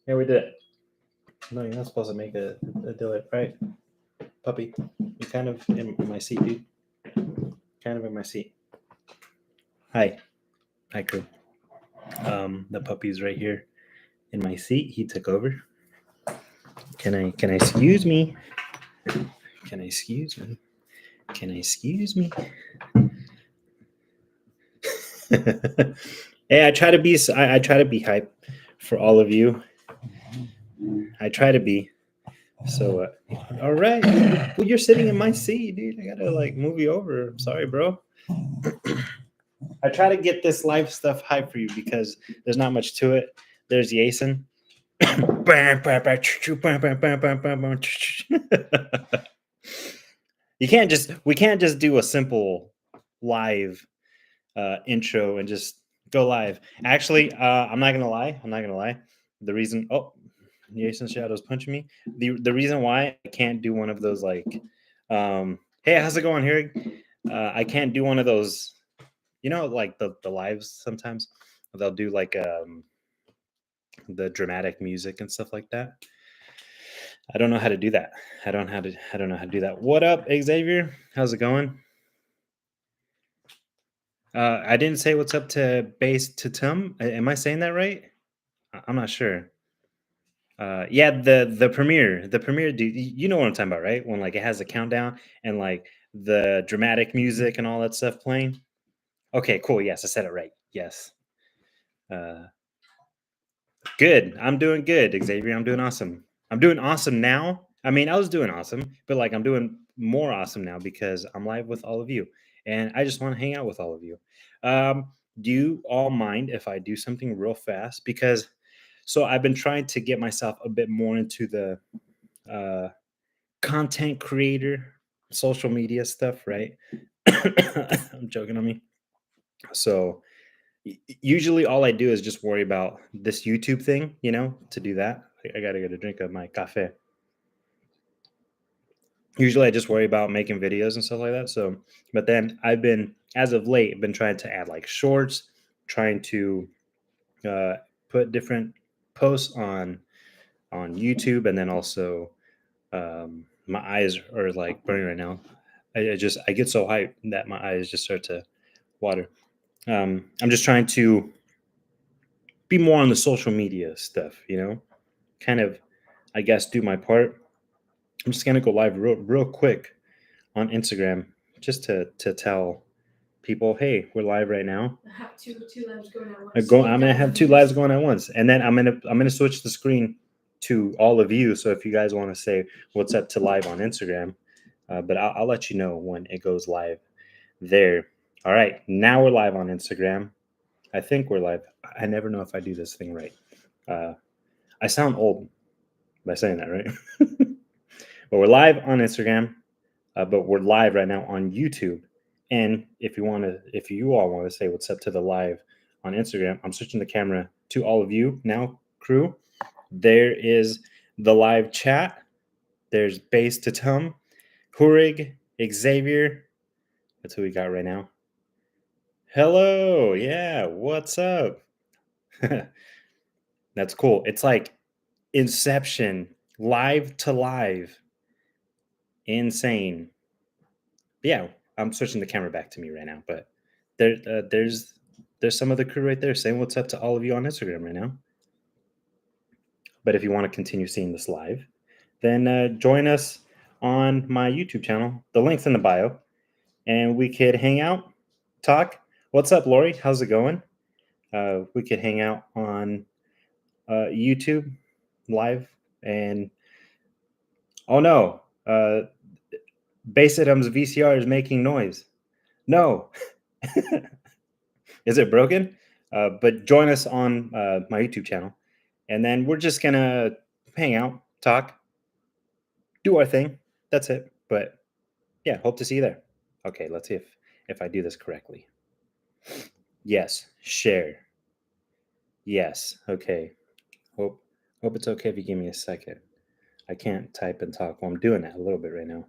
Yeah, we did it. No, you're not supposed to make a do it, right? Puppy, you're kind of in my seat, dude. Kind of in my seat. Hi. Hi, crew. The puppy's right here in my seat. He took over. Can I excuse me? Can I excuse me? Can I excuse me? Hey, I try to be hype for all of you. I try to be. So, all right. Well, you're sitting in my seat, dude. I gotta like move you over. I'm sorry, bro. I try to get this live stuff hype for you because there's not much to it. There's Jason. We can't just do a simple live intro and just go live. Actually, I'm not gonna lie. The reason, Jason Shadow's punching me. The reason why I can't do one of those like, hey, how's it going here? I can't do one of those, like the lives sometimes. They'll do like the dramatic music and stuff like that. I don't know how to do that. I don't know how to do that. What up, Xavier? How's it going? I didn't say what's up to Base to Tum. Am I saying that right? I'm not sure. Yeah, the premiere, dude. You know what I'm talking about, right? When like it has a countdown and like the dramatic music and all that stuff playing. Okay, cool. Yes, I said it right. Yes. Uh, Good. I'm doing good, Xavier. I'm doing awesome. I'm doing awesome now. I mean, I was doing awesome, but like I'm doing more awesome now because I'm live with all of you, and I just want to hang out with all of you. Do you all mind if I do something real fast? Because so I've been trying to get myself a bit more into the uh, content creator, social media stuff, right? I'm joking on me. So usually all I do is just worry about this YouTube thing, to do that. I gotta get a drink of my cafe. Usually I just worry about making videos and stuff like that. So, but then I've been, as of late, been trying to add like shorts, trying to uh, put different posts on YouTube, and then also my eyes are like burning right now. I get so hyped that my eyes just start to water. I'm just trying to be more on the social media stuff, kind of, I guess, do my part. I'm just gonna go live real quick on Instagram just to tell people, hey, we're live right now. I have two lives going at once. I'm gonna have two lives going at once, and then I'm gonna switch the screen to all of you. So if you guys want to say what's up to live on Instagram, but I'll let you know when it goes live there. All right, now we're live on Instagram. I think we're live. I never know if I do this thing right. I sound old by saying that, right? But we're live on Instagram, but we're live right now on YouTube. And if you all want to say what's up to the live on Instagram, I'm switching the camera to all of you now, crew. There is the live chat. There's Base to Tum, Hurig, Xavier. That's who we got right now. Hello, yeah, what's up? That's cool. It's like Inception, live to live. Insane. Yeah, I'm switching the camera back to me right now, but there's some of the crew right there saying what's up to all of you on Instagram right now. But if you want to continue seeing this live, then join us on my YouTube channel. The link's in the bio, and we could hang out, talk. What's up, Lori? How's it going? We could hang out on YouTube live, and oh no, Bass Adam's VCR is making noise. No. Is it broken? But join us on my YouTube channel, and then we're just gonna hang out, talk, do our thing. That's it. But yeah, hope to see you there. Okay, let's see if I do this correctly. Yes, share. Yes. Okay. Hope hope it's okay if you give me a second. I can't type and talk. Well, I'm doing that a little bit right now.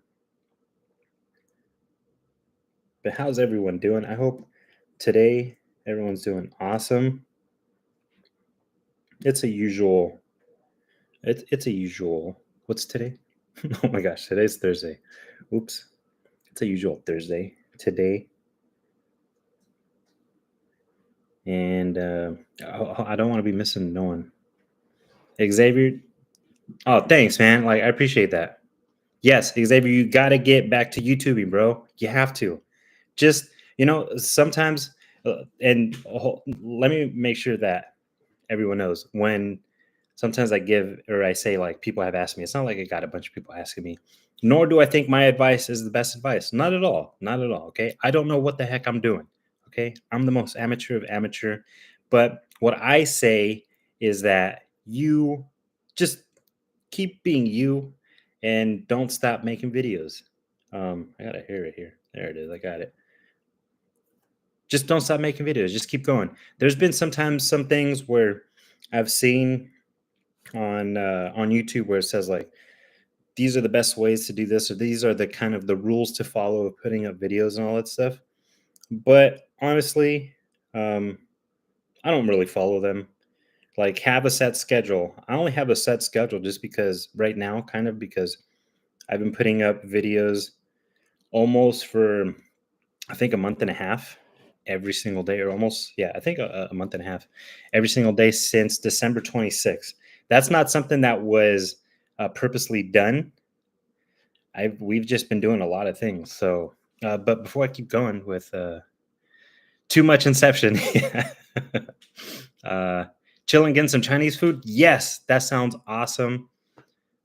But how's everyone doing? I hope today everyone's doing awesome. It's a usual. It's a usual. What's today? Oh my gosh, today's Thursday. Oops. It's a usual Thursday today, and I don't want to be missing no one. Xavier. Oh, thanks, man. Like I appreciate that. Yes, Xavier, you got to get back to YouTubing, bro. You have to. Just sometimes, and let me make sure that everyone knows when sometimes I give or I say like people have asked me. It's not like I got a bunch of people asking me. Nor do I think my advice is the best advice. Not at all. Not at all. Okay. I don't know what the heck I'm doing. Okay. I'm the most amateur of amateur. But what I say is that you just keep being you and don't stop making videos. I gotta hear it here. There it is. I got it. Just don't stop making videos. Just keep going. There's been sometimes some things where I've seen on YouTube where it says like these are the best ways to do this or these are the kind of the rules to follow of putting up videos and all that stuff. But honestly, um, I don't really follow them. Like have a set schedule. I only have a set schedule just because right now, kind of because I've been putting up videos almost for I think a month and a half every single day, or almost, yeah, I think a month and a half every single day since December 26th. That's not something that was purposely done. We've just been doing a lot of things. So, but before I keep going with too much inception, uh, chilling, getting some Chinese food. Yes, that sounds awesome.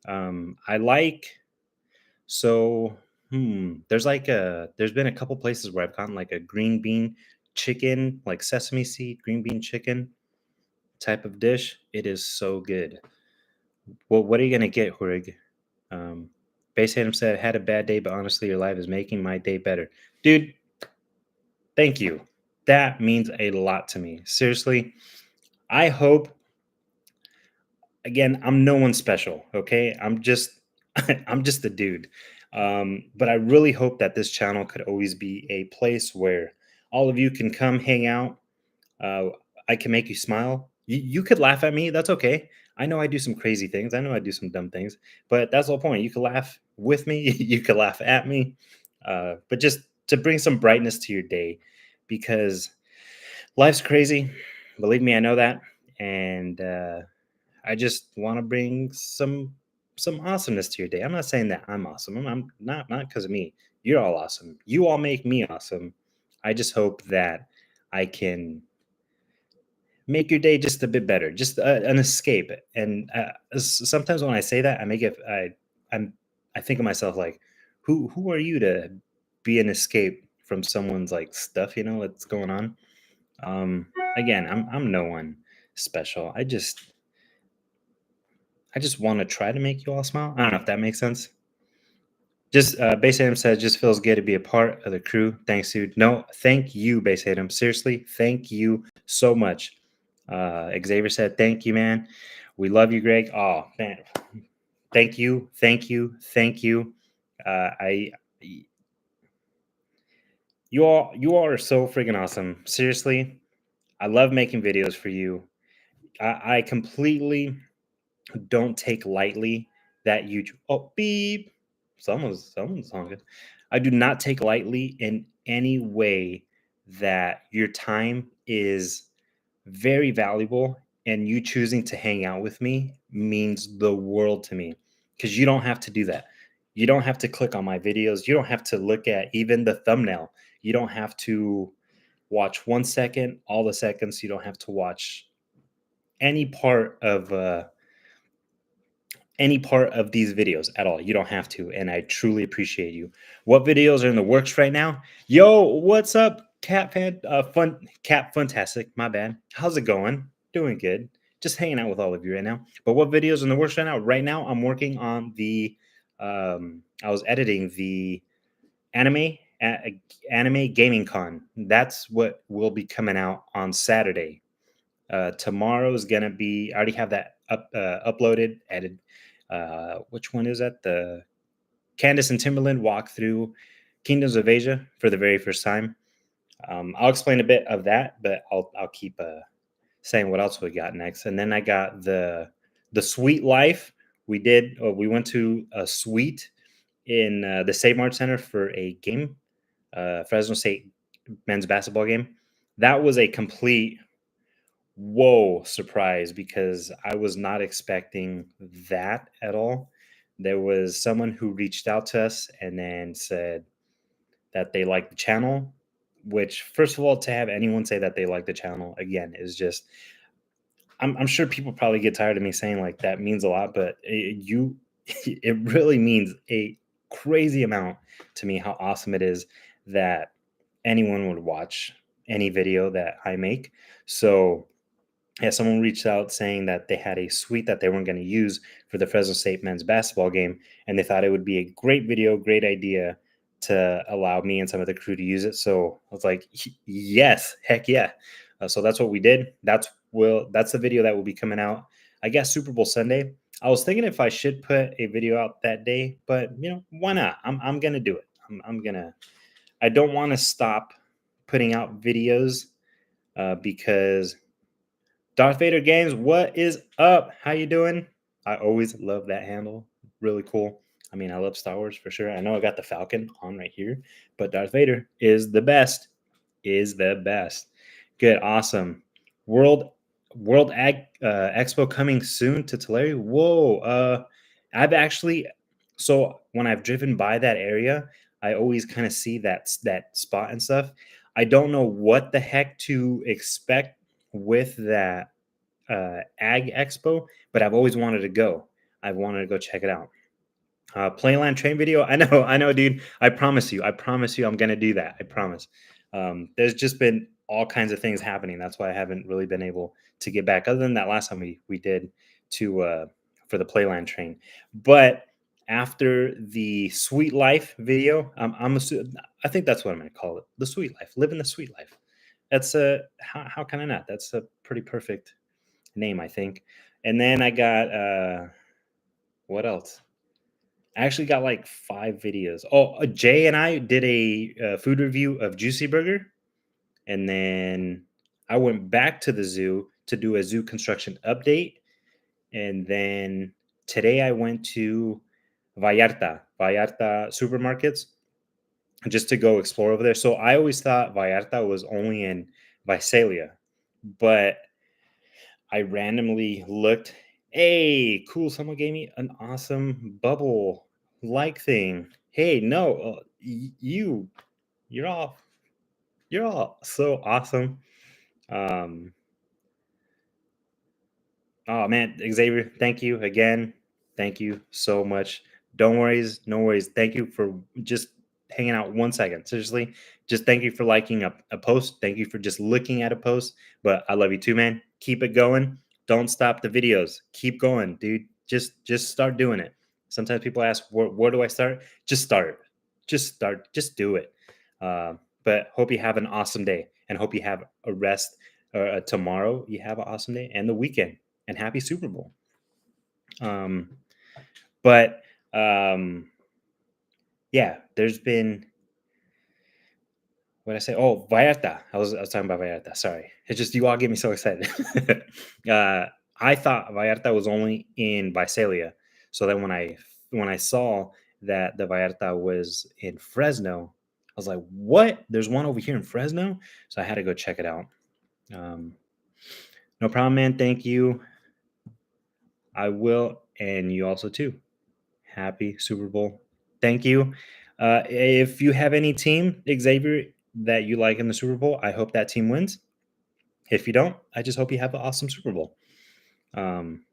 I like So, there's been a couple places where I've gotten like a green bean chicken, like sesame seed, green bean chicken type of dish. It is so good. Well, what are you gonna get, Hurig? Um, Base Hatem said, had a bad day, but honestly, your life is making my day better. Dude, thank you. That means a lot to me. Seriously, I hope again, I'm no one special, okay? I'm just I'm just a dude. But I really hope that this channel could always be a place where all of you can come hang out. Uh, I can make you smile. You could laugh at me. That's okay. I know I do some crazy things. I know I do some dumb things, but that's the whole point. You can laugh with me. You can laugh at me. But just to bring some brightness to your day, because life's crazy. Believe me, I know that. And I just want to bring some awesomeness to your day. I'm not saying that I'm awesome. I'm not because of me. You're all awesome. You all make me awesome. I just hope that I can make your day just a bit better, just an escape. And sometimes when I say that, I'm I think of myself like, who are you to be an escape from someone's like stuff, that's going on. Again, I'm no one special. I just want to try to make you all smile. I don't know if that makes sense. Just Base Adam said, just feels good to be a part of the crew. Thanks, dude. No, thank you, Base Adam. Seriously, thank you so much. Xavier said, thank you, man. We love you, Greg. Oh man, thank you, thank you, thank you. I you all are so freaking awesome. Seriously, I love making videos for you. I completely don't take lightly that you beep. Someone's honking. I do not take lightly in any way that your time is very valuable and you choosing to hang out with me means the world to me because you don't have to do that. You don't have to click on my videos. You don't have to look at even the thumbnail. You don't have to watch 1 second, all the seconds. You don't have to watch any part of these videos at all. You don't have to, and I truly appreciate you. What videos are in the works right now? Yo, what's up, Cat Fan? Fun Cat Fantastic. My bad. How's it going? Doing good. just hanging out with all of you right now. But what videos in the works right now? Right now, I'm working on the. I was editing the anime anime gaming con. That's what will be coming out on Saturday. Tomorrow is gonna be. I already have that uploaded, edited. Which one is that? The Candace and Timberland walk through Kingdoms of Asia for the very first time. I'll explain a bit of that, but I'll keep saying what else we got next. And then I got the Sweet Life. We went to a suite in the Save Mart Center for a game, Fresno State men's basketball game. That was a complete whoa surprise because I was not expecting that at all. There was someone who reached out to us and then said that they like the channel, which, first of all, to have anyone say that they like the channel again is just, I'm sure people probably get tired of me saying like that means a lot, but it really means a crazy amount to me how awesome it is that anyone would watch any video that I make. So yeah, someone reached out saying that they had a suite that they weren't going to use for the Fresno State men's basketball game, and they thought it would be a great video, great idea to allow me and some of the crew to use it. So I was like, yes, heck yeah. So that's what we did. That's the video that will be coming out, I guess, Super Bowl Sunday. I was thinking if I should put a video out that day, but why not? I'm gonna do it. I'm gonna. I don't want to stop putting out videos because Darth Vader Games, what is up? How you doing? I always love that handle. Really cool. I mean, I love Star Wars for sure. I know I got the Falcon on right here, but Darth Vader is the best. Is the best. Good, awesome. World World Expo coming soon to Tulare. Whoa. I've actually so when I've driven by that area, I always kind of see that spot and stuff. I don't know what the heck to expect with that Ag Expo, but I've always wanted to go. I've wanted to go check it out. Playland train video. I know, dude. I promise you, I'm gonna do that. I promise. There's just been all kinds of things happening. That's why I haven't really been able to get back. Other than that last time we did to for the Playland train, but after the Sweet Life video, I think that's what I'm gonna call it. The Sweet Life, living the sweet life. That's a how can I not? That's a pretty perfect name, I think. And then I got what else? I actually got like 5 videos. Oh, Jay and I did a food review of Juicy Burger, and then I went back to the zoo to do a zoo construction update, and then today I went to Vallarta supermarkets just to go explore over there. So I always thought Vallarta was only in Visalia, but I randomly looked. Hey, cool! Someone gave me an awesome bubble like thing. Hey, no, you're all you're all so awesome. Um, Oh man, Xavier, thank you again. Thank you so much. Don't worries, no worries. Thank you for just hanging out 1 second. Seriously, just thank you for liking a post. Thank you for just looking at a post. But I love you too, man. Keep it going. Don't stop the videos. Keep going, dude. Just start doing it. Sometimes people ask, where do I start? Just start. Just start. Just do it. But hope you have an awesome day and hope you have a rest tomorrow. You have an awesome day and the weekend and happy Super Bowl. Um, but yeah, there's been what I say. Oh, Vallarta. I was talking about Vallarta. Sorry, it's just you all get me so excited. I thought Vallarta was only in Visalia, so then when I saw that the Vallarta was in Fresno, I was like, "What? There's one over here in Fresno?" So I had to go check it out. Um, no problem, man. Thank you. I will, and you also too. Happy Super Bowl. Thank you. If you have any team, Xavier, that you like in the Super Bowl, I hope that team wins. If you don't, I just hope you have an awesome Super Bowl. Um,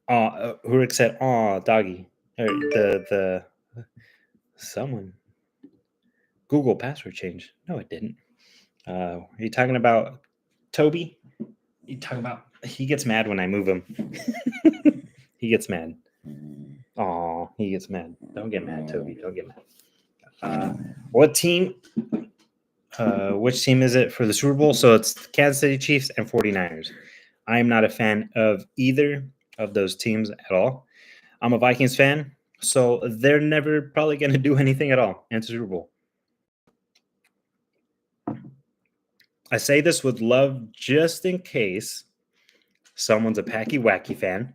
Hurik said, "Aw, doggy." Or the someone Google password change. No, it didn't. Are you talking about Toby? You talk about he gets mad when I move him. He gets mad. Oh, he gets mad. Don't get mad, Toby. Don't get mad. What team? Which team is it for the Super Bowl? So it's Kansas City Chiefs and 49ers. I am not a fan of either of those teams at all. I'm a Vikings fan, so they're never probably going to do anything at all in the Super Bowl. I say this with love just in case someone's a Packy Wacky fan.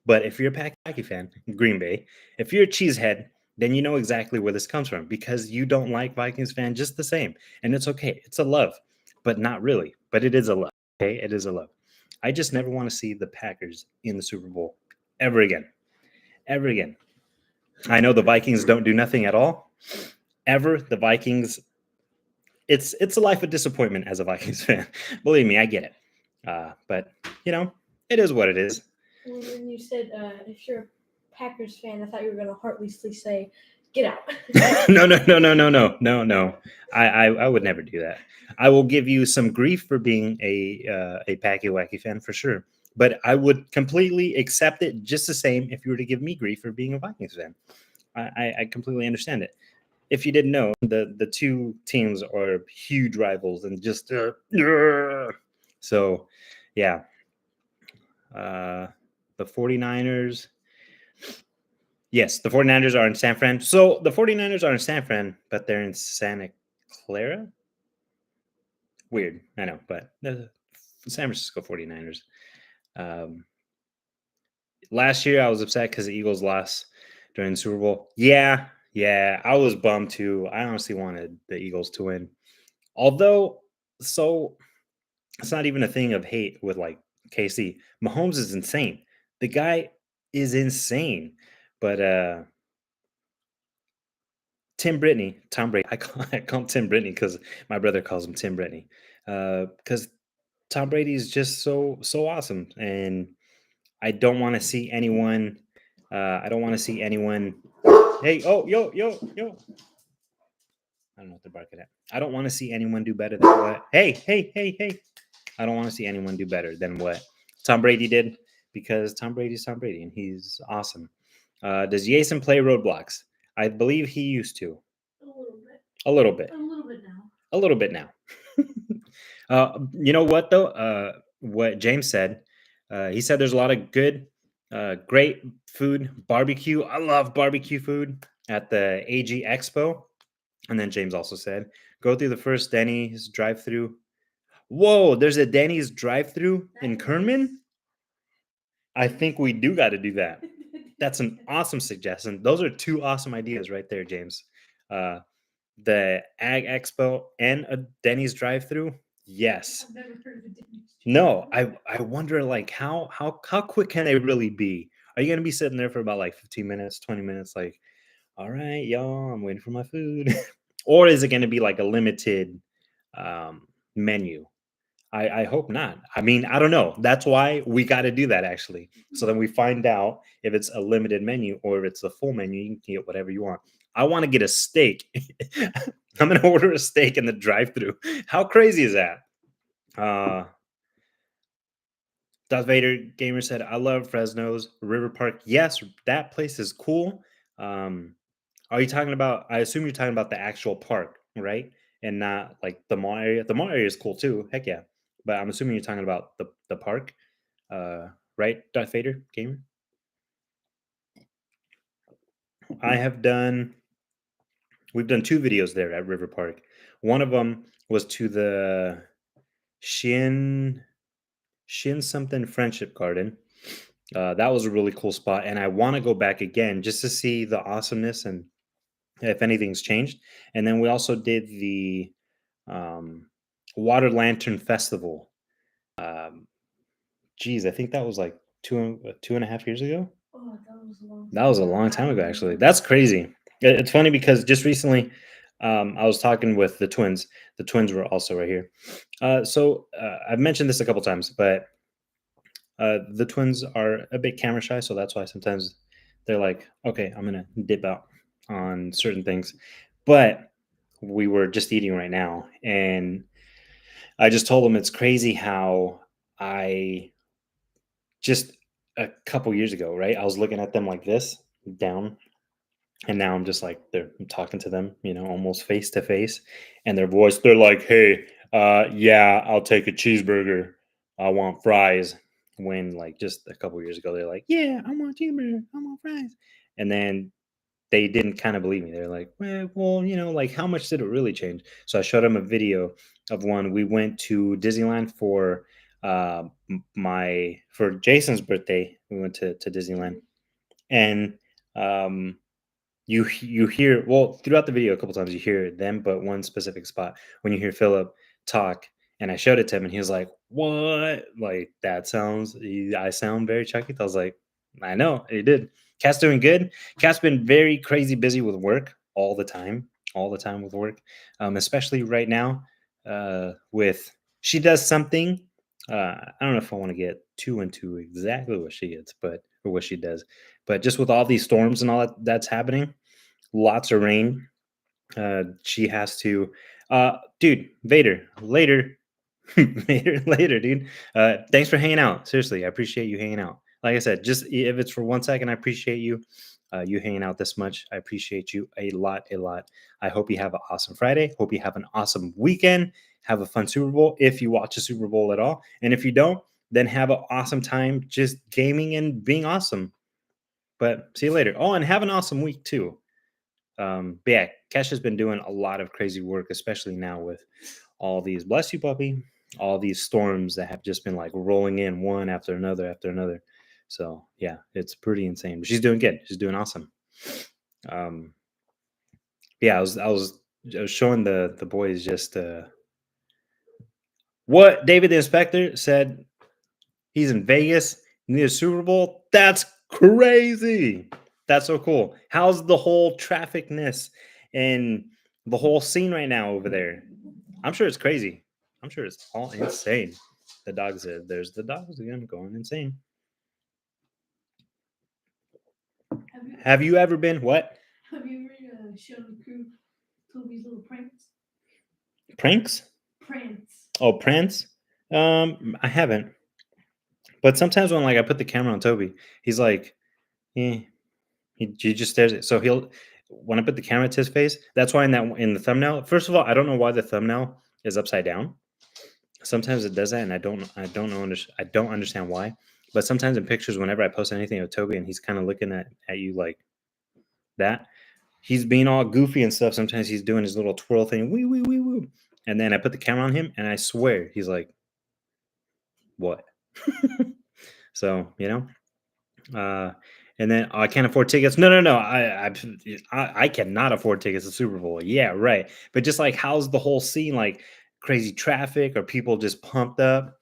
But if you're a Packy Wacky fan, Green Bay, if you're a cheesehead, then you know exactly where this comes from because you don't like Vikings fan just the same. And it's okay. It's a love, but not really. But it is a love. Okay. It is a love. I just never want to see the Packers in the Super Bowl ever again. Ever again. I know the Vikings don't do nothing at all. Ever. The Vikings, it's a life of disappointment as a Vikings fan. Believe me, I get it. But, you know, it is what it is. When you said if you're a Packers fan, I thought you were going to heartlessly say, "Get out." No. I would never do that. I will give you some grief for being a Packy Wacky fan for sure, but I would completely accept it just the same if you were to give me grief for being a Vikings fan. I completely understand it. If you didn't know, the two teams are huge rivals and just so yeah. The 49ers. Yes, the 49ers are in San Fran. So the 49ers are in San Fran, but they're in Santa Clara? Weird, I know, but the San Francisco 49ers. Um, Last year, I was upset because the Eagles lost during the Super Bowl. Yeah, I was bummed too. I honestly wanted the Eagles to win. Although, so it's not even a thing of hate with like KC. Mahomes is insane. The guy is insane. But Tom Brady. I call him Tim Brittany because my brother calls him Tim Brittany. Because Tom Brady is just so awesome, and I don't want to see anyone. I don't want to see anyone. Hey, oh, yo! I don't know what they're barking at. I don't want to see anyone do better than what. Hey! I don't want to see anyone do better than what Tom Brady did because Tom Brady's Tom Brady and he's awesome. Does Jason play Roadblocks? I believe he used to. A little bit. A little bit. A little bit now. A little bit now. You know what though? What James said. He said there's a lot of good, great food, barbecue. I love barbecue food at the AG Expo. And then James also said, go through the first Denny's drive-through. Whoa, there's a Denny's drive-through in Kerman. I think we do got to do that. That's an awesome suggestion. Those are two awesome ideas right there, James. The Ag Expo and a Denny's drive-through. Yes. I've never heard of a Denny's. No, I wonder like how quick can they really be? Are you gonna be sitting there for about like 15 minutes, 20 minutes, like, all right, y'all, I'm waiting for my food? Or is it gonna be like a limited menu? I hope not. I mean, I don't know. That's why we got to do that actually. So then we find out if it's a limited menu or if it's a full menu. You can get whatever you want. I want to get a steak. I'm going to order a steak in the drive-through. How crazy is that? Darth Vader Gamer said, I love Fresno's River Park. Yes, that place is cool. Are you talking about, I assume you're talking about the actual park, right? And not like the mall area. The mall area is cool too. Heck yeah. But I'm assuming you're talking about the park, right, Darth Vader Gamer? We've done two videos there at River Park. One of them was to the Shin something Friendship Garden. That was a really cool spot, and I want to go back again just to see the awesomeness and if anything's changed. And then we also did the Water Lantern Festival. Geez, I think that was like 2.5 years ago. Oh, that was a long time. That was a long time ago, actually. That's crazy. It's funny because just recently, I was talking with the twins. The twins were also right here. So I've mentioned this a couple times, but the twins are a bit camera shy, so that's why sometimes they're like, "Okay, I'm gonna dip out on certain things." But we were just eating right now, and I just told them it's crazy how I just a couple years ago, right? I was looking at them like this down, and now I'm just like I'm talking to them, almost face to face, and their voice, they're like, "Hey, yeah, I'll take a cheeseburger. I want fries." When like just a couple years ago, they're like, "Yeah, I want a cheeseburger. I want fries," and then they didn't kind of believe me. They're like, well, like how much did it really change? So I showed them a video of one. We went to Disneyland for my for Jason's birthday. We went to Disneyland, and um, you hear, well, throughout the video a couple times you hear them, but one specific spot when you hear Philip talk, and I showed it to him, and he was like, "What? Like that sounds? I sound very Chucky." I was like, "I know, it did." Cat's doing good. Cat's been very crazy busy with work all the time with work, especially right now. With She does something. I don't know if I want to get too into exactly what she gets, but or what she does, but just with all these storms and all that's happening, lots of rain. She has to, dude, Vader, later, later, dude. Thanks for hanging out. Seriously, I appreciate you hanging out. Like I said, just if it's for 1 second, I appreciate you. You hanging out this much. I appreciate you a lot, a lot. I hope you have an awesome Friday. Hope you have an awesome weekend. Have a fun Super Bowl if you watch a Super Bowl at all. And if you don't, then have an awesome time just gaming and being awesome. But see you later. Oh, and have an awesome week too. But yeah, Cash has been doing a lot of crazy work, especially now with all these, bless you, puppy, all these storms that have just been like rolling in one after another after another. So yeah, it's pretty insane. But she's doing good. She's doing awesome. Um, yeah, I was showing the boys just what David the Inspector said. He's in Vegas near Super Bowl. That's crazy. That's so cool. How's the whole trafficness and the whole scene right now over there? I'm sure it's crazy. I'm sure it's all insane. The dogs are there's the dogs again going insane. Have you Have you ever been what? have you ever shown the crew Toby's little pranks? Pranks? Pranks. Oh, Prince? I haven't. But sometimes when like I put the camera on Toby, he's like, eh, he just stares at, so he'll, when I put the camera to his face, that's why in the thumbnail, first of all, I don't know why the thumbnail is upside down. Sometimes it does that, and I don't know I don't understand why. But sometimes in pictures, whenever I post anything of Toby and he's kind of looking at you like that, he's being all goofy and stuff. Sometimes he's doing his little twirl thing, wee wee wee woo. And then I put the camera on him and I swear he's like, what? So, Uh, and then, "Oh, I can't afford tickets." No, no, no. I cannot afford tickets to Super Bowl. Yeah, right. But just like, how's the whole scene? Like crazy traffic, or people just pumped up?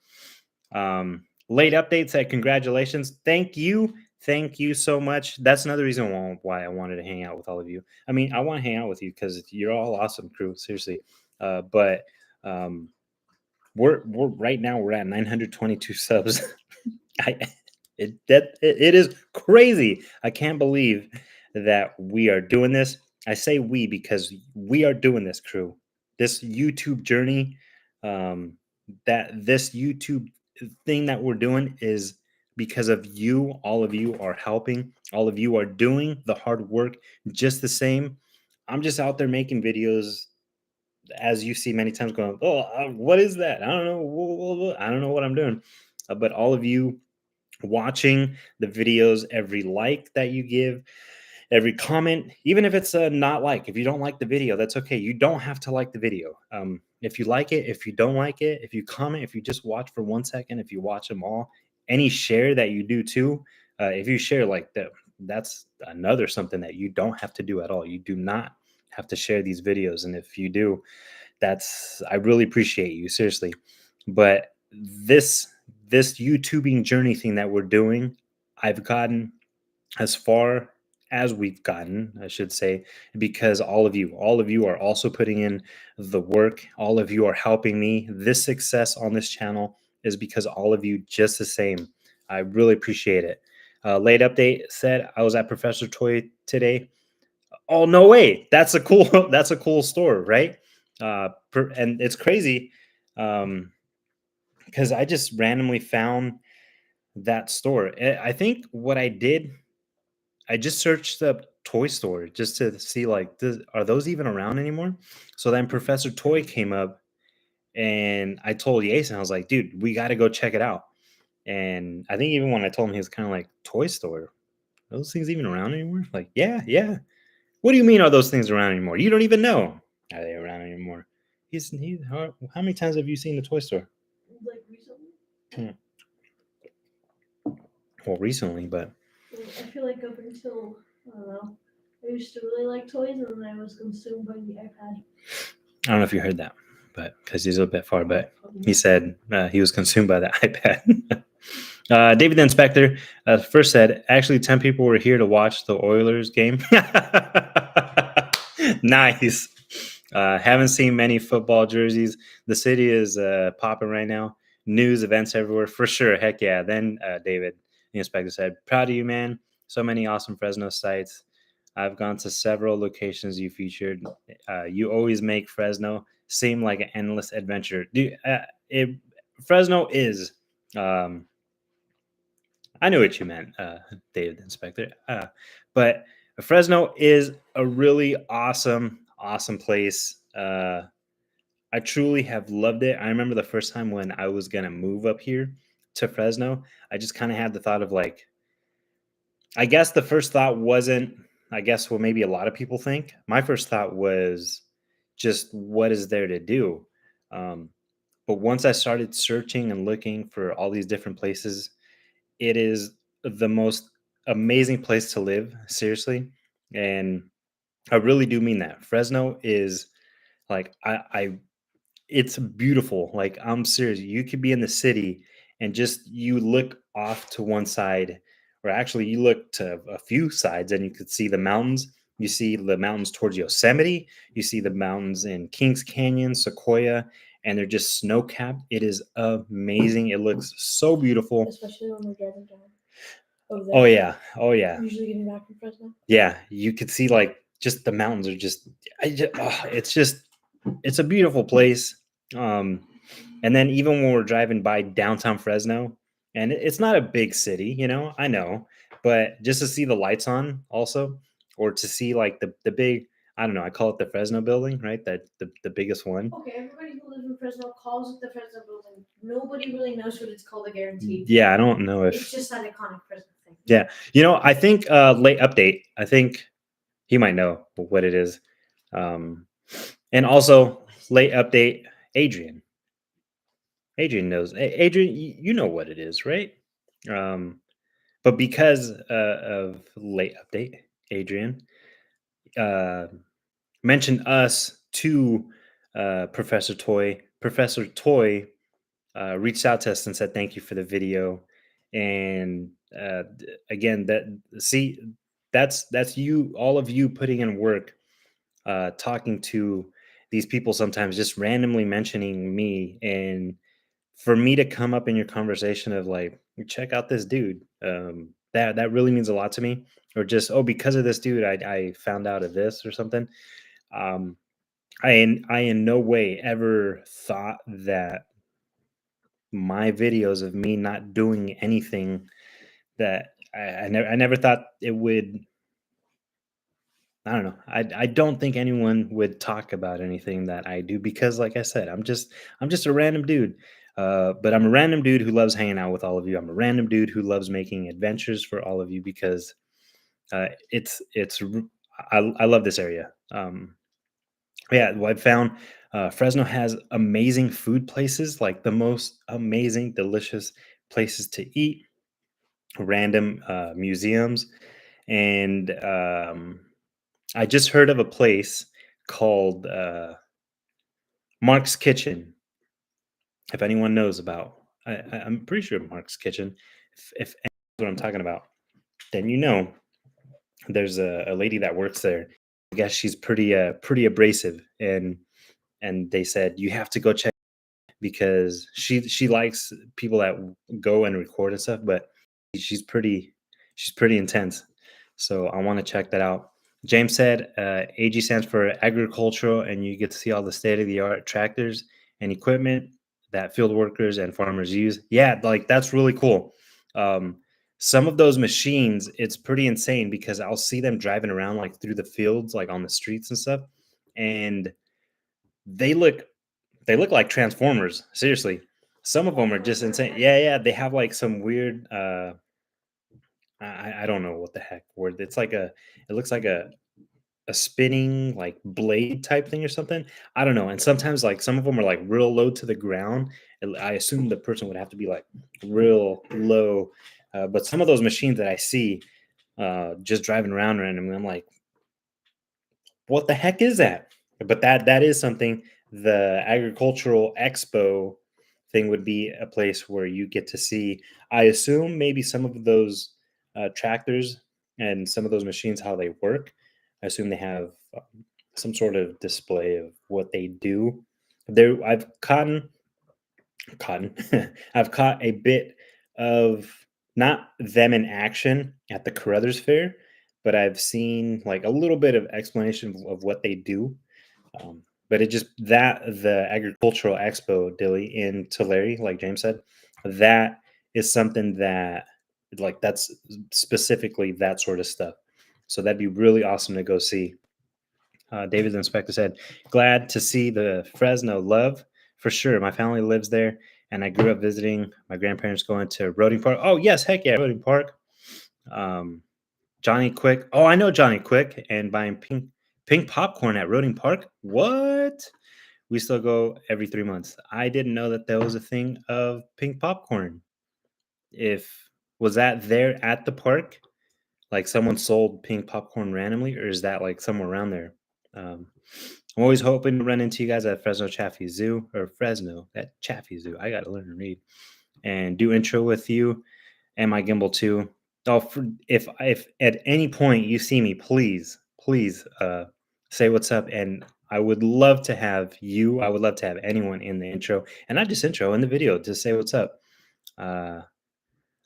Late updates said, "Congratulations, thank you so much." That's another reason why I wanted to hang out with all of you. I mean, I want to hang out with you because you're all awesome, crew. Seriously. But um, we're right now we're at 922 subs. I it is crazy. I can't believe that we are doing this. I say we because we are doing this, crew. This YouTube journey, that this YouTube thing that we're doing is because of you. All of you are helping. All of you are doing the hard work just the same. I'm just out there making videos, as you see many times, going, "Oh, what is that? I don't know. I don't know what I'm doing." But all of you watching the videos, every like that you give, every comment, even if it's a not like, if you don't like the video, that's okay. You don't have to like the video. If you like it, if you don't like it, if you comment, if you just watch for 1 second, if you watch them all, any share that you do too, if you share like that, that's another something that you don't have to do at all. You do not have to share these videos. And if you do, that's, I really appreciate you, seriously. But this YouTubing journey thing that we're doing, I've gotten as far as we've gotten, I should say, because all of you are also putting in the work. All of you are helping me. This success on this channel is because all of you just the same. I really appreciate it. Late update said I was at Professor Toy today. Oh, no way! That's a cool that's a cool store, right? And it's crazy. Um, because I just randomly found that store. I think what I did, I just searched up toy store just to see like, are those even around anymore? So then Professor Toy came up, and I told Jason, I was like, dude, we got to go check it out. And I think even when I told him, he was kind of like, toy store? Are those things even around anymore? Like, yeah, yeah. What do you mean are those things around anymore? You don't even know. Are they around anymore? How many times have you seen the toy store? Like recently. Hmm. Well, recently, but I feel like up until, I don't know, I used to really like toys, and then I was consumed by the iPad. I don't know if you heard that, but because he's a bit far, but he said he was consumed by the iPad. David the Inspector first said, actually, 10 people were here to watch the Oilers game. Nice. Haven't seen many football jerseys. The city is popping right now. News, events everywhere, for sure. Heck yeah. Then David the Inspector said, proud of you, man. So many awesome Fresno sites. I've gone to several locations you featured. You always make Fresno seem like an endless adventure. Fresno is. I knew what you meant, David the Inspector. But Fresno is a really awesome, awesome place. I truly have loved it. I remember the first time when I was gonna move up here to Fresno, I just kind of had the thought of like, I guess the first thought wasn't, I guess what maybe a lot of people think. My first thought was just what is there to do? Um, but once I started searching and looking for all these different places, it is the most amazing place to live, seriously. And I really do mean that. Fresno is like, it's beautiful. Like, I'm serious. You could be in the city and just you look off to one side, or actually you look to a few sides, and you could see the mountains. You see the mountains towards Yosemite. You see the mountains in Kings Canyon, Sequoia, and they're just snow capped. It is amazing. It looks so beautiful. Especially when we're driving down over there. Oh yeah. Oh yeah. Usually getting back from Fresno. Yeah. You could see like just the mountains are just, it's a beautiful place. Um, and then even when we're driving by downtown Fresno, and it's not a big city, I know, but just to see the lights on also, or to see like the big, I don't know, I call it the Fresno building, right? That the biggest one. Okay, everybody who lives in Fresno calls it the Fresno building. Nobody really knows what it's called, I guarantee. Yeah, I don't know if It's just that iconic Fresno thing. Yeah. I think late update, I think he might know what it is. And also late update, Adrian. Adrian knows. Adrian, you know what it is, right? Um, but because of late update, Adrian uh, mentioned us to Professor Toy. Professor Toy reached out to us and said thank you for the video. And again, that's you, all of you putting in work, talking to these people sometimes, just randomly mentioning me, and for me to come up in your conversation of like, check out this dude, that really means a lot to me. Or just, oh, because of this dude, I found out of this or something. um I in no way ever thought that my videos of me not doing anything, that I never thought it would, I don't know. I don't think anyone would talk about anything that I do, because like I said, I'm just a random dude. But I'm a random dude who loves hanging out with all of you. I'm a random dude who loves making adventures for all of you, because I love this area. Yeah, what I've found, Fresno has amazing food places, like the most amazing, delicious places to eat, random museums, and I just heard of a place called Mark's Kitchen. If anyone knows about, I'm pretty sure Mark's Kitchen. If anyone knows what I'm talking about, then there's a lady that works there. I guess she's pretty abrasive, and they said you have to go check, because she likes people that go and record and stuff, but she's pretty she's pretty intense. So I want to check that out. James said AG stands for agricultural, and you get to see all the state of the art tractors and equipment. that field workers and farmers use. Yeah, like that's really cool. Um, some of those machines, it's pretty insane because I'll see them driving around like through the fields, like on the streets and stuff, and they look they look like transformers. Seriously, some of Oh them are my just insane. god. Yeah, yeah, they have like some weird. I don't know what the heck word. It's like a. It looks like a spinning like blade type thing or something. I don't know. And sometimes like some of them are like real low to the ground. And I assume the person would have to be like real low. But some of those machines that I see just driving around randomly, I'm like, what the heck is that? But that is something. The agricultural expo thing would be a place where you get to see. I assume maybe some of those tractors and some of those machines how they work. I assume they have some sort of display of what they do. There, cotton. I've caught a bit of not them in action at the Carruthers Fair, but I've seen like a little bit of explanation of what they do. But it just that the agricultural expo, Dilly, in Tulare, like James said, that is something that like that's specifically that sort of stuff. So that'd be really awesome to go see. David the Inspector said, glad to see the Fresno love for sure. My family lives there, and I grew up visiting my grandparents going to Roding Park. Oh, yes, heck yeah, Roding Park. Um, Johnny Quick. Oh, I know Johnny Quick, and buying pink popcorn at Roding Park. What? We still go every 3 months. I didn't know that there was a thing of pink popcorn. If was that there at the park? Like someone sold pink popcorn randomly, or is that like somewhere around there? Um, I'm always hoping to run into you guys at Fresno Chaffee Zoo or Fresno at Chaffee Zoo. I got to learn to read and do intro with you and my gimbal too. Oh, if at any point you see me, please say what's up. And I would love to have you. I would love to have anyone in the intro, and not just intro in the video to say what's up. Uh,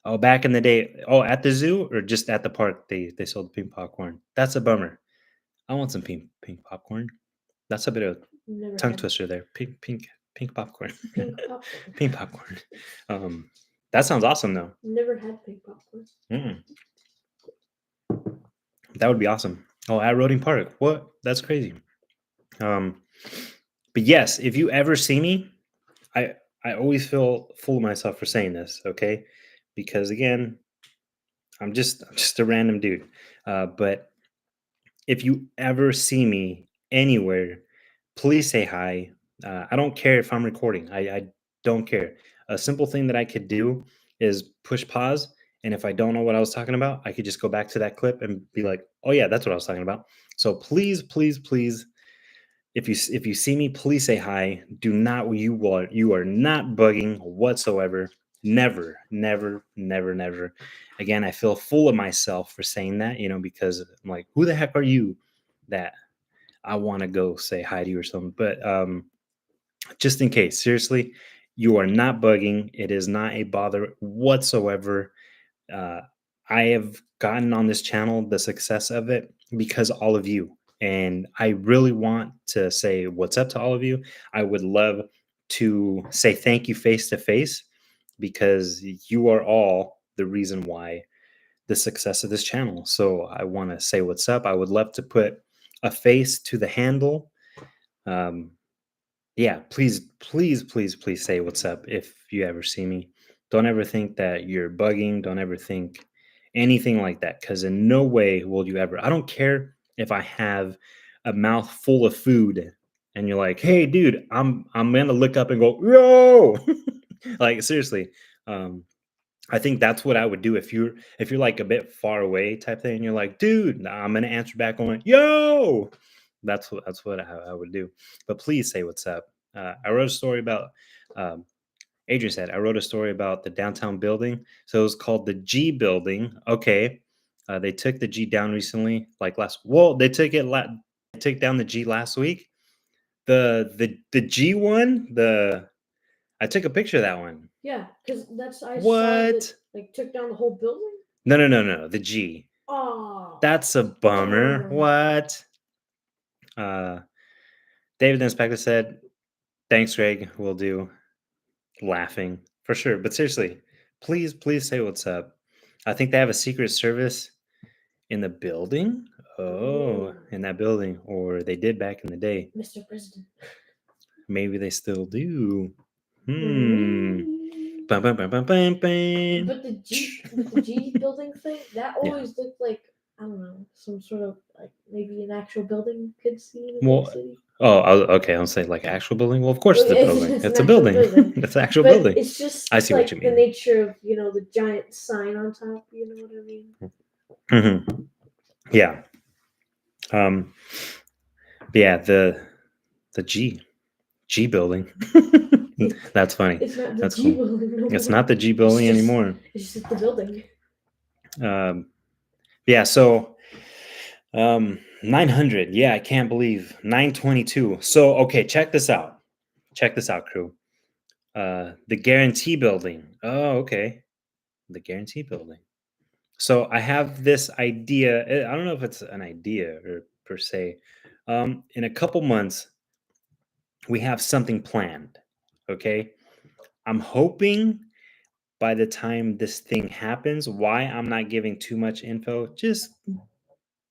Oh, back in the day. Oh, at the zoo or just at the park, they sold pink popcorn. That's a bummer. I want some pink popcorn. That's a bit of Never tongue had twister there. Pink popcorn. pink popcorn. Pink popcorn. Um, that sounds awesome though. Never had pink popcorn. Mm, that would be awesome. Oh, at Roding Park. What? That's crazy. Um, but yes, if you ever see me, I I always feel full of myself for saying this. Okay, because again, I'm just a random dude. But if you ever see me anywhere, please say hi. I don't care if I'm recording. I don't care. A simple thing that I could do is push pause, and if I don't know what I was talking about, I could just go back to that clip and be like, "Oh yeah, that's what I was talking about." So please, if you see me, please say hi. Do not you are not bugging whatsoever. Never. Again, I feel full of myself for saying that, because I'm like, who the heck are you that I want to go say hi to you or something? But just in case, seriously, you are not bugging. It is not a bother whatsoever. uh, I have gotten on this channel the success of it because all of you. And I really want to say what's up to all of you. I would love to say thank you face to face because you are all the reason why the success of this channel. So I want to say what's up. I would love to put a face to the handle. Um, yeah, please say what's up if you ever see me. Don't ever think that you're bugging. Don't ever think anything like that because in no way will you ever. I don't care if I have a mouth full of food and you're like, "Hey, dude, I'm gonna look up and go, yo!" Like seriously. Um, I think that's what I would do if you're like a bit far away type thing. And you're like, dude, nah, I'm gonna answer back on yo. That's what I would do. But please say what's up. I wrote a story about. Um, Adrian said I wrote a story about the downtown building. So it was called the G building. Okay, they took the G down recently, like last. Well, they took it. They took down the G last week. The G one. The I took a picture of that one. Yeah, because I saw that What? like took down the whole building. No. The G. Oh, That's a bummer. bummer. What? Uh, David the Inspector said, thanks, Greg. Will do. laughing for sure. But seriously, please say what's up. I think they have a secret service in the building. Oh, Ooh. in that building, or they did back in the day. Mr. President. Maybe they still do. Ooh. Bum, bum, bum, bum, bum, bum. But the G building thing, that Yeah. always looked like, I don't know, some sort of like maybe an actual building could see in a big Well, city. okay. I'll say like actual building. Well, of course Well, it's a building. it's It's an a actual building. building. It's an actual But building. it's just I see what you like the mean. nature of, the giant sign on top, you know what I mean? Hmm. Yeah. Um. Yeah. The G building. That's funny. It's not the That's G cool. building no It's more. not the G building just- anymore. It's just the building. Yeah. So 900. Yeah, I can't believe 922. So okay, check this out. Check this out, crew. The guarantee building. Oh, okay. The guarantee building. So I have this idea. I don't know if it's an idea or per se. In a couple months, we have something planned. Okay. I'm hoping by the time this thing happens, why I'm not giving too much info,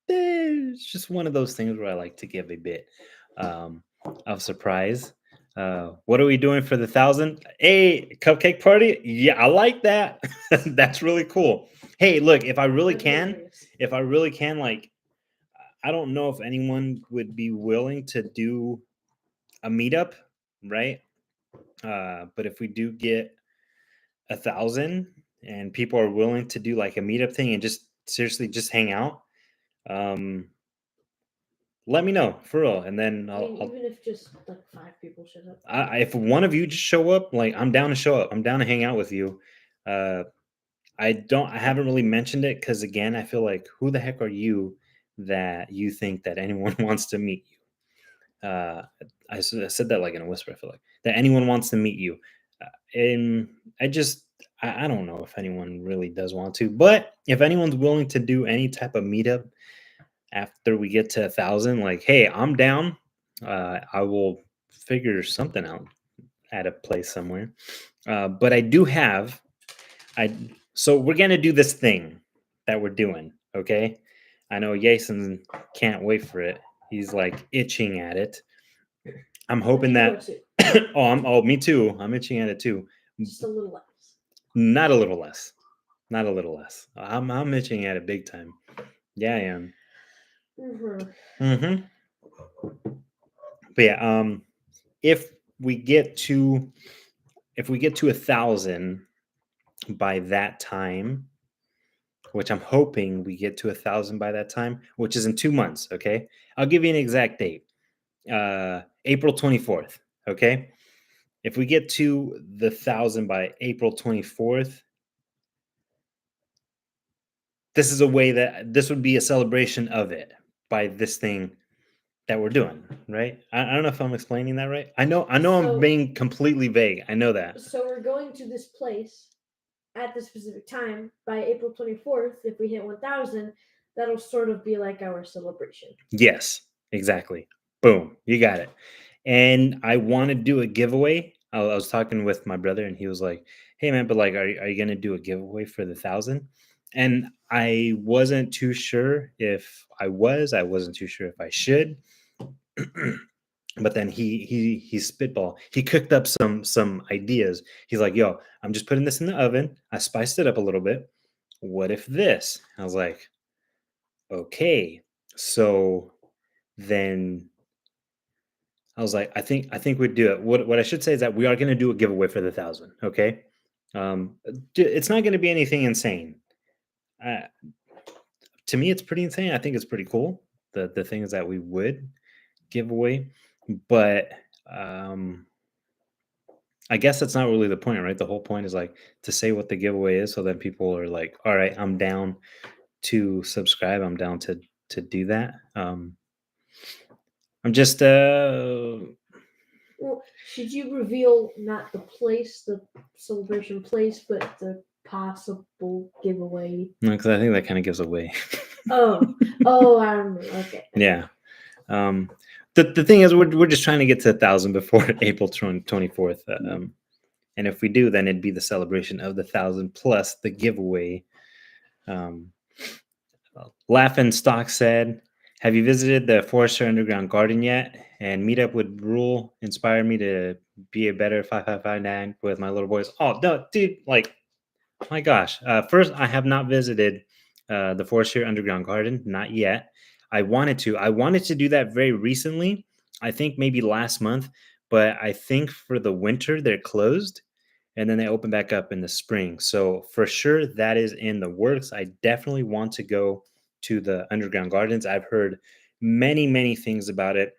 it's just one of those things where I like to give a bit of surprise. What are we doing for the 1,000? Hey, cupcake party? Yeah, I like that. That's really cool. Hey, look, That'd be hilarious. if I really can, like, I don't know if anyone would be willing to do a meetup, right? But if we do get 1,000 and people are willing to do like a meetup thing and just seriously just hang out, um, let me know for real, and then I mean, even if just like 5 people showed up. if one of you just show up, like I'm down to show up. I'm down to hang out with you. Uh, I haven't really mentioned it because again, I feel like who the heck are you that you think that anyone wants to meet you? I said that like in a whisper. I feel like that anyone wants to meet you, and I don't know if anyone really does want to, but if anyone's willing to do any type of meetup after we get to 1,000, like, hey, I'm down. I will figure something out at a place somewhere. But I do have, I so we're gonna do this thing that we're doing. Okay, I know Jason can't wait for it. He's like itching at it. I'm hoping I mean, that. Me too. I'm itching at it too. just a little less. Not a little less. Not a little less. I'm itching at it big time. Yeah, I am. Mm-hmm. But yeah, if we get to 1,000 by that time, which I'm hoping we get to 1,000 by that time, which is in 2 months. Okay, I'll give you an exact date. April 24th. Okay, if we get to the 1,000 by April 24th, this is a way that this would be a celebration of it by this thing that we're doing, right? I don't know if I'm explaining that right. I know I'm being completely vague. I know that. So we're going to this place at this specific time by April 24th. If we hit 1,000, that'll sort of be like our celebration. Yes, exactly. Boom, you got it. And I want to do a giveaway. I was talking with my brother, and he was like, "Hey, man, but like, are you gonna do a giveaway for the 1,000?" And I wasn't too sure if I was. I wasn't too sure if I should. But then he spitball. He cooked up some ideas. He's like, "Yo, I'm just putting this in the oven. I spiced it up a little bit. What if this?" I was like, "Okay." So then I was like, I think we'd do it. What I should say is that we are going to do a giveaway for the 1,000. Okay, it's not going to be anything insane. Uh, to me, it's pretty insane. I think it's pretty cool. The things that we would give away, but um, I guess that's not really the point, right? The whole point is like to say what the giveaway is, so then people are like, "All right, I'm down to subscribe. I'm down to do that." I'm just Well, should you reveal not the place, the celebration place, but the possible giveaway? no, because I think that kind of gives away. Oh, I remember. Okay. Yeah. The thing is, we're just trying to get to 1,000 before April 24th. And if we do, then it'd be the celebration of the 1,000 plus the giveaway. Um, Laughing Stock said, "Have you visited the Forester Underground Garden yet? And Meetup would rule. Inspire me to be a better 5559 with my little boys." Oh no, dude! Like, my gosh. First, I have not visited the Forester Underground Garden, not yet. I wanted to. I wanted to do that very recently. I think maybe last month, but I think for the winter they're closed, and then they open back up in the spring. So for sure, that is in the works. I definitely want to go to the underground gardens. I've heard many, many things about it.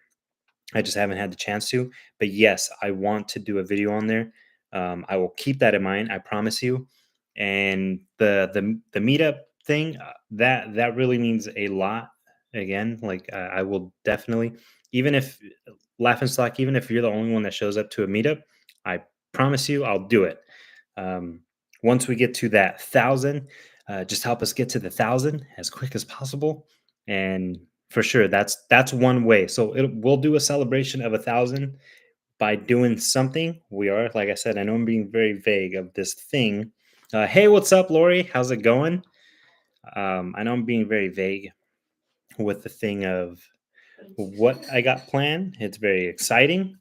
I just haven't had the chance to. But yes, I want to do a video on there. I will keep that in mind. I promise you. And the meetup thing, that really means a lot. Again, like I will definitely, even if laughing stock, even if you're the only one that shows up to a meetup, I promise you, I'll do it. Um, Once we get to that 1,000, just help us get to the 1,000 as quick as possible, and for sure, that's one way. So we'll do a celebration of 1,000 by doing something. We are, like I said, I know I'm being very vague of this thing. Hey, what's up, Lori? How's it going? I know I'm being very vague with the thing of what I got planned. It's very exciting,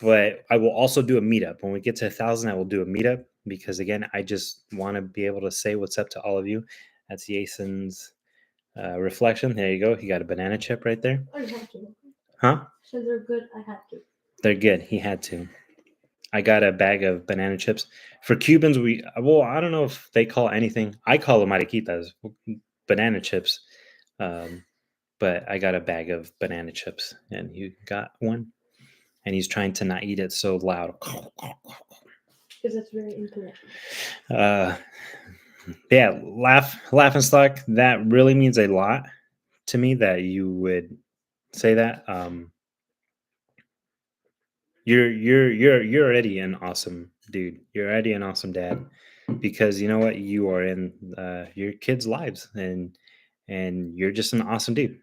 but I will also do a meetup. When we get to 1,000, I will do a meetup because, again, I just want to be able to say what's up to all of you. That's Jason's reflection. There you go. He got a banana chip right there. I had to. Huh? So they're good. I had to. They're good. He had to. I got a bag of banana chips. For Cubans, well, I don't know if they call anything. I call them mariquitas, banana chips. Um, but I got a bag of banana chips, and he got one, and he's trying to not eat it so loud. Because that's very important. Uh, yeah, laughing stock. That really means a lot to me that you would say that. You're already an awesome dude. You're already an awesome dad because you know what, you are in your kids' lives, and you're just an awesome dude.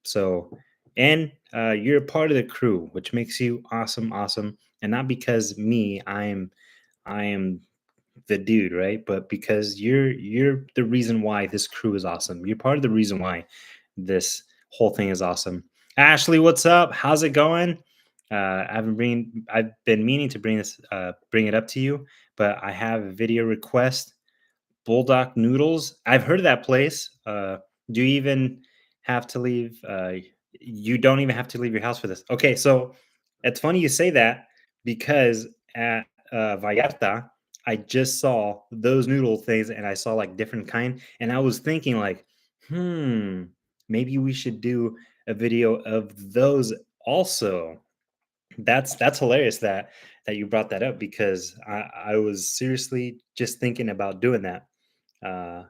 So, and you're a part of the crew, which makes you awesome, awesome, and not because me, I am the dude, right? But because you're the reason why this crew is awesome. You're part of the reason why this whole thing is awesome. Ashley, what's up? How's it going? I've been meaning to bring it up to you, but I have a video request. Bulldog Noodles. I've heard of that place. Do you even have to leave? You don't even have to leave your house for this. Okay, so it's funny you say that because at Vallarta, I just saw those noodle things and I saw like different kind, and I was thinking like, maybe we should do a video of those also. That's hilarious that you brought that up because I was seriously just thinking about doing that. Uh,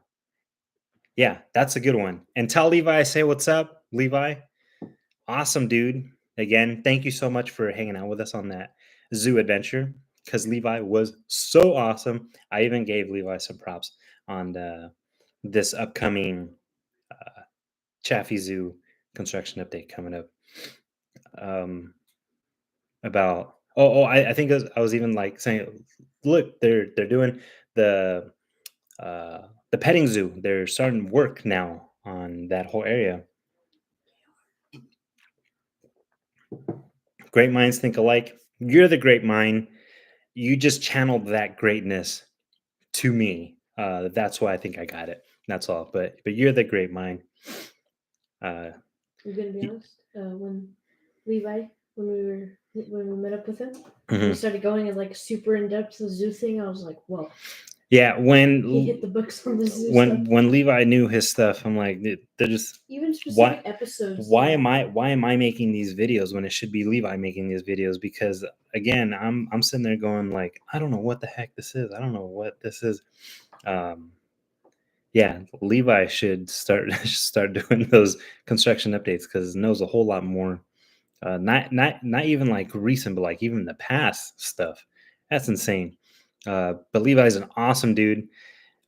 yeah, that's a good one. And tell Levi I say what's up, Levi. Awesome, dude. Again, thank you so much for hanging out with us on that zoo adventure because Levi was so awesome. I even gave Levi some props on this upcoming Chaffee Zoo construction update coming up. About I think I was even like saying, look, they're doing the the petting zoo. They're starting work now on that whole area. Great minds think alike. You're the great mind. You just channeled that greatness to me. That's why I think I got it. That's all. But you're the great mind. Uh, I'm gonna be honest. When Levi, when we met up with him, we mhm. started going as like super in depth to the zoo thing. I was like, whoa. Yeah, He hit the books on the zoo stuff. when Levi knew his stuff, I'm like, they're just Even specific episodes. Yeah. why am I making these videos when it should be Levi making these videos? Because again, I'm sitting there going like, I don't know what the heck this is. I don't know what this is. Um, yeah, Levi should start doing those construction updates because knows a whole lot more. Not even like recent, but like even the past stuff. That's insane. But Levi's an awesome dude.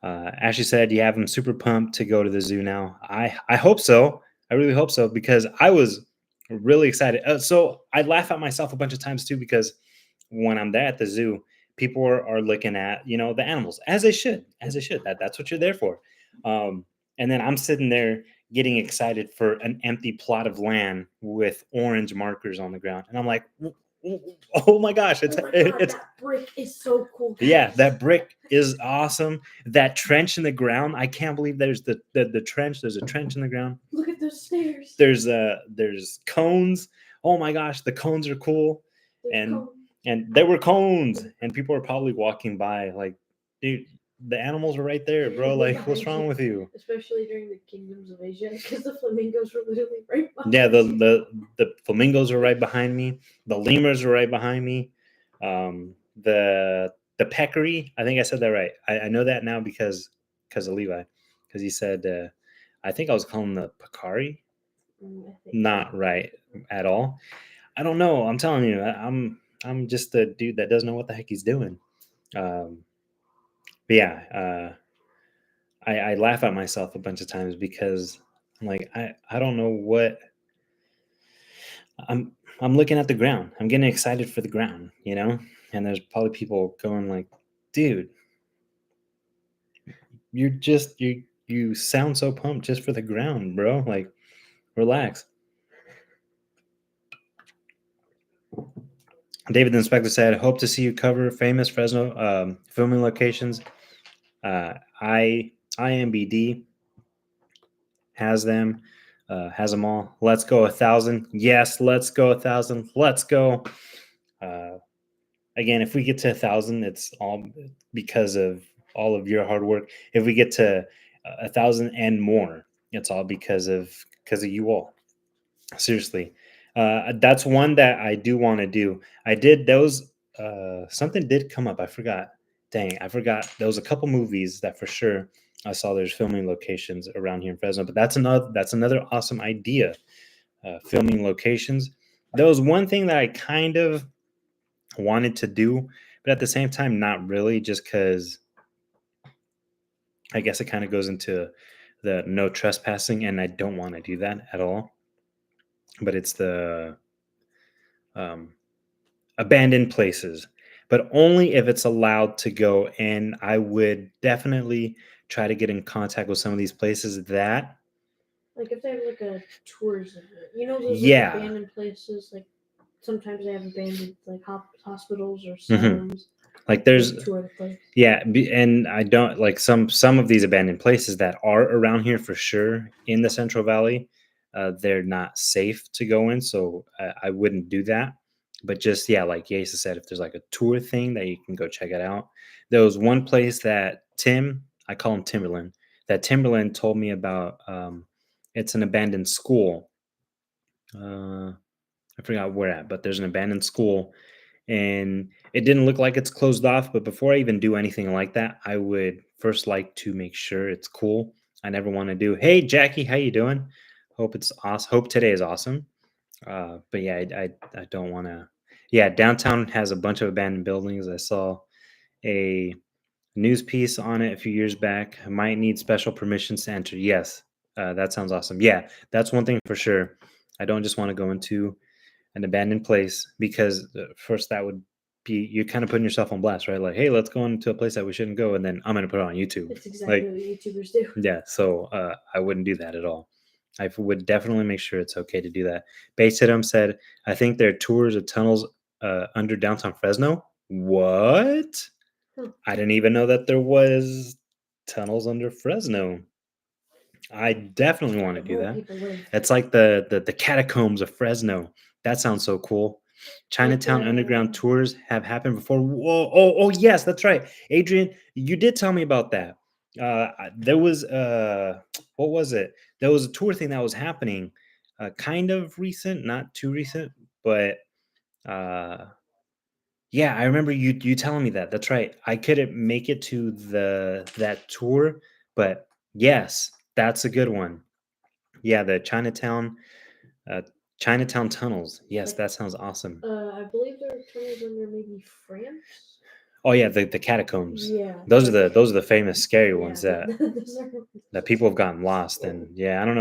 Ashley said you have him super pumped to go to the zoo now. I hope so. I really hope so because I was really excited. So I laugh at myself a bunch of times too because when I'm there at the zoo, people are looking at, the animals, as they should, as they should. That's what you're there for. Um, and then I'm sitting there getting excited for an empty plot of land with orange markers on the ground, and I'm like, oh my gosh, Oh my god, it's that brick is so cool, yeah, guys. that brick is awesome. That trench in the ground, I can't believe there's the trench. There's a trench in the ground. Look at those stairs. There's cones. Oh my gosh, the cones are cool. There's And cones. and there were cones, and people are probably walking by like, dude, the animals are right there, bro. They're Like, what's behind wrong you, with you? especially during the kingdoms of Asia, because the flamingos were literally right Yeah, behind you. the flamingos are right behind me. The lemurs are right behind me. The peccary, I think I said that right. I know that now because of Levi, because he said I think I was calling the peccary. I think Not right at all. I don't know. I'm telling you, I'm just a dude that doesn't know what the heck he's doing. Um, but yeah, I laugh at myself a bunch of times because I'm like, I don't know what I'm looking at the ground. I'm getting excited for the ground. And there's probably people going like, dude, you sound so pumped just for the ground, bro. Like, relax. David the Inspector said, hope to see you cover famous Fresno filming locations. Uh, I IMBD has them all. Let's go 1,000. Yes, let's go 1,000. Let's go. Uh, Again, if we get to 1,000, it's all because of all of your hard work. If we get to 1,000 and more, it's all because of you all. Seriously, that's one that I do want to do. I did those. Something did come up. I forgot. Dang, I forgot. There was a couple movies that for sure I saw. There's filming locations around here in Fresno, but that's another awesome idea. Filming locations. There was one thing that I kind of wanted to do, but at the same time, not really, just because I guess it kind of goes into the no trespassing, and I don't want to do that at all. But it's the um, abandoned places, but only if it's allowed to go. And I would definitely try to get in contact with some of these places that, Like if they have like a tours of it, those like yeah, abandoned places. Like sometimes they have abandoned like hospitals or hmm asylums. like They there's, tour the place. yeah, and I don't like some of these abandoned places that are around here for sure in the Central Valley. They're not safe to go in, so I wouldn't do that. But just yeah, like Yasa said, if there's like a tour thing that you can go check it out. There was one place that I call him Timberland, that Timberland told me about. It's an abandoned school. Uh, I forgot where at, but there's an abandoned school, and it didn't look like it's closed off. But before I even do anything like that, I would first like to make sure it's cool. I never want to do, hey Jackie, how you doing? Hope it's awesome. Hope today is awesome. But yeah, I don't want to. Yeah, downtown has a bunch of abandoned buildings. I saw a news piece on it a few years back. Might need special permissions to enter. Yes, that sounds awesome. Yeah, that's one thing for sure. I don't just want to go into an abandoned place because first that would be you're kind of putting yourself on blast, right? Like, hey, let's go into a place that we shouldn't go, and then I'm gonna put it on YouTube. It's exactly Like, what YouTubers do. yeah, so I wouldn't do that at all. I would definitely make sure it's okay to do that. Base Hitum said, I think there are tours of tunnels under downtown Fresno. What? Huh. I didn't even know that there was tunnels under Fresno. I definitely want to But do more that. people live. It's like the catacombs of Fresno. That sounds so cool. Like Chinatown underground tours have happened before. Whoa! Oh, yes, that's right. Adrian, you did tell me about that. There was what was it? There was a tour thing that was happening, kind of recent, not too recent, but uh, yeah, I remember you telling me that. That's right. I couldn't make it to the that tour, but yes, that's a good one. Yeah, the uh, Chinatown tunnels. Yes, like that sounds awesome. I believe there are tunnels under maybe France. Oh yeah, the catacombs. Yeah, Those are like those are the famous scary yeah, ones that those are that people have gotten lost. And yeah, I don't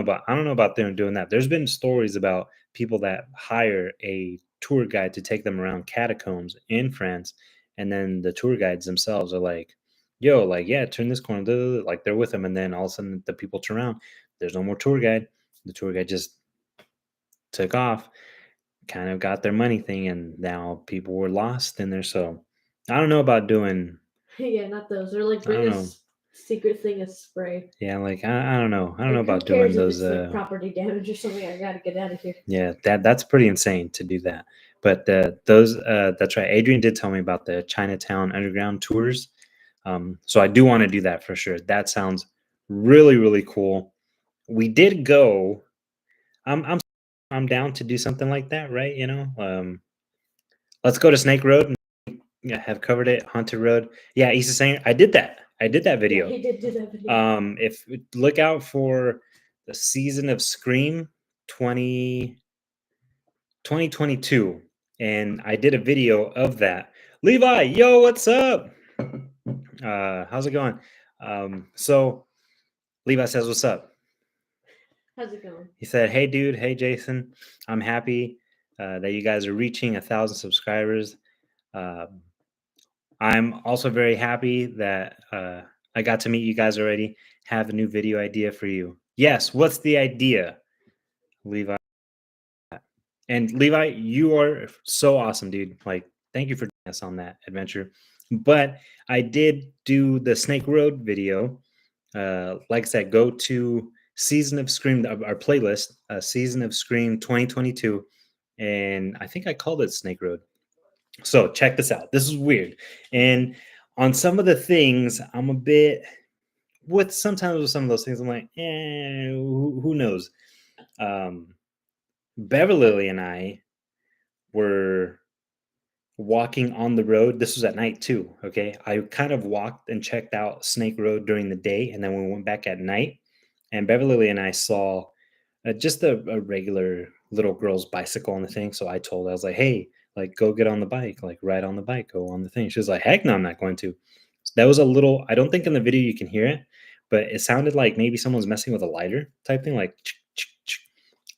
know about them doing that. There's been stories about people that hire a tour guide to take them around catacombs in France, and then the tour guides themselves are like, "Yo, like, yeah, turn this corner," like they're with them, and then all of a sudden the people turn around. There's no more tour guide. The tour guide just took off, kind of got their money thing, and now people were lost in there. So I don't know about doing. Yeah, not those. Or like I bring don't a know. secret thing of spray. Yeah, like I don't know. I don't know Like, who about doing cares if those. it's like property damage or something? I gotta get out of here. Yeah, that's pretty insane to do that. But those that's right. Adrian did tell me about the Chinatown Underground tours. So I do want to do that for sure. That sounds really really cool. We did go. I'm I'm down to do something like that, right? Let's go to Snake Road. Yeah, have covered it. Haunted Road. Yeah, East is saying I did that. I did that Yeah, video. he did do that video. If look out for the season of Scream 2022, and I did a video of that. Levi, yo, what's up? How's it going? So Levi says, "What's up?" How's it going? He said, "Hey, dude. Hey, Jason. I'm happy that you guys are reaching 1,000 subscribers. Um I'm also very happy that I got to meet you guys already. Have a new video idea for you. Yes. What's the idea, Levi? And Levi, you are so awesome, dude. Like, thank you for joining us on that adventure. But I did do the Snake Road video. Like I said, go to Season of Scream, our playlist, Season of Scream 2022. And I think I called it Snake Road. So check this out. This is weird. And on some of the things, I'm a bit with sometimes with some of those things, I'm like, who knows? Um, Beverly and I were walking on the road. This was at night too. Okay. I kind of walked and checked out Snake Road during the day, and then we went back at night. And Beverly and I saw just a regular little girl's bicycle on the thing. So I told her, I was like, hey, like, go get on the bike, like, ride on the bike, go on the thing. She was like, heck no, I'm not going to. So that was a little, I don't think in the video you can hear it, but it sounded like maybe someone's messing with a lighter type thing, like,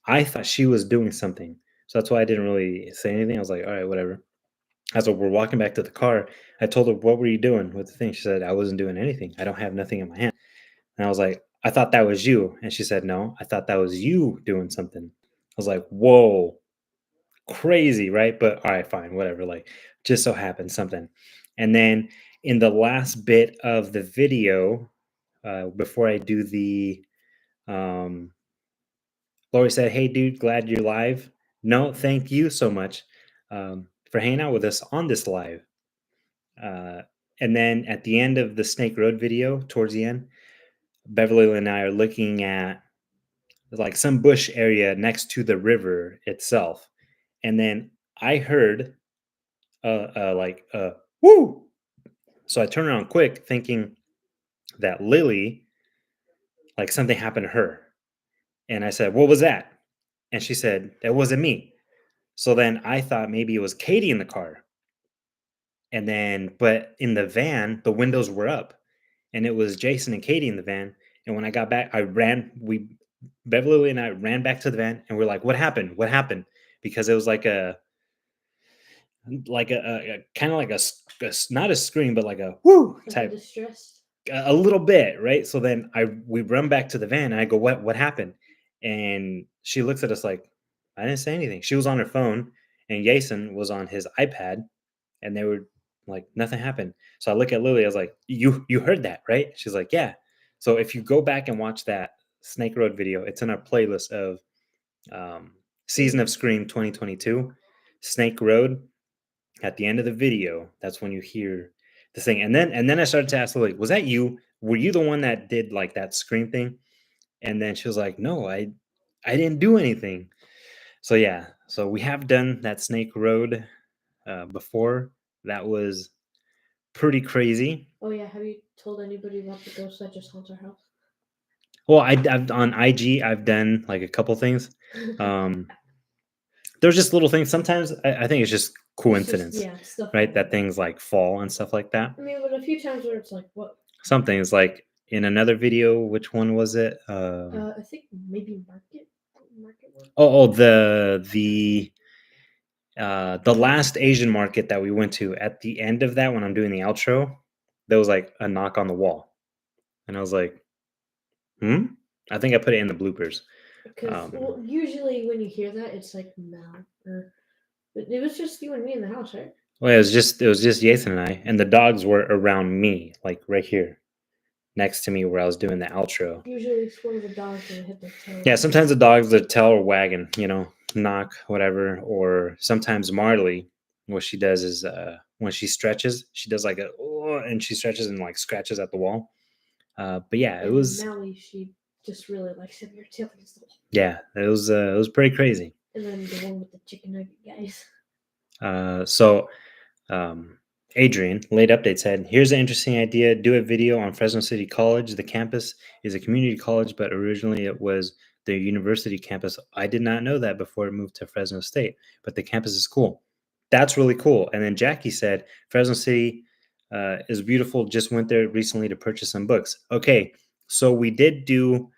I thought she was doing something. So that's why I didn't really say anything. I was like, all right, whatever. As we're walking back to the car, I told her, "What were you doing with the thing?" She said, "I wasn't doing anything. I don't have nothing in my hand." And I was like, "I thought that was you." And she said, "No, I thought that was you doing something." I was like, "Whoa, crazy, right?" But all right, fine, whatever. Like, just so happened something. And then in the last bit of the video, before I do the, um, Lori said, "Hey, dude, glad you're live. No, thank you so much for hanging out with us on this live." Uh, and then at the end of the Snake Road video, towards the end, Beverly and I are looking at like some bush area next to the river itself. And then I heard woo. So I turn around quick thinking that Lily, like something happened to her. And I said, what was that? And she said, that wasn't me. So then I thought maybe it was Katie in the car. And then, but in the van, the windows were up and it was Jason and Katie in the van. And when I got back, Beverly and I ran back to the van and we're like, what happened? What happened? Because it was like a kind of like not a scream, but like a whoo Like a type, distress. a little bit. Right. So then we run back to the van and I go, what happened? And she looks at us like, I didn't say anything. She was on her phone and Jason was on his iPad and they were like, nothing happened. So I look at Lily, I was like, you heard that, right? She's like, yeah. So if you go back and watch that Snake Road video, it's in our playlist of um, Season of Scream 2022, Snake Road. At the end of the video, that's when you hear the thing. And then I started to ask Lily, was that you? Were you the one that did like that scream thing? And then she was like, no, I didn't do anything. So yeah, so we have done that Snake Road before. That was pretty crazy. Oh yeah, have you told anybody about the ghost that just haunts our house? Well, I've on IG, I've done like a couple things. Um, there's just little things. Sometimes I think it's just It's just coincidence, yeah, stuff right? like That that. things like fall and stuff like that. I mean, but a few times where it's like, what? Some things like in another video, which one was it? I think maybe market one. Oh, the The last Asian market that we went to, at the end of that, when I'm doing the outro, there was like a knock on the wall, and I was like, "Hmm." I think I put it in the bloopers. Because well, usually when you hear that, it's like Mal or but it was just you and me in the house, right? Well, it was just Jason and I, and the dogs were around me, like right here next to me, where I was doing the outro. Usually it's one of the dogs that hit their tail. Yeah, sometimes the dogs, the tail or wagging, knock, whatever. Or sometimes Marley, what she does is when she stretches, she does like a, "Oh," and she stretches and like scratches at the wall. But yeah, it And was, Mally, she just really likes having her tail against the wall. yeah, it was pretty crazy. And then the one with the chicken nugget guys. So um, Adrian, late update, said, "Here's an interesting idea. Do a video on Fresno City College. The campus is a community college, but originally it was the university campus. I did not know that before it moved to Fresno State, but the campus is cool. That's really cool." And then Jackie said, "Fresno City is beautiful. Just went there recently to purchase some books." Okay, so we did do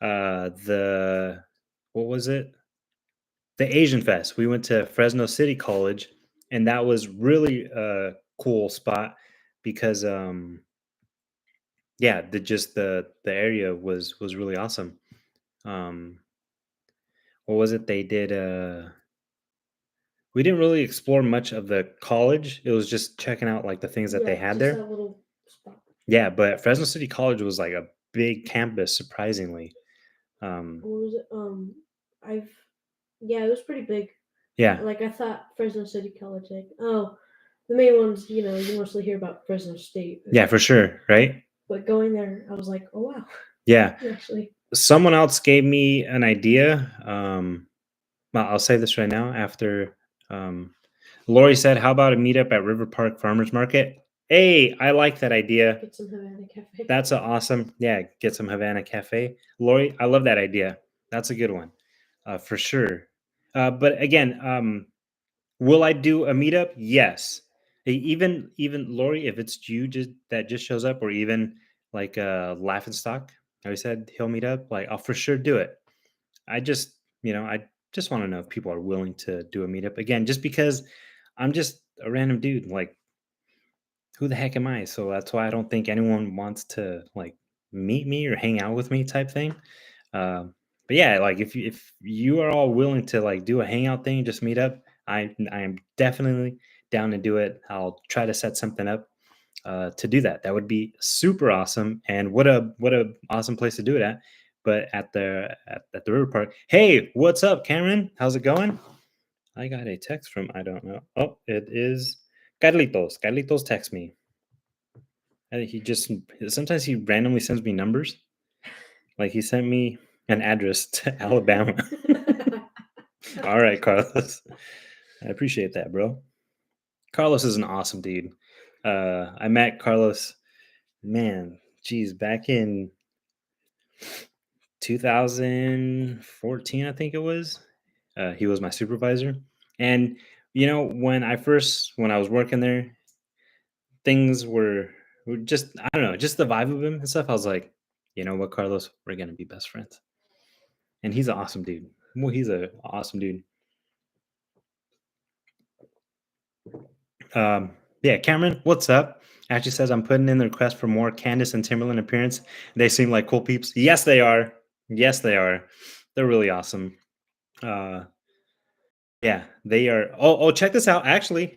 the, what was it? The Asian Fest. We went to Fresno City College, and that was really a cool spot because yeah, the area was really awesome. Um what was it they did? We didn't really explore much of the college. It was just checking out like the things that they Yeah, had just there. that little spot. Yeah, but Fresno City College was like a big campus, surprisingly. What was it? I've yeah, it was pretty big. Yeah. Like I thought Fresno City College, like oh, the main ones, you mostly hear about Fresno State. Yeah, for sure, right? But going there, I was like, oh wow, Yeah. actually, Someone else gave me an idea. Well, I'll say this right now after um, Lori said, "How about a meetup at River Park Farmers Market?" Hey, I like that idea. get some Havana Cafe. That's an awesome, yeah, get some Havana Cafe. Lori, I love that idea. That's a good one, for sure. But again, will I do a meetup? Yes. Even Lori, if it's you just that just shows up, or even like Laughing Stock, how he said he'll meet up, like I'll for sure do it. I just, I just want to know if people are willing to do a meetup again, just because I'm just a random dude. Like, who the heck am I? So that's why I don't think anyone wants to like meet me or hang out with me type thing. But yeah, like if you are all willing to like do a hangout thing, just meet up. I am definitely down to do it. I'll try to set something up to do that. That would be super awesome. And what a awesome place to do it at. But at the river park. Hey, what's up, Cameron? How's it going? I got a text from, I don't know. Oh, it is Carlitos. Carlitos text me. He just sometimes he randomly sends me numbers. Like he sent me an address to Alabama. All right, Carlos. I appreciate that, bro. Carlos is an awesome dude. I met Carlos, man, geez, back in 2014, I think it was. He was my supervisor, and when I was working there, things were just, I don't know, just the vibe of him and stuff. I was like, you know what, Carlos, we're gonna be best friends, and he's an awesome dude. Well, he's an awesome dude. Yeah, Cameron, what's up? Actually says I'm putting in the request for more Candace and Timberland appearance. They seem like cool peeps. Yes, they are. Yes, they are. They're really awesome. Uh, yeah, they are. Oh, check this out. Ashley,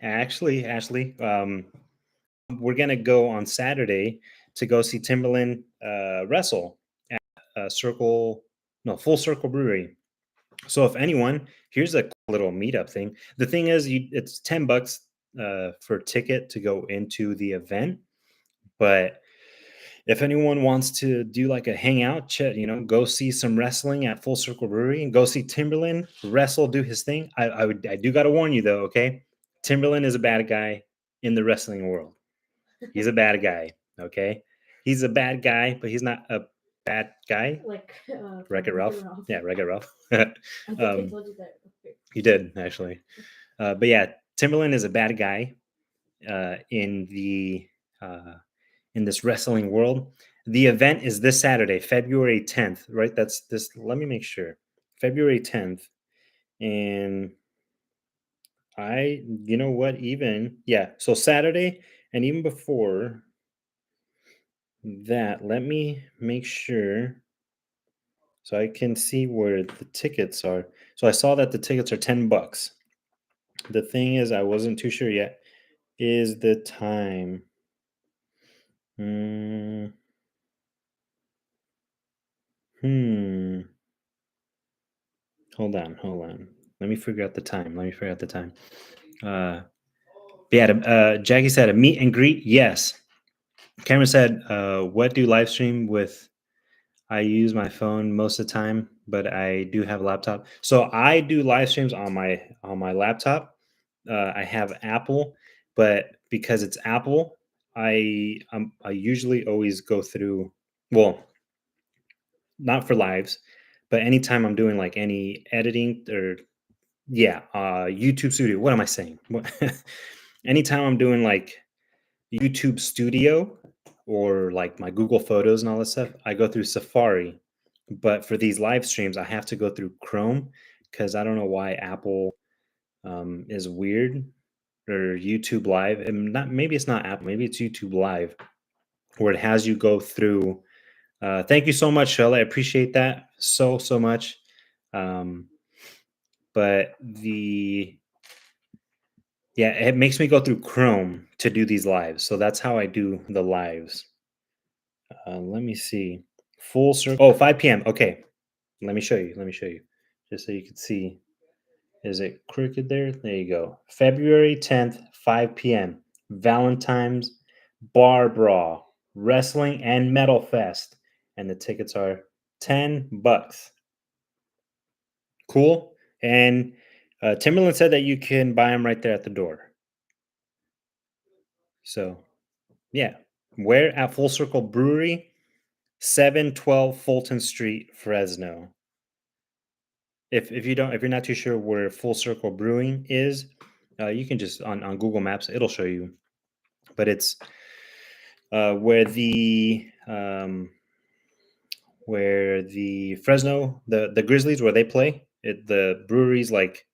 we're gonna go on Saturday to go see Timberland wrestle at Circle, no, Full Circle Brewery. So if anyone, here's a little meetup thing. The thing is, it's $10 for a ticket to go into the event. But if anyone wants to do like a hangout, go see some wrestling at Full Circle Brewery and go see Timberland wrestle, do his thing. I do got to warn you though, okay? Timberland is a bad guy in the wrestling world. He's a bad guy, okay? He's a bad guy, but he's not a bad guy. Like Wreck It Ralph. Ralph. Yeah, Wreck It Ralph. I think I um, told you that. he did actually. But yeah, Timberland is a bad guy in the in this wrestling world. The event is this Saturday, February 10th, right? That's this. Let me make sure. February 10th, and you know what, even, yeah, so Saturday and even before that, let me make sure so I can see where the tickets are. So I saw that the tickets are $10. The thing is, I wasn't too sure yet. Is the time? Mm, hmm. Hold on. Let me figure out the time. Let me figure out the time. Uh, yeah, Jackie said a meet and greet. Yes. Cameron said, "What do live stream with?" I use my phone most of the time, but I do have a laptop. So I do live streams on my laptop. I have Apple, but because it's Apple, I usually always go through. Well, not for lives, but anytime I'm doing like any editing or yeah, YouTube Studio. What am I saying? Anytime I'm doing like YouTube Studio or like my Google Photos and all that stuff, I go through Safari. But for these live streams, I have to go through Chrome because I don't know why Apple is weird or YouTube Live. And not maybe it's not Apple, maybe it's YouTube Live where it has you go through. Thank you so much, Shell. I appreciate that so much. Um, but the Yeah, it makes me go through Chrome to do these lives. So that's how I do the lives. Let me see. Full circle. Oh, 5 p.m. Okay. Let me show you. Let me show you. Just so you can see. Is it crooked there? There you go. February 10th, 5 p.m. Valentine's Bar Brawl, Wrestling and Metal Fest. And the tickets are $10. Cool. And Timberland said that you can buy them right there at the door. So, yeah. Where at Full Circle Brewery, 712 Fulton Street, Fresno. If you're not too sure where Full Circle Brewing is, you can just on Google Maps it'll show you. But it's where the Fresno the Grizzlies where they play. The brewery's like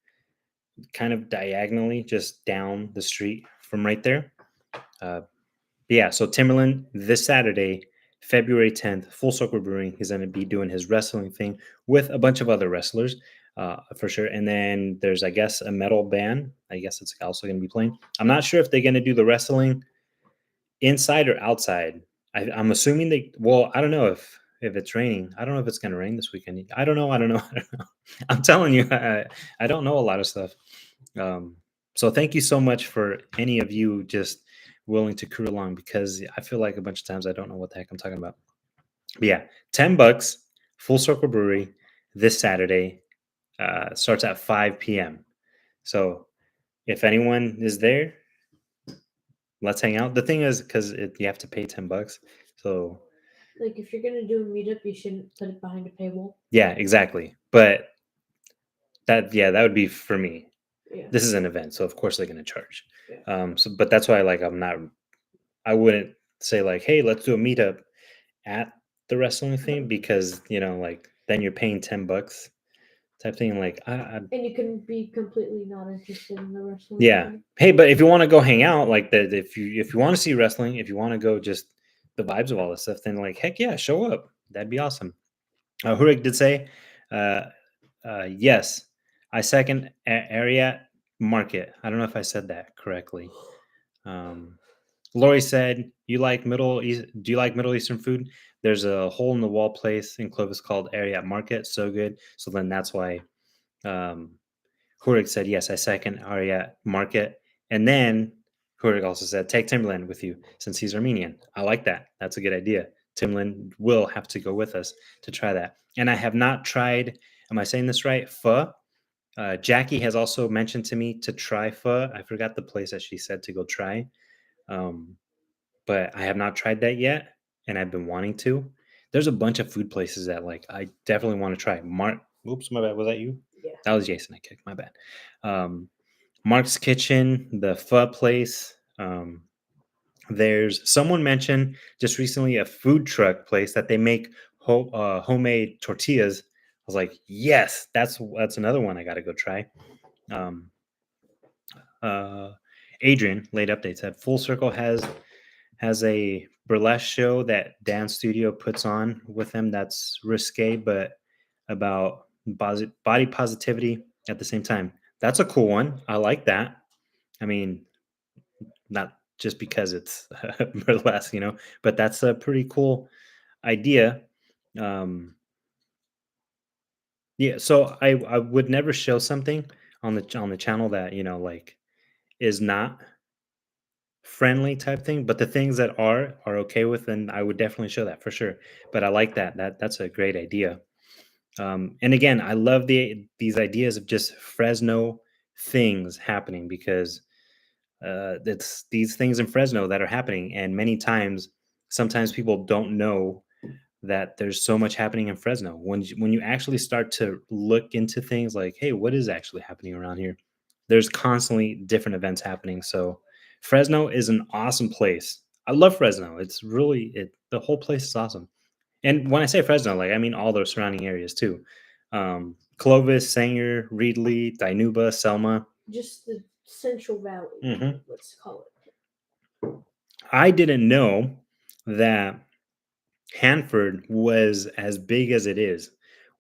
kind of diagonally just down the street from right there. Uh, Yeah, so Timberland this Saturday, February 10th, Full Circle Brewing. He's going to be doing his wrestling thing with a bunch of other wrestlers, for sure. And then there's, I guess, a metal band. I guess it's also going to be playing. I'm not sure if they're going to do the wrestling inside or outside. I'm assuming they. Well, I don't know if it's raining. I don't know if it's going to rain this weekend. I don't know. I don't know. I don't know. I'm telling you, I don't know a lot of stuff. Um, so thank you so much for any of you just willing to crew along because I feel like a bunch of times I don't know what the heck I'm talking about. But yeah, $10, Full Circle Brewery this Saturday. Starts at 5 p.m. So if anyone is there, let's hang out. The thing is, because you have to pay $10. So Like if you're gonna do a meetup, you shouldn't put it behind a paywall. yeah, exactly. But that would be for me. Yeah. This is an event, so of course they're going to charge. Yeah. But that's why like I wouldn't say like, hey, let's do a meetup at the wrestling thing because like then you're paying $10 type thing. Like, And you can be completely not interested in the wrestling. yeah. Thing. Hey, but if you want to go hang out, like that, if you want to see wrestling, if you want to go just the vibes of all this stuff, then like heck yeah, show up. That'd be awesome. Hurik did say, uh, yes, I second area market. I don't know if I said that correctly. Lori said, "You like Middle East? Do you like Middle Eastern food? There's a hole in the wall place in Clovis called Ariat Market. So good. So then that's why um, Hurik said, yes, I second Ariat Market. And then Hurik also said, take Timberland with you since he's Armenian. I like that. That's a good idea. Timberland will have to go with us to try that. And I have not tried, am I saying this right? Pho. Jackie has also mentioned to me to try pho. I forgot the place that she said to go try. Um, but I have not tried that yet, and I've been wanting to. There's a bunch of food places that like I definitely want to try. Oops, my bad. Was that you? Yeah. That was Jason. I kicked. My bad. Um, Mark's Kitchen, the pho place. There's someone mentioned just recently a food truck place that they make homemade tortillas. I was like, yes, that's another one I got to go try. Um, uh, Adrian late update said Full Circle has a burlesque show that dance studio puts on with them that's risque but about body positivity at the same time. That's a cool one. I like that. I mean, not just because it's burlesque, but that's a pretty cool idea. Um, yeah, so I would never show something on the channel that like is not friendly type thing, but the things that are okay with, then I would definitely show that for sure. But I like that's a great idea. And again, I love these ideas of just Fresno things happening because it's these things in Fresno that are happening, and many times, sometimes people don't know that there's so much happening in Fresno. When you actually start to look into things like, hey, what is actually happening around here? There's constantly different events happening. So Fresno is an awesome place. I love Fresno. It's really the whole place is awesome. And when I say Fresno, like I mean all those surrounding areas too. Clovis, Sanger, Reedley, Dinuba, Selma. Just the Central Valley, Mhm. let's call it. I didn't know that Hanford was as big as it is.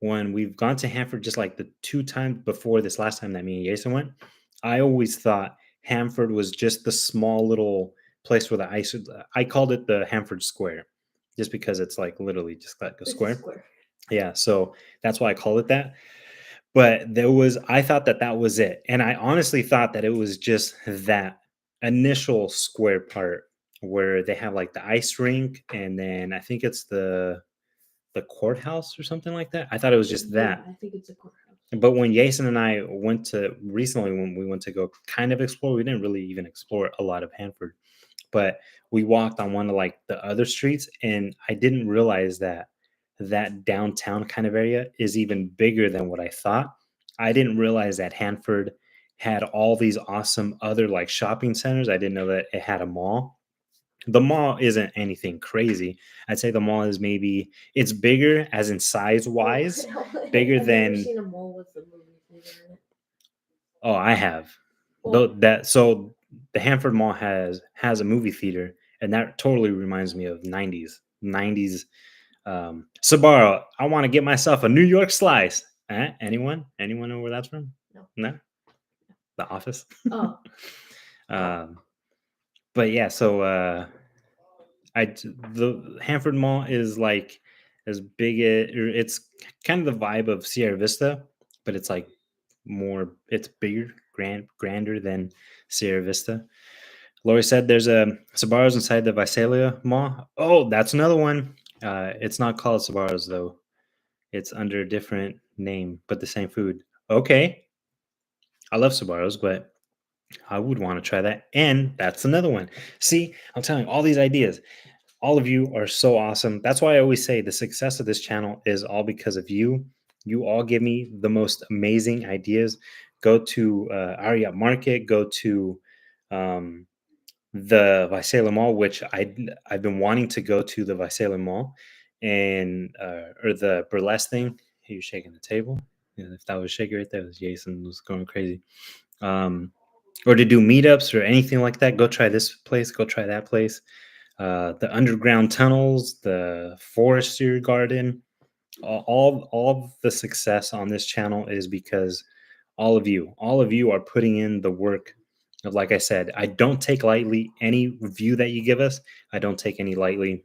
When we've gone to Hanford, just like the two times before this last time that me and Jason went, I always thought Hanford was just the small little place where the ice. I called it the Hanford Square, just because it's like literally just like a It's a square. square. Yeah, so that's why I call it that. But I thought that was it. And I honestly thought that it was just that initial square part where they have like the ice rink and then I think it's the courthouse or something like that. I thought it was just Yeah, that. I think it's a courthouse. But when Jason and I went to recently, when we went to go kind of explore, we didn't really even explore a lot of Hanford, but we walked on one of like the other streets, and I didn't realize that that downtown kind of area is even bigger than what I thought. I didn't realize that Hanford had all these awesome other like shopping centers. I didn't know that it had a mall. The mall isn't anything crazy. I'd say the mall is maybe it's bigger as in size wise, bigger Have you ever than seen a mall with a movie theater in it? oh, I have. Though Well, that so the Hanford Mall has a movie theater, and that totally reminds me of 90s. Sabaro, I want to get myself a New York slice. Anyone? Anyone know where that's from? no. No? The Office? Oh, um, but yeah, so the Hanford Mall is like as big as or it's kind of the vibe of Sierra Vista, but it's like it's bigger, grander than Sierra Vista. Lori said there's a Sabaros inside the Visalia Mall. Oh, that's another one. It's not called Sabaros though. It's under a different name, but the same food. Okay, I love Sabaros, but I would want to try that. And that's another one. See, I'm telling you, all these ideas. All of you are so awesome. That's why I always say the success of this channel is all because of you. You all give me the most amazing ideas. Go to Aria Market. Go to um, the Visalia Mall, which I've been wanting to go to the Visalia Mall, and or the burlesque thing. You're shaking the table. Yeah, if that was shaking right there, it was Jason was going crazy. Or to do meetups or anything like that. Go try this place. Go try that place. The underground tunnels, the forestry garden, all of the success on this channel is because all of you are putting in the work. Like I said, I don't take lightly any review that you give us. I don't take any lightly.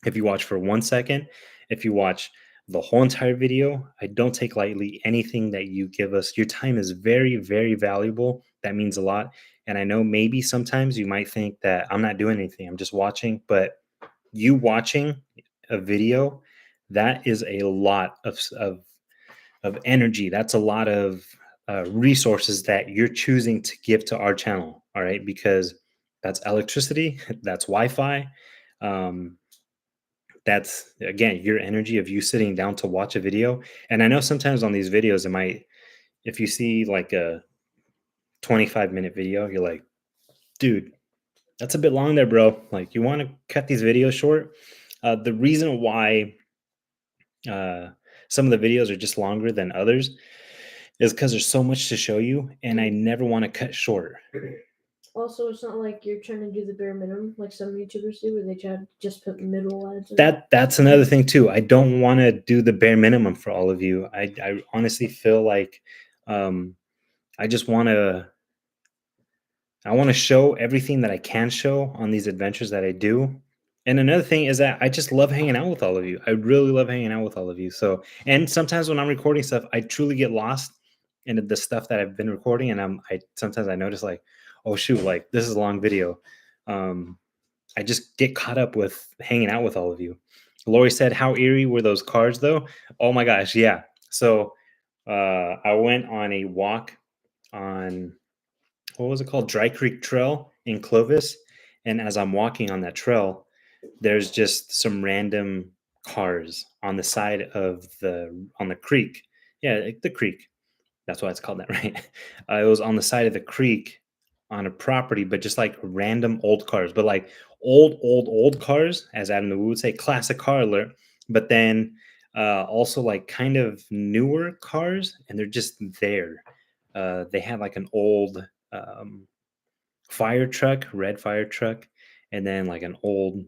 If you watch for 1 second, if you watch the whole entire video, I don't take lightly anything that you give us. Your time is very, very valuable. That means a lot. And I know maybe sometimes you might think that I'm not doing anything, I'm just watching, but you watching a video, that is a lot of energy. That's a lot of resources that you're choosing to give to our channel. All right. Because that's electricity, that's Wi Fi. Um, that's again your energy of you sitting down to watch a video. And I know sometimes on these videos, it might, if you see like a 25-minute video, you're like, dude, that's a bit long there, bro. Like, you want to cut these videos short. The reason why uh, some of the videos are just longer than others is because there's so much to show you, and I never want to cut short. Also, it's not like you're trying to do the bare minimum like some YouTubers do, where they try to just put middle ads. That's another thing too. I don't want to do the bare minimum for all of you. I honestly feel like I just want to show everything that I can show on these adventures that I do. And another thing is that I just love hanging out with all of you. I really love hanging out with all of you. So, and sometimes when I'm recording stuff, I truly get lost in the stuff that I've been recording, and I sometimes I notice like, oh shoot, like this is a long video. I just get caught up with hanging out with all of you. Lori said, "How eerie were those cars, though?" Oh my gosh, yeah. So I went on a walk on, what was it called, Dry Creek Trail in Clovis, and as I'm walking on that trail, there's just some random cars on the side of the creek. Yeah, like the creek. That's why it's called that, right? It was on the side of the creek on a property, but just like random old cars, but like old cars, as Adam the Woo would say, classic car alert. But then also like kind of newer cars, and they're just there. They had like an old fire truck, red fire truck, and then like an old.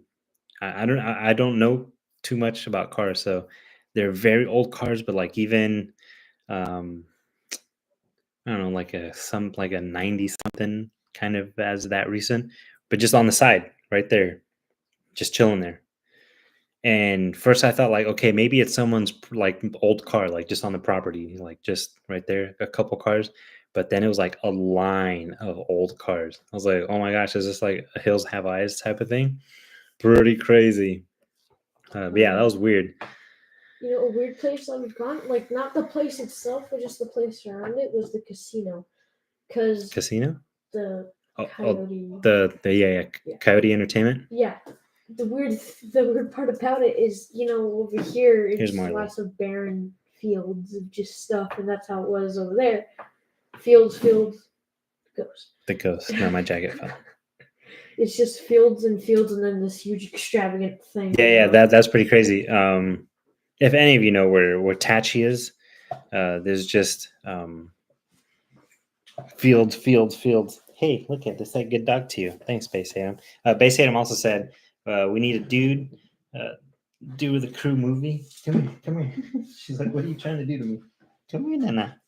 I don't know too much about cars, so they're very old cars, but like even um, I don't know, like a 90 something kind of as that recent, but just on the side right there, just chilling there. And first I thought like, okay, maybe it's someone's like old car, like just on the property, like just right there, a couple cars. But then it was like a line of old cars. I was like, oh my gosh, is this like a Hills Have Eyes type of thing? Pretty crazy. But yeah, that was weird. You know, a weird place I've gone, like not the place itself, but just the place around it, was the casino. Because Casino? the Oh, coyote. yeah, Coyote Entertainment. Yeah. The weird part about it is, you know, over here it's Here's just Marley. lots of barren fields of just stuff, and that's how it was over there. Fields, ghost. The ghost. No, my jacket fell. It's just fields and fields, and then this huge extravagant thing. Yeah, that's pretty crazy. If any of you know where Tachi is, there's just fields. Hey, look at this! That good dog to you. Thanks, Base Adam. Base Adam also said we need a dude. Do the crew movie. Come here. She's like, what are you trying to do to me? Come here, Nana.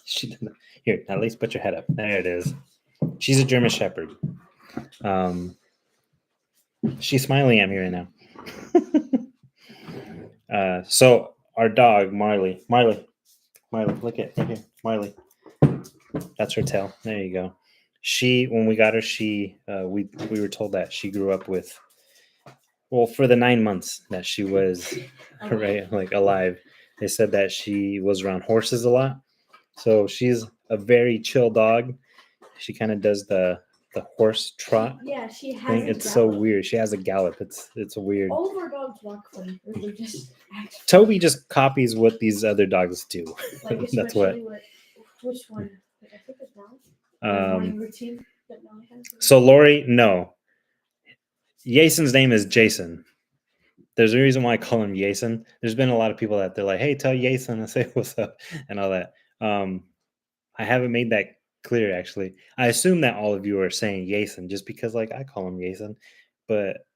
She did not. Here, at least put your head up. There it is. She's a German Shepherd. She's smiling at me right now. So our dog Marley, look at right here, Marley. That's her tail. There you go. She, when we got her, we were told that she grew up with, well, for the 9 months that she was right, like alive, they said that she was around horses a lot. So she's a very chill dog. She kind of does the horse trot. Yeah, she has thing. It's so weird. She has a gallop. It's weird. All of our dogs walk funny. They just act Toby just copies what these other dogs do. like, That's what. Which one? I think it's now. Um, Routine that Molly has. so Lori, no. Jason's name is Jason. There's a reason why I call him Jason. There's been a lot of people that they're like, "Hey, tell Jason to say what's up," and all that. I haven't made that clear actually. I assume that all of you are saying Jason just because like I call him Jason, but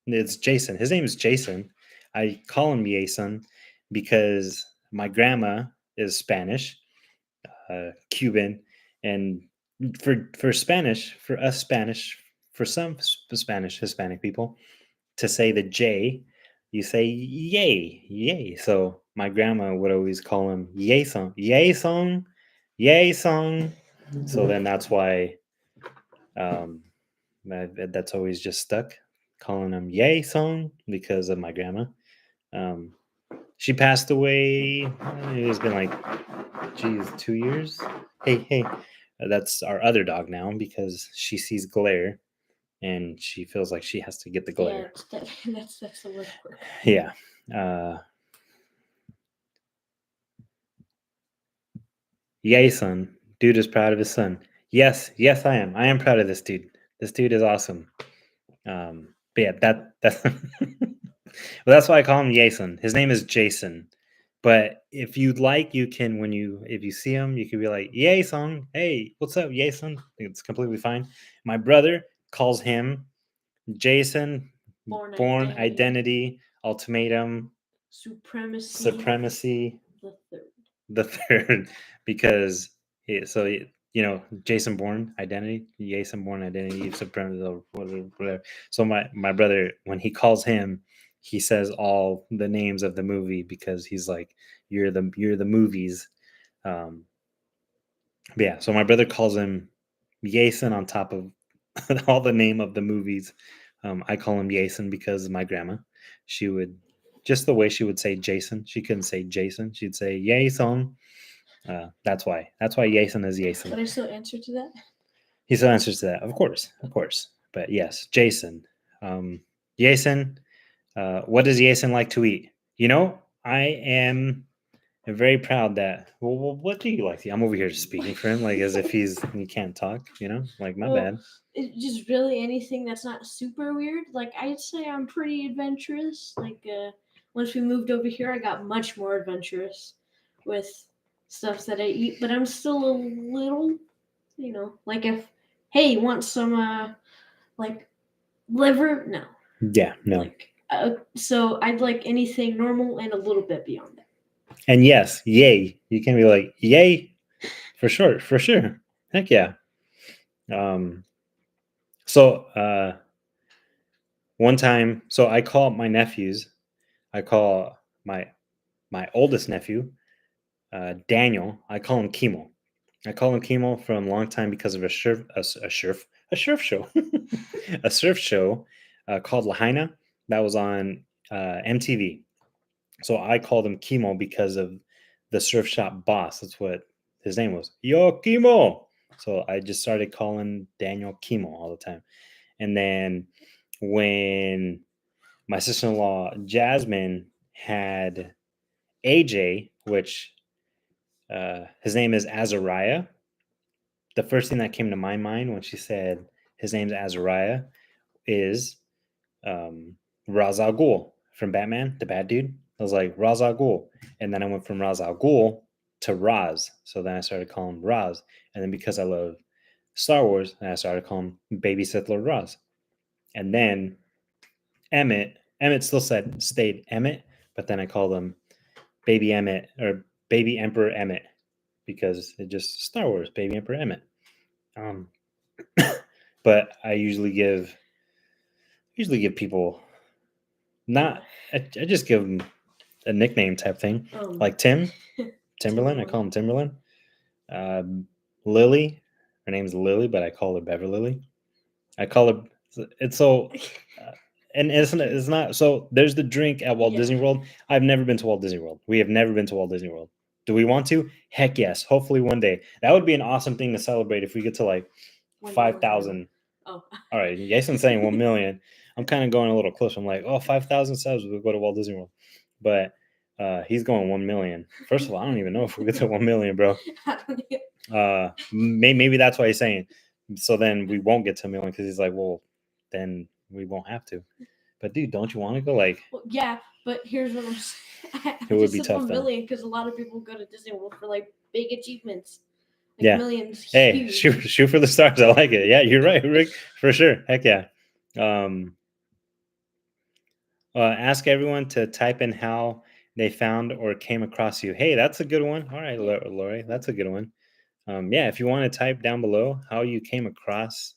it's Jason. His name is Jason. I call him Jason because my grandma is Spanish, Cuban, and for Spanish, for us Spanish, for some Spanish Hispanic people, to say the J, you say yay. So my grandma would always call him Jason, Jason. So then that's why that's always just stuck, calling him Jason because of my grandma. She passed away. It's been like, geez, 2 years. Hey, that's our other dog now because she sees glare and she feels like she has to get the glare. Yeah, that's the worst part. Yeah. Yay, son. Dude is proud of his son. Yes, I am. I am proud of this dude. This dude is awesome. But yeah, that's well, that's why I call him Jason. His name is Jason, But if you'd like, you can if you see him, you could be like, "Yay, song! Hey, what's up, Yay, son?" It's completely fine. My brother calls him Jason, Born Born Identity, Identity, Ultimatum, Supremacy, Supremacy, the third. the third, because Jason Bourne Identity, Jason Bourne Identity, Supremacy, whatever. So my brother, when he calls him, he says all the names of the movie because he's like, you're the movies. Um, but yeah, so my brother calls him Jason on top of all the name of the movies. I call him Jason because my grandma, she would just the way she would say Jason, she couldn't say Jason. She'd say Jason. That's why. That's why Jason is Jason. But I still answer to that. He still answers to that, of course, of course. But yes, Jason. Jason. What does Jason like to eat? I am very proud that. Well, what do you like to eat? I'm over here speaking for him, like as if he can't talk. Like my bad. It's just really anything that's not super weird. Like I'd say I'm pretty adventurous. Like once we moved over here, I got much more adventurous with stuff that I eat. But I'm still a little, like if hey, you want some like liver? No. Yeah, no. Like so I'd like anything normal and a little bit beyond that. And yes, yay. You can be like, yay, for sure, for sure. Heck yeah. Um, so one time, so I call my nephews. I call my oldest nephew, Daniel. I call him Chemo. I call him Chemo from a long time because of a surf show, a surf show called Lahaina that was on MTV. So I called him Chemo because of the surf shop boss. That's what his name was. Yo, Chemo. So I just started calling Daniel Chemo all the time. And then when my sister-in-law Jasmine had AJ, which his name is Azariah. The first thing that came to my mind when she said his name's Azariah is Ra's al Ghul from Batman, the bad dude. I was like Ra's al Ghul, and then I went from Ra's al Ghul to Raz. So then I started calling him Raz, and then because I love Star Wars, I started calling him Baby Sith Lord Raz. And then Emmett still stayed Emmett, but then I called him Baby Emmett or Baby Emperor Emmett because it just Star Wars, Baby Emperor Emmett. Um, but I usually give people not. I just give them a nickname type thing, like Timberland. I call him Timberland. Lily, her name's Lily, but I call her Beverly. I call her. It's so. And it's not so. There's the drink at Walt Disney World. I've never been to Walt Disney World. We have never been to Walt Disney World. Do we want to? Heck yes. Hopefully one day. That would be an awesome thing to celebrate if we get to like 5,000. Oh. All right. Jason's saying 1 million. I'm kind of going a little closer. I'm like, 5,000 subs, we'll go to Walt Disney World. But he's going 1 million. First of all, I don't even know if we get to 1 million, bro. Maybe that's why he's saying. So then we won't get to 1 million because he's like, well, then we won't have to. But dude, don't you want to go? Like, well, yeah, but here's what I'm saying. It would be tough. 1 million because a lot of people go to Disney World for like big achievements. Like yeah, millions. Hey, shoot for the stars. I like it. Yeah, you're right, Rick. For sure. Heck yeah. Ask everyone to type in how they found or came across you. Hey, that's a good one. All right, Lori, that's a good one. Yeah, if you want to type down below how you came across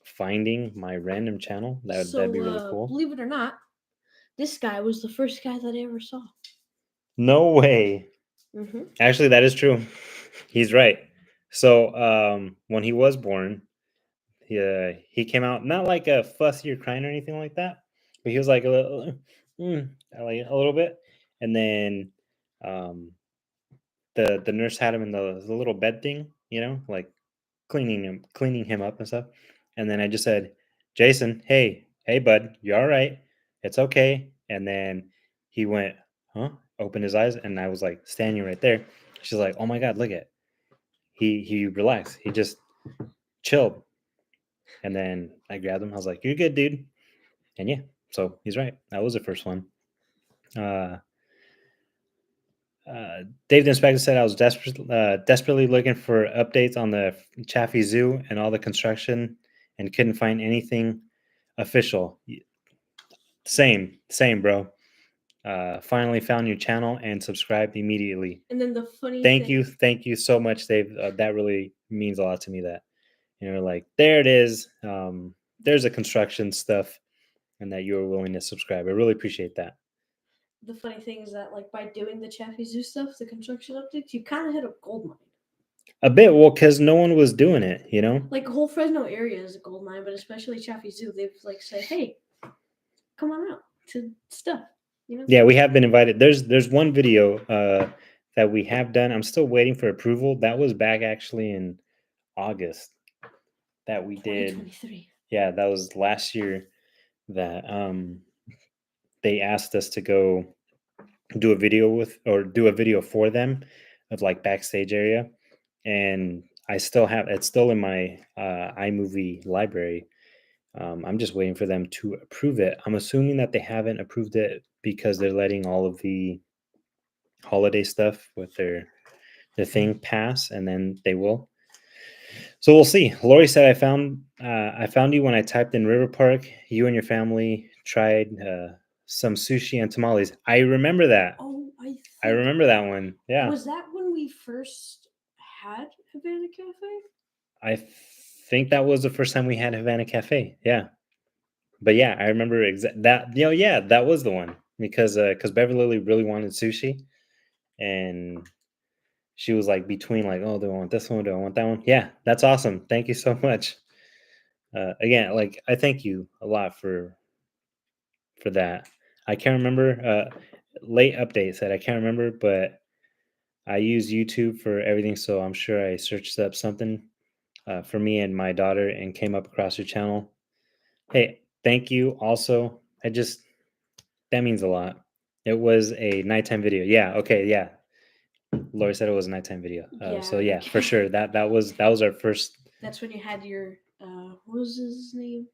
finding my random channel, that'd be really cool. Believe it or not, this guy was the first guy that I ever saw. No way. Mm-hmm. Actually, that is true. He's right. So when he was born, he came out not like a fussy or crying or anything like that, but he was like a little, like a little bit, and then the nurse had him in the little bed thing, like cleaning him up and stuff, and then I just said, Jason, hey bud, you all right? It's okay. And then he went, huh? Opened his eyes, and I was like standing right there. She's like, oh my god, look at he relaxed, he just chilled. And then I grabbed him. I was like, you're good, dude. And yeah, so he's right. That was the first one. Dave the Inspector said I was desperately looking for updates on the Chaffee Zoo and all the construction and couldn't find anything official. Same, bro. Finally found your channel and subscribed immediately. And then the funny Thank you so much, Dave. That really means a lot to me. That like there it is. There's a construction stuff, and that you were willing to subscribe. I really appreciate that. The funny thing is that, like, by doing the Chaffee Zoo stuff, the construction updates, you kind of hit a gold mine. A bit, well, because no one was doing it, Like, the whole Fresno area is a gold mine, but especially Chaffee Zoo, they've like said, "Hey, come on out to stuff." Yeah, we have been invited. There's one video that we have done. I'm still waiting for approval. That was back actually in August that we did. 2023. Yeah, that was last year that they asked us to go do a video for them of like backstage area, and it's still in my iMovie library. I'm just waiting for them to approve it. I'm assuming that they haven't approved it because they're letting all of the holiday stuff with their thing pass, and then they will. So we'll see. Lori said, I found you when I typed in River Park. You and your family tried some sushi and tamales. I remember that. Oh, I remember that one. Yeah. Was that when we first had Havana Cafe? I think that was the first time we had Havana Cafe. Yeah. But yeah, I remember that. Yeah, that was the one because Beverly really wanted sushi, and she was like between like, oh, do I want this one? Do I want that one? Yeah, that's awesome. Thank you so much. Again, like I thank you a lot for that. I can't remember. Late update said I can't remember, but I use YouTube for everything, so I'm sure I searched up something for me and my daughter and came up across your channel. Hey, thank you. Also, that means a lot. It was a nighttime video. Yeah. Okay. Yeah. Lori said it was a nighttime video. So yeah, for sure. That was our first. That's when you had your what was his name?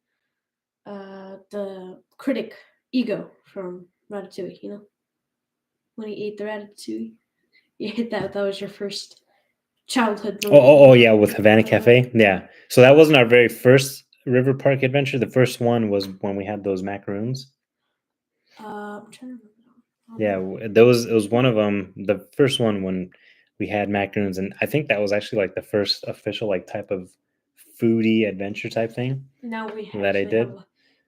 The critic Ego from Ratatouille. When he ate the ratatouille, you hit that. That was your first childhood movie. Oh yeah, with Havana Cafe. Yeah. So that wasn't our very first River Park adventure. The first one was when we had those macaroons. I'm trying to remember. Yeah, it was one of them. The first one when we had macaroons, and I think that was actually like the first official like type of foodie adventure type thing. Now we that I did.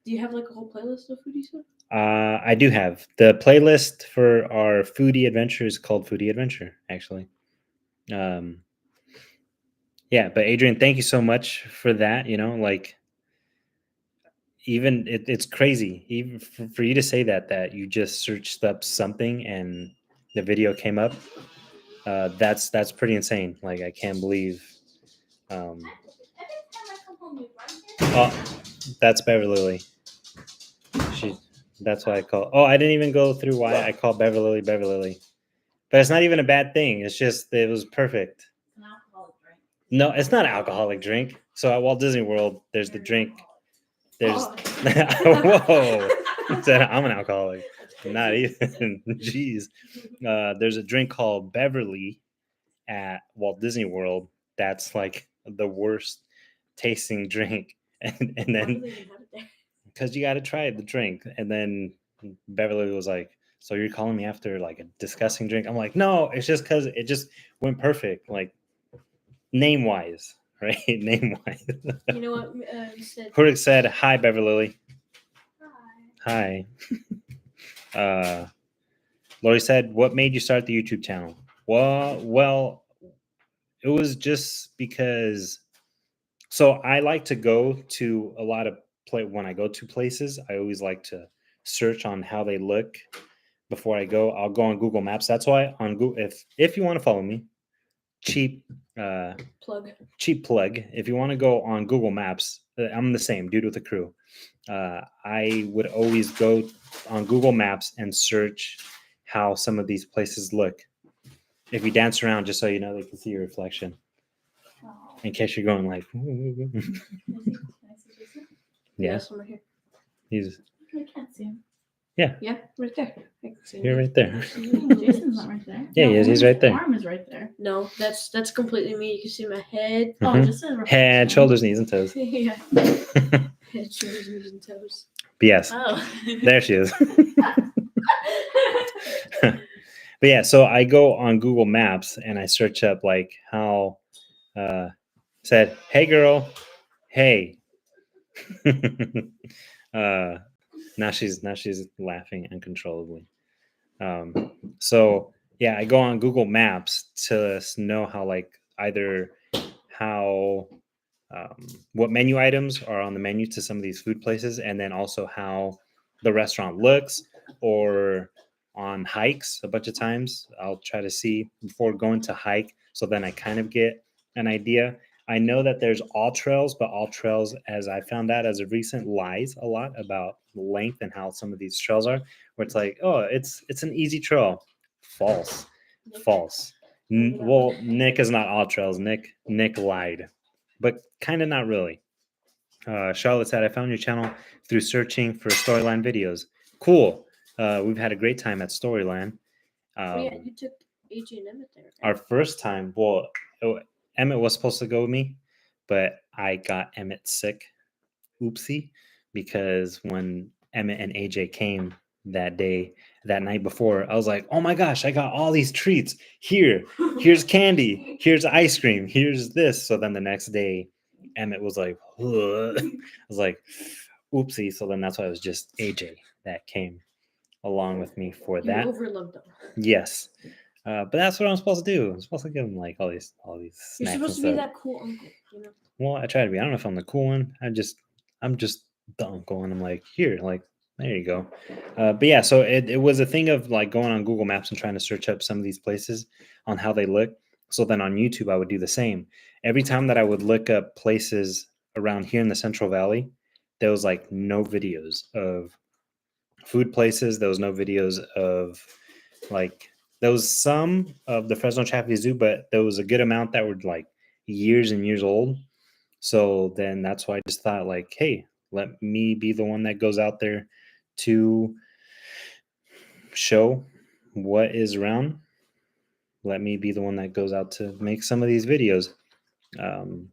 Do you have like a whole playlist of foodie stuff? I do have the playlist for our foodie adventure is called Foodie Adventure, actually. Yeah, but Adrian, thank you so much for that. Like even it's crazy even for you to say that you just searched up something and the video came up. That's pretty insane. Like I can't believe. Oh, that's Beverly. That's why I call. Oh, I didn't even go through why I call Beverly. But it's not even a bad thing. It's just it was perfect. An alcoholic drink. No, it's not an alcoholic drink. So at Walt Disney World, there's the drink. There's whoa. Said I'm an alcoholic. Not even. Jeez. There's a drink called Beverly at Walt Disney World. That's like the worst tasting drink. And then because you got to try the drink, and then Beverly was like, "So you're calling me after like a disgusting drink?" I'm like, "No, it's just because it just went perfect, like name wise, right? Name wise." You know what? Hurrik said, "Hi, Beverly." Hi. Hi. Lori said, "What made you start the YouTube channel?" Well, it was just because. So I like to go to a lot of when I go to places. I always like to search on how they look before I go. I'll go on Google Maps. That's why on Google, if you want to follow me, cheap plug. If you want to go on Google Maps, I'm the same dude with the crew. I would always go on Google Maps and search how some of these places look. If you dance around, just so you know, they can see your reflection. In case you're going like, Can I see Jason? Yeah. Yes, I'm right here. I can't see him. Yeah, right there. I can see You're me. right there. Jason's not right there. Yeah, he is. only He's his right there. Arm is right there. No, that's completely me. You can see my head. Oh, Mhm. just a reflection. Head, shoulders, knees, and toes. Yeah, But head, shoulders, knees, and toes. yes, Oh. there she is. But yeah, so I go on Google Maps and I search up like how said, "Hey girl, hey." uh, now she's laughing uncontrollably. So yeah, I go on Google Maps to know how like either how what menu items are on the menu to some of these food places, and then also how the restaurant looks, or on hikes a bunch of times I'll try to see before going to hike, so then I kind of get an idea. I know that there's all trails, but all trails, as I found out as of recent, lies a lot about length and how some of these trails are, where it's like, oh, it's an easy trail. False. False. Well, Nick is not all trails. Nick lied, but kind of not really. Charlotte said, I found your channel through searching for Storyline videos. Cool. We've had a great time at Storyline. Oh yeah, you took AJ and Emmett there. Our Right? first time, well, Emmett was supposed to go with me, but I got Emmett sick. Oopsie. Because when Emmett and AJ came that day, that night before, I was like, oh my gosh, I got all these treats. Here's candy. Here's ice cream. Here's this. So then the next day, Emmett was like, ugh. I was like, oopsie. So then that's why it was just AJ that came along with me for You that. overlooked them. Yes. But that's what I'm supposed to do. I'm supposed to give him like all these You're snacks supposed and to be stuff. that cool uncle, you know. Well, I try to be. I don't know if I'm the cool one. I'm just the uncle, and I'm like, here, like, there you go. But yeah, so it was a thing of like going on Google Maps and trying to search up some of these places on how they look. So then on YouTube, I would do the same. Every time that I would look up places around here in the Central Valley, there was like no videos of food places. There was no videos of like, there was some of the Fresno Chaffee Zoo, but there was a good amount that were like years and years old. So then that's why I just thought like, hey, let me be the one that goes out there to show what is around. Let me be the one that goes out to make some of these videos. Um,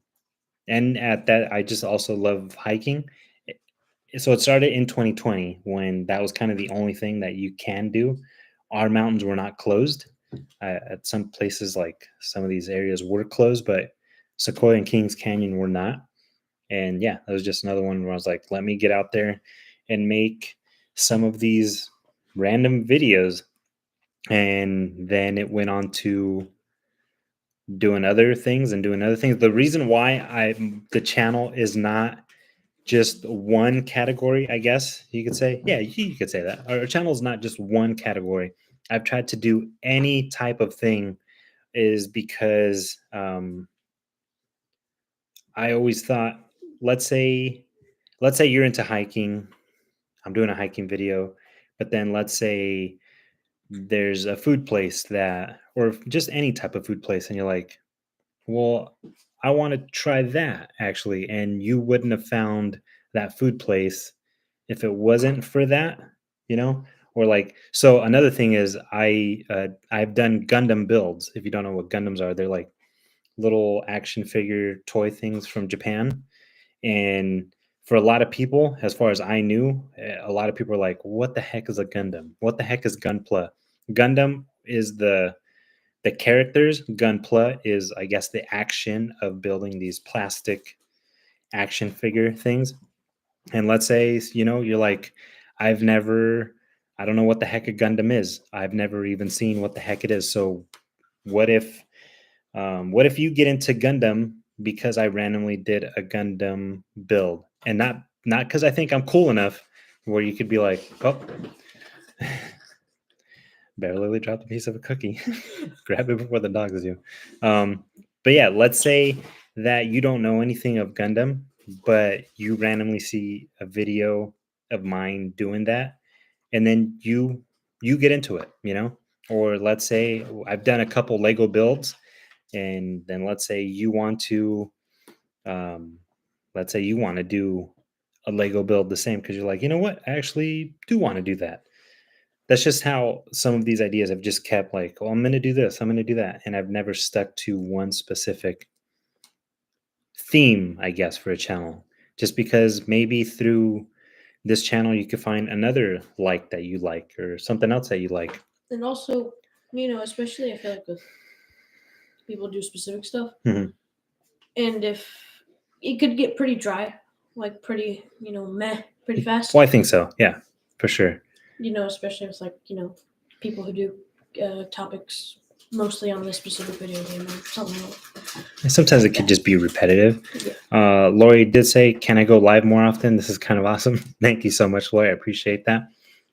and at that, I just also love hiking. So it started in 2020 when that was kind of the only thing that you can do. Our mountains were not closed. At some places, like some of these areas were closed, but Sequoia and Kings Canyon were not. And yeah, that was just another one where I was like, let me get out there and make some of these random videos. And then it went on to doing other things and doing other things. The reason why the channel is not just one category, I guess you could say. Yeah, you could say that. Our channel is not just one category. I've tried to do any type of thing is because I always thought, let's say you're into hiking. I'm doing a hiking video, but then let's say there's a food place that, or just any type of food place, and you're like, well, I want to try that actually. And you wouldn't have found that food place if it wasn't for that, you know? Or like, so another thing is I've done Gundam builds. If you don't know what Gundams are, they're like little action figure toy things from Japan. And for a lot of people, as far as I knew, a lot of people are like, "What the heck is a Gundam? What the heck is Gunpla?" Gundam is the characters. Gunpla is, I guess, the action of building these plastic action figure things. And let's say, you're like, I've never, I don't know what the heck a Gundam is. I've never even seen what the heck it is. So what if what if you get into Gundam because I randomly did a Gundam build, and not because I think I'm cool enough where you could be like, oh, barely dropped a piece of a cookie, grab it before the dogs do. But yeah, let's say that you don't know anything of Gundam, but you randomly see a video of mine doing that, and then you get into it, Or let's say I've done a couple Lego builds, and then um, let's say you want to do a Lego build the same because you're like, you know what, I actually do want to do that. that's just how some of these ideas have just kept like, oh, I'm going to do this, I'm going to do that. And I've never stuck to one specific theme, I guess, for a channel. Just because maybe through this channel you could find another like that you like or something else that you like. And also, especially I feel like with people do specific stuff, Mhm. and if it could get pretty dry, like pretty, meh, pretty fast. Well, I think so. Yeah, for sure. Especially with like, people who do topics mostly on this specific video game or something like that. And sometimes it could just be repetitive. Yeah. Lori did say, "Can I go live more often?" This is kind of awesome. Thank you so much, Lori. I appreciate that.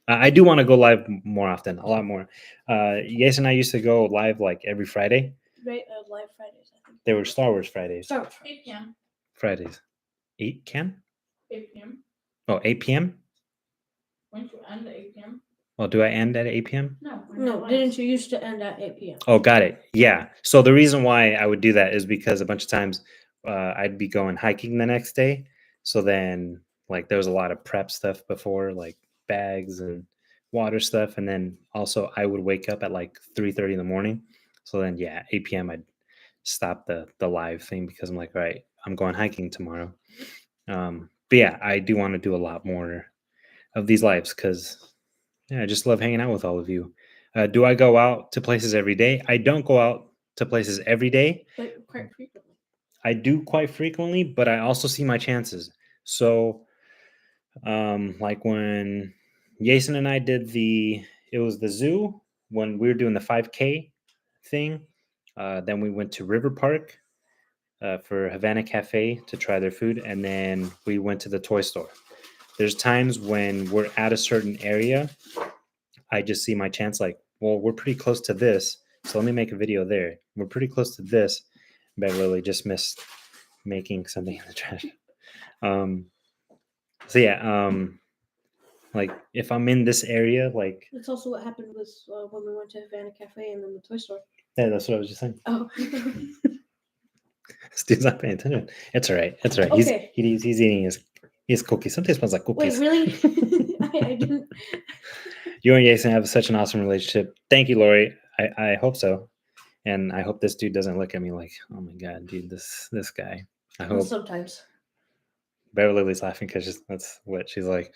I do want to go live more often, a lot more. Yes, and I used to go live like every Friday. Right, live Fridays, I think. They were Star Wars Fridays. Star Wars 8 p.m. Fridays. 8 can? 8 p.m. Oh, 8 p.m.? When you end at 8 p.m.? Well, do I end at 8 p.m.? No. No, didn't you used to end at 8 p.m.? Oh, got it. Yeah. So the reason why I would do that is because a bunch of times I'd be going hiking the next day. So then, like, there was a lot of prep stuff before, like bags and water stuff, and then also I would wake up at like 3:30 in the morning. So then, yeah, 8 p.m. I'd stop the live thing because I'm like, all right, I'm going hiking tomorrow. But yeah, I do want to do a lot more of these lives because yeah, I just love hanging out with all of you. Do I go out to places every day? I don't go out to places every day. But quite frequently. I do quite frequently, but I also see my chances. So, like when Jason and I did it was the zoo when we were doing the 5K thing. Then we went to River Park for Havana Cafe to try their food, and then we went to the toy store. There's times when we're at a certain area, I just see my chance like, well, we're pretty close to this, so let me make a video there. We're pretty close to this. Beverly just missed making something in the trash. So yeah, like if I'm in this area, like That's also what happened with when we went to Havana Cafe and then the toy store. yeah, that's what I was just saying. Oh. Steve's not paying attention. It's all right. It's all right. Okay. He's eating his cookies. Sometimes smells like cookies. Wait, really? I didn't. You and Jason have such an awesome relationship. Thank you, Lori. I hope so. And I hope this dude doesn't look at me like, oh my god, dude, this guy. I Well, hope sometimes. Beverly Lily's laughing because that's what she's like.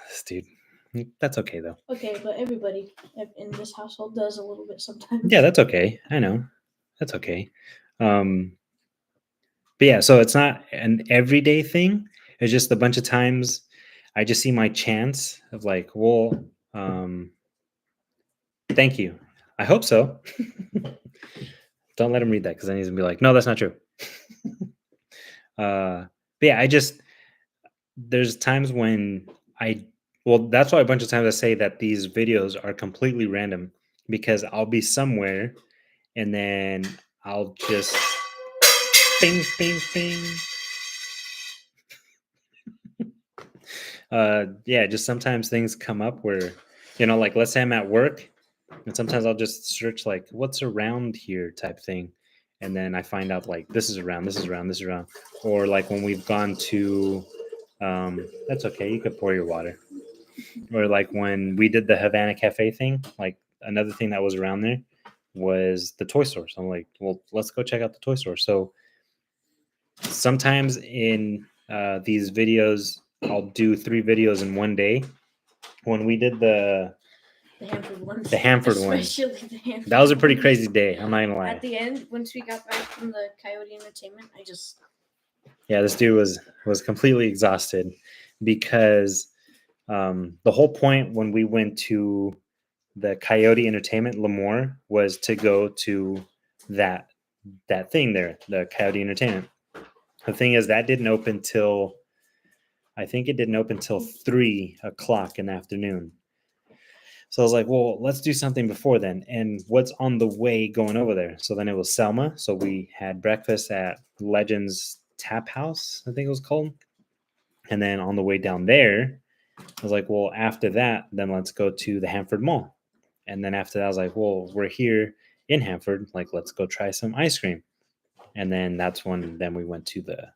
This dude. That's okay though. Okay, but everybody in this household does a little bit sometimes. Yeah, that's okay. I know. That's okay. But yeah, so it's not an everyday thing. It's just a bunch of times I just see my chance of like, well, thank you. I hope so. Don't let him read that because then he's gonna be like, no, that's not true. But yeah, there's times when that's why a bunch of times I say that these videos are completely random because I'll be somewhere and then I'll just bing, bing, bing. Yeah, just sometimes things come up where, like let's say I'm at work and sometimes I'll just search like what's around here type thing. And then I find out like this is around, this is around, this is around. Or like when we've gone to, that's okay, you could pour your water. Or like when we did the Havana Cafe thing, like another thing that was around there was the toy store. So I'm like, well, let's go check out the toy store. So sometimes in these videos, I'll do 3 videos in one day. When we did the Hanford ones. The Hanford ones. Especially the Hanford That was a pretty ones. crazy day. I'm not gonna lie. At the end, once we got back from the Coyote Entertainment, Yeah, this dude was completely exhausted because the whole point when we went to the Coyote Entertainment Lemoore was to go to that thing there, the Coyote Entertainment. The thing is that didn't open till I think it didn't open till 3:00 in the afternoon. So I was like, well, let's do something before then. And what's on the way going over there? So then it was Selma. So we had breakfast at Legends Tap House, I think it was called. And then on the way down there, I was like, well, after that, then let's go to the Hanford Mall. And then after that, I was like, well, we're here in Hanford. Like, let's go try some ice cream. And then that's when then we went to the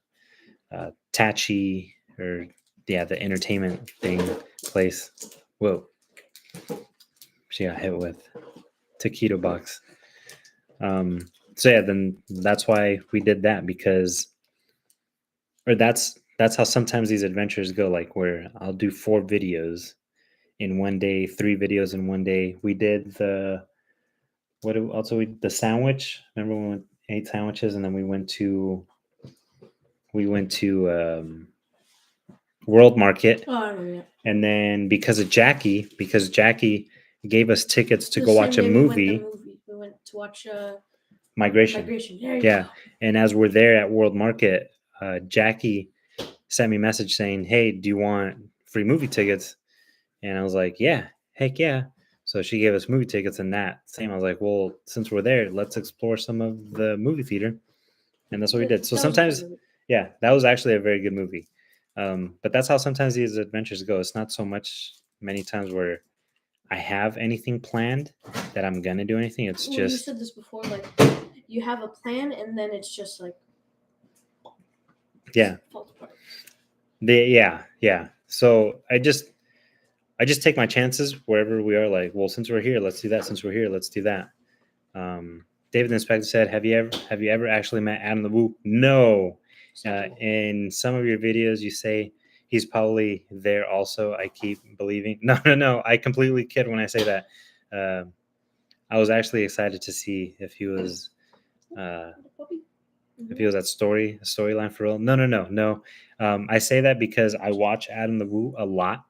Tachi the entertainment thing place. Whoa. She got hit with taquito box. So yeah, then that's why we did that because, or that's how sometimes these adventures go. Like where I'll do 4 videos in one day, 3 videos in one day. We did the sandwich. Remember when we ate sandwiches and then we went to World Market, Oh, I remember that. and then because Jackie gave us tickets to The go same watch a day we went the movie, We went to watch Migration. Migration. There you Yeah, go. and as we're there at World Market, Jackie sent me a message saying, "Hey, do you want free movie tickets?" And I was like, "Yeah, heck yeah!" So she gave us movie tickets, and that same. I was like, "Well, since we're there, let's explore some of the movie theater," and that's what we did. So That was a fun sometimes, movie. yeah, that was actually a very good movie. But that's how sometimes these adventures go. It's not so much many times where I have anything planned that I'm gonna do anything. It's Well, you just said this before, like you have a plan and then it's just like yeah, falls apart. yeah. So I just take my chances wherever we are. Like, well, since we're here, let's do that. Since we're here, let's do that. David the Inspector said, "Have you ever actually met Adam the Woo?" No. Second. In some of your videos, you say he's probably there. Also, I keep believing. No. I completely kid when I say that. I was actually excited to see if he was uh, Little puppy. if he was that storyline for real. No. I say that because I watch Adam the Woo a lot,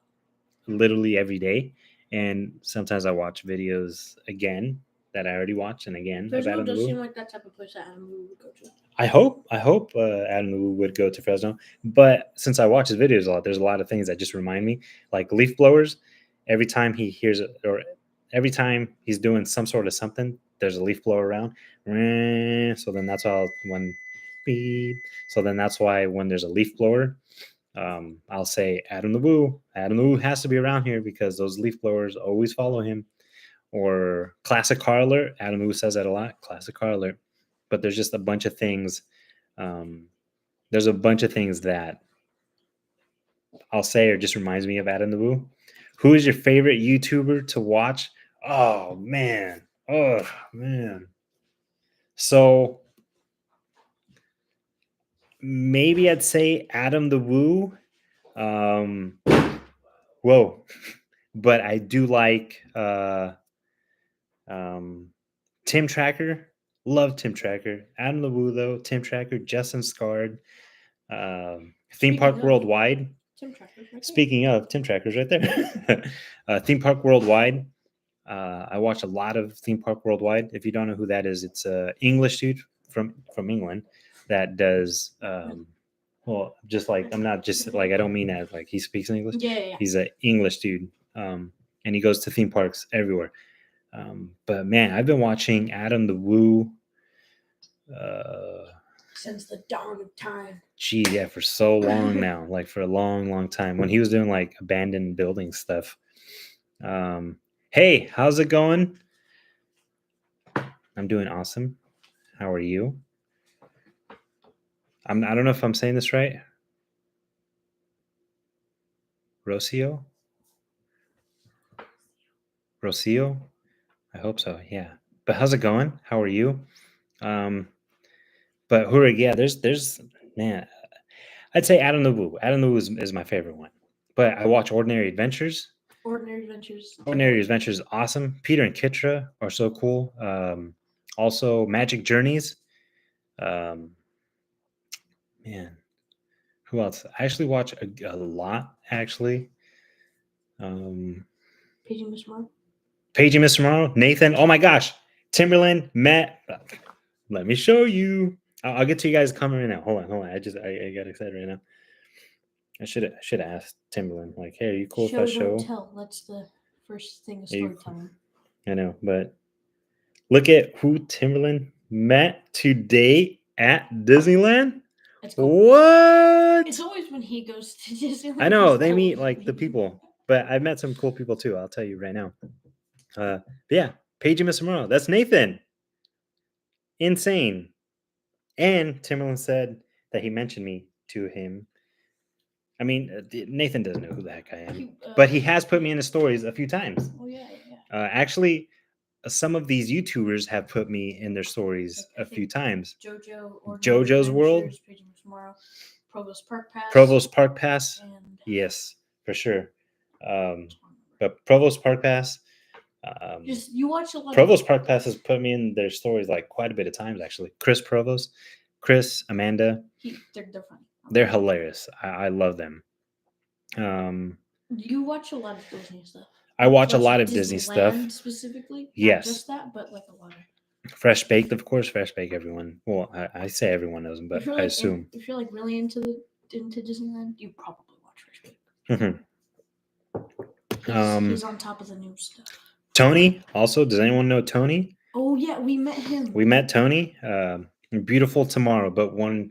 literally every day, and sometimes I watch videos again that I already watched and again of Fresno Adam the does Woo. seem like that type of place that Adam would go to. I hope Adam the Woo would go to Fresno, but since I watch his videos a lot, there's a lot of things that just remind me, like leaf blowers. Every time he hears it, or every time he's doing some sort of something, there's a leaf blower around. So then that's all when beep. So then that's why when there's a leaf blower, I'll say Adam the Woo. Adam the Woo has to be around here because those leaf blowers always follow him. Or classic car alert. Adam the Woo says that a lot. Classic car alert. But there's just a bunch of things. Um, there's a bunch of things that I'll say or just reminds me of Adam the Woo. Who is your favorite YouTuber to watch? Oh man. Oh man. So maybe I'd say Adam the Woo. Um, whoa. But I do like um, Tim Tracker. Love Tim Tracker. Adam the Woo though. Tim Tracker. Justin Scarred. Theme Speaking Park of, Worldwide. Tim Tracker's right there. Speaking of, Tim Tracker's right there. Theme Park Worldwide. I watch a lot of Theme Park Worldwide. If you don't know who that is, it's a English dude from England that does. Well, just like I'm not just like I don't mean that like he speaks English. Yeah. He's an English dude, and he goes to theme parks everywhere. But man, I've been watching Adam the Woo. Since the dawn of time. Yeah, for so long now, like for a long time. When he was doing like abandoned building stuff. Hey, how's it going? I'm doing awesome. How are you? I don't know if I'm saying this right. Rocio? Rocio? I hope so. Yeah. But how's it going? How are you? Um, but who are yeah, there's man, I'd say Adam the Woo. Adam the Woo is my favorite one. But I watch Ordinary Adventures. Ordinary Adventures. Ordinary Adventures is awesome. Peter and Kitra are so cool. Also Magic Journeys. Um, man, who else? I actually watch a lot. Actually, Paige and Miss Marvel. Paige and Mr. Morrow, Nathan. Oh my gosh, Timberland, Matt. Let me show you. I'll get to you guys coming right now. Hold on. I got excited right now. I should have asked Timberland like, hey, are you cool if I Don't show? tell. That's the first thing of Are you- storytelling. I know, but look at who Timberland met today at Disneyland. It's cool. What? It's always when he goes to Disneyland. I know he's they cool. meet like the people, but I've met some cool people too. I'll tell you right now. But yeah, Paige and Mr. Morrow. That's Nathan. Insane. And Timberland said that he mentioned me to him I mean, Nathan doesn't know who the heck I am, He, but he has put me in his stories a few times. Oh yeah, yeah. Actually, some of these YouTubers have put me in their stories Like, I a few think times. JoJo or JoJo's World, Paging Tomorrow, Provost Park Pass, Provost Park Pass. and Yes, for sure. But Provost Park Pass, just you watch a lot. Provost Park Pass has put me in their stories like quite a bit of times actually. Chris Provost, Chris, Amanda, they're funny. they're hilarious. I love them. You watch a lot of Disney stuff. I watch a lot of Disney stuff. Specifically. Yes. Not just that, but like a lot of. Fresh Baked, of course. Fresh Baked, everyone. Well, I say everyone knows them, but If you're I like assume. if you're like really into Disneyland, you probably watch Fresh Baked. He's on top of the new stuff. Tony, also. Does anyone know Tony? Oh yeah, we met him. We met Tony. Beautiful Tomorrow, but when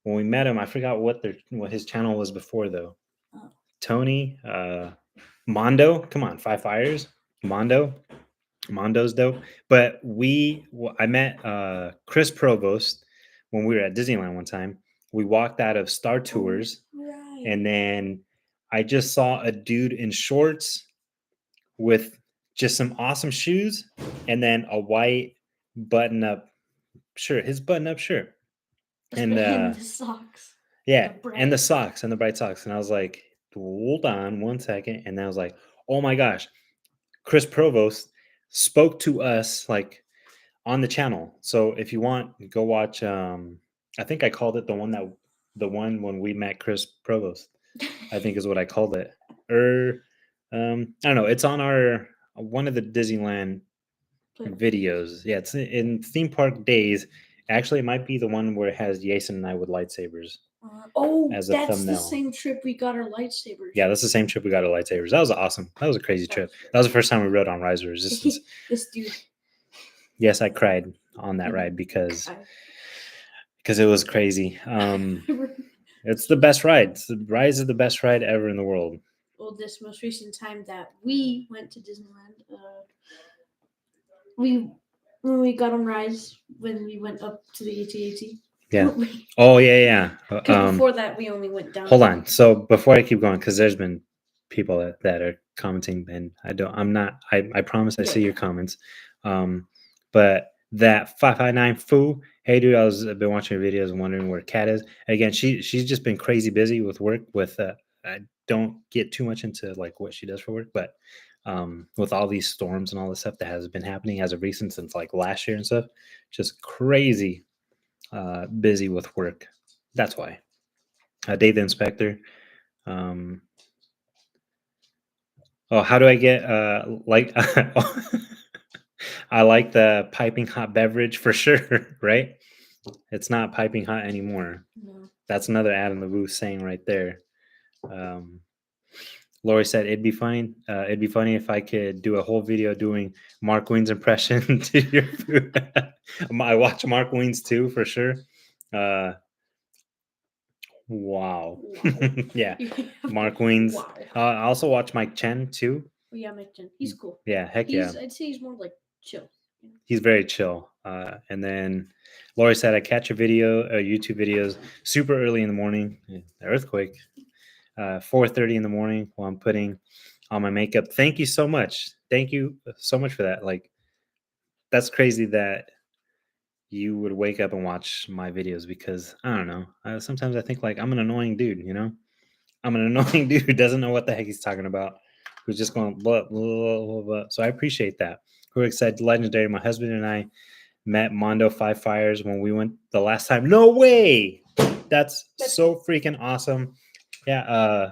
we met him, I forgot what his channel was before though. Oh. Tony, Mondo. Come on, Five Fires. Mondo's dope. But I met Chris Provost when we were at Disneyland one time. We walked out of Star Tours, Right. and then I just saw a dude in shorts with just some awesome shoes, and then a white button-up shirt. His button-up shirt, and the socks. yeah, and the socks and the bright socks. And I was like, hold on one second, and then I was like, oh my gosh, Chris Provost spoke to us like on the channel. So if you want, go watch. I think I called it the one when we met Chris Provost. I think is what I called it. Or I don't know. It's on our one of the Disneyland videos. Yeah, it's in theme park days. Actually, it might be the one where it has Jason and I with lightsabers. As a that's thumbnail. the same trip we got our lightsabers. Yeah, that's the same trip we got our lightsabers. That was awesome. That was a crazy trip. That was the first time we rode on Rise of Resistance. This dude. Yes, I cried on that ride because it was crazy. It's the best ride. Rise is the best ride ever in the world. Well, this most recent time that we went to Disneyland, when we got on Rise, when we went up to the AT-AT. Yeah. Oh yeah. Before that, we only went down. Hold on. So before I keep going, because there's been people that are commenting, and I promise I see your comments. But that 559 foo. Hey dude, I've been watching your videos and wondering where Kat is. Again, she's just been crazy busy with work. I don't get too much into like what she does for work, but with all these storms and all this stuff that has been happening as of recent since like last year and stuff, just crazy busy with work. That's why. Dave the Inspector. How do I get like? I like the piping hot beverage for sure, right? It's not piping hot anymore. No. That's another ad in the booth saying right there. Lori said it'd be funny. It'd be funny if I could do a whole video doing Mark Wien's impression to your food. I watch Mark Wien's too for sure. Wow. Yeah. Mark Wien's. Wow. I also watch Mike Chen too. Yeah, Mike Chen. He's cool. Yeah, heck yeah. I'd say he's more like chill. He's very chill. And then Lori said, I catch a YouTube videos super early in the morning. The earthquake. 4:30 in the morning while I'm putting on my makeup. Thank you so much. Thank you so much for that. Like, that's crazy that you would wake up and watch my videos because I don't know. Sometimes I think like I'm an annoying dude, you know? I'm an annoying dude who doesn't know what the heck he's talking about, who's just going blah, blah, blah, blah. So I appreciate that. Who excited? Legendary. My husband and I met Mondo Five Fires when we went the last time. No way! That's so freaking awesome. Yeah,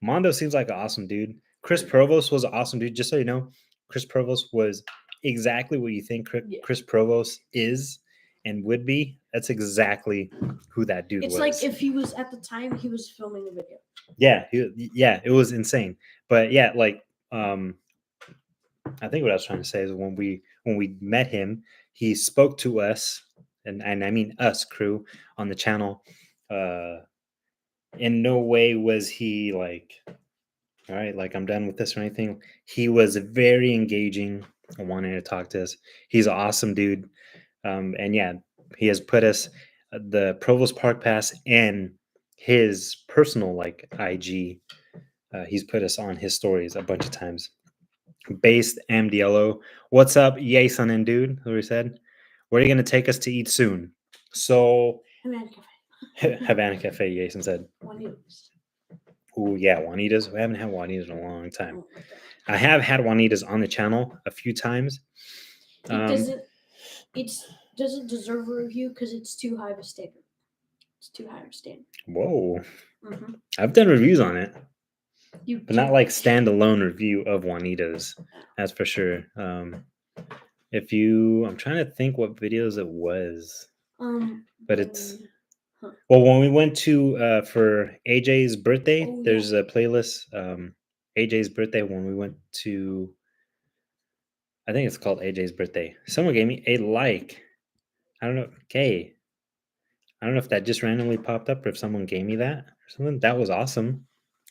Mondo seems like an awesome dude. Chris Provost was an awesome dude. Just so you know, Chris Provost was exactly what you think Chris Provost is and would be. That's exactly who that dude was. It's like if he was at the time he was filming a video. Yeah, it was insane. But yeah, like I think what I was trying to say is when we met him, he spoke to us, and I mean us crew on the channel. In no way was he like, all right, like I'm done with this or anything. He was very engaging and wanting to talk to us. He's an awesome dude. And yeah, he has put us the Provost Park Pass, and his personal like IG. He's put us on his stories a bunch of times. Based MDLO, what's up, yay son and dude? Who we said, where are you gonna take us to eat soon? So Havana Cafe. Havana Cafe, Jason said. Juanitos. Oh yeah, Juanitas. We haven't had Juanitas in a long time. Oh my God. I have had Juanitas on the channel a few times. It doesn't deserve a review because it's too high of a standard. It's too high of a standard. Whoa, Mm-hmm. I've done reviews on it, You but not like standalone review of Juanitas. That's for sure. I'm trying to think what videos it was, but it's well when we went to for AJ's birthday. Oh, There's a playlist. AJ's birthday when we went to. I think it's called AJ's birthday. Someone gave me a like. I don't know. Okay. I don't know if that just randomly popped up or if someone gave me that or something. That was awesome.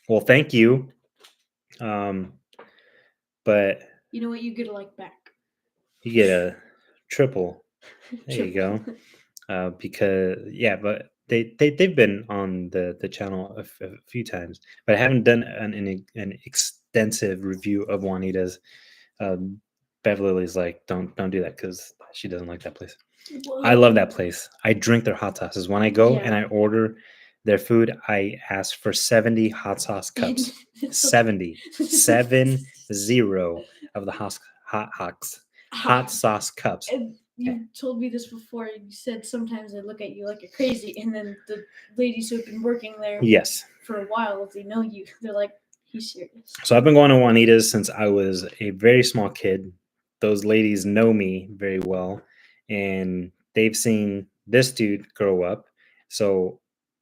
Well, thank you. But you know what? You get a like back. you get a triple. There you Triple. go. Because yeah, but they've been on the channel a few times, but I haven't done an extensive review of Juanita's. Beverly's like, don't do that because she doesn't like that place. I love that place. I drink their hot sauces. When I go and I order their food, I ask for 70 hot sauce cups. 70 of the hot sauce cups. And you told me this before. You said sometimes they look at you like you're crazy, and then the ladies who have been working there Yes. for a while, if they know you, they're like, he's serious. So I've been going to Juanita's since I was a very small kid. Those ladies know me very well, and they've seen this dude grow up. So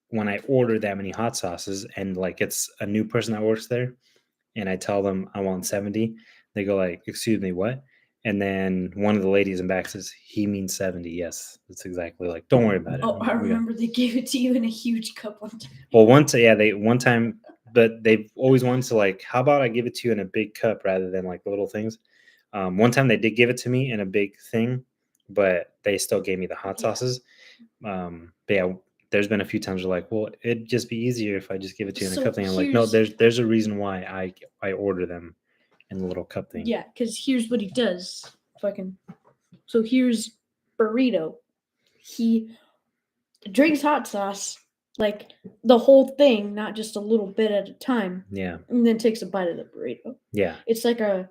when I order that many hot sauces and like it's a new person that works there, and I tell them I want 70, they go like, "Excuse me, what?" And then one of the ladies in back says, "He means 70." Yes, that's exactly like. Don't worry about it. Oh, I remember they gave it to you in a huge cup one time. Well, one time, but they've always wanted to like, how about I give it to you in a big cup rather than like little things. One time they did give it to me in a big thing, but they still gave me the hot sauces. But yeah, there's been a few times where like, well, it'd just be easier if I just give it to you in a cup thing. I'm like, no, there's a reason why I order them in the little cup thing. Yeah, because here's what he does. So here's Burrito. He drinks hot sauce, like the whole thing, not just a little bit at a time. Yeah. And then takes a bite of the burrito. Yeah. It's like a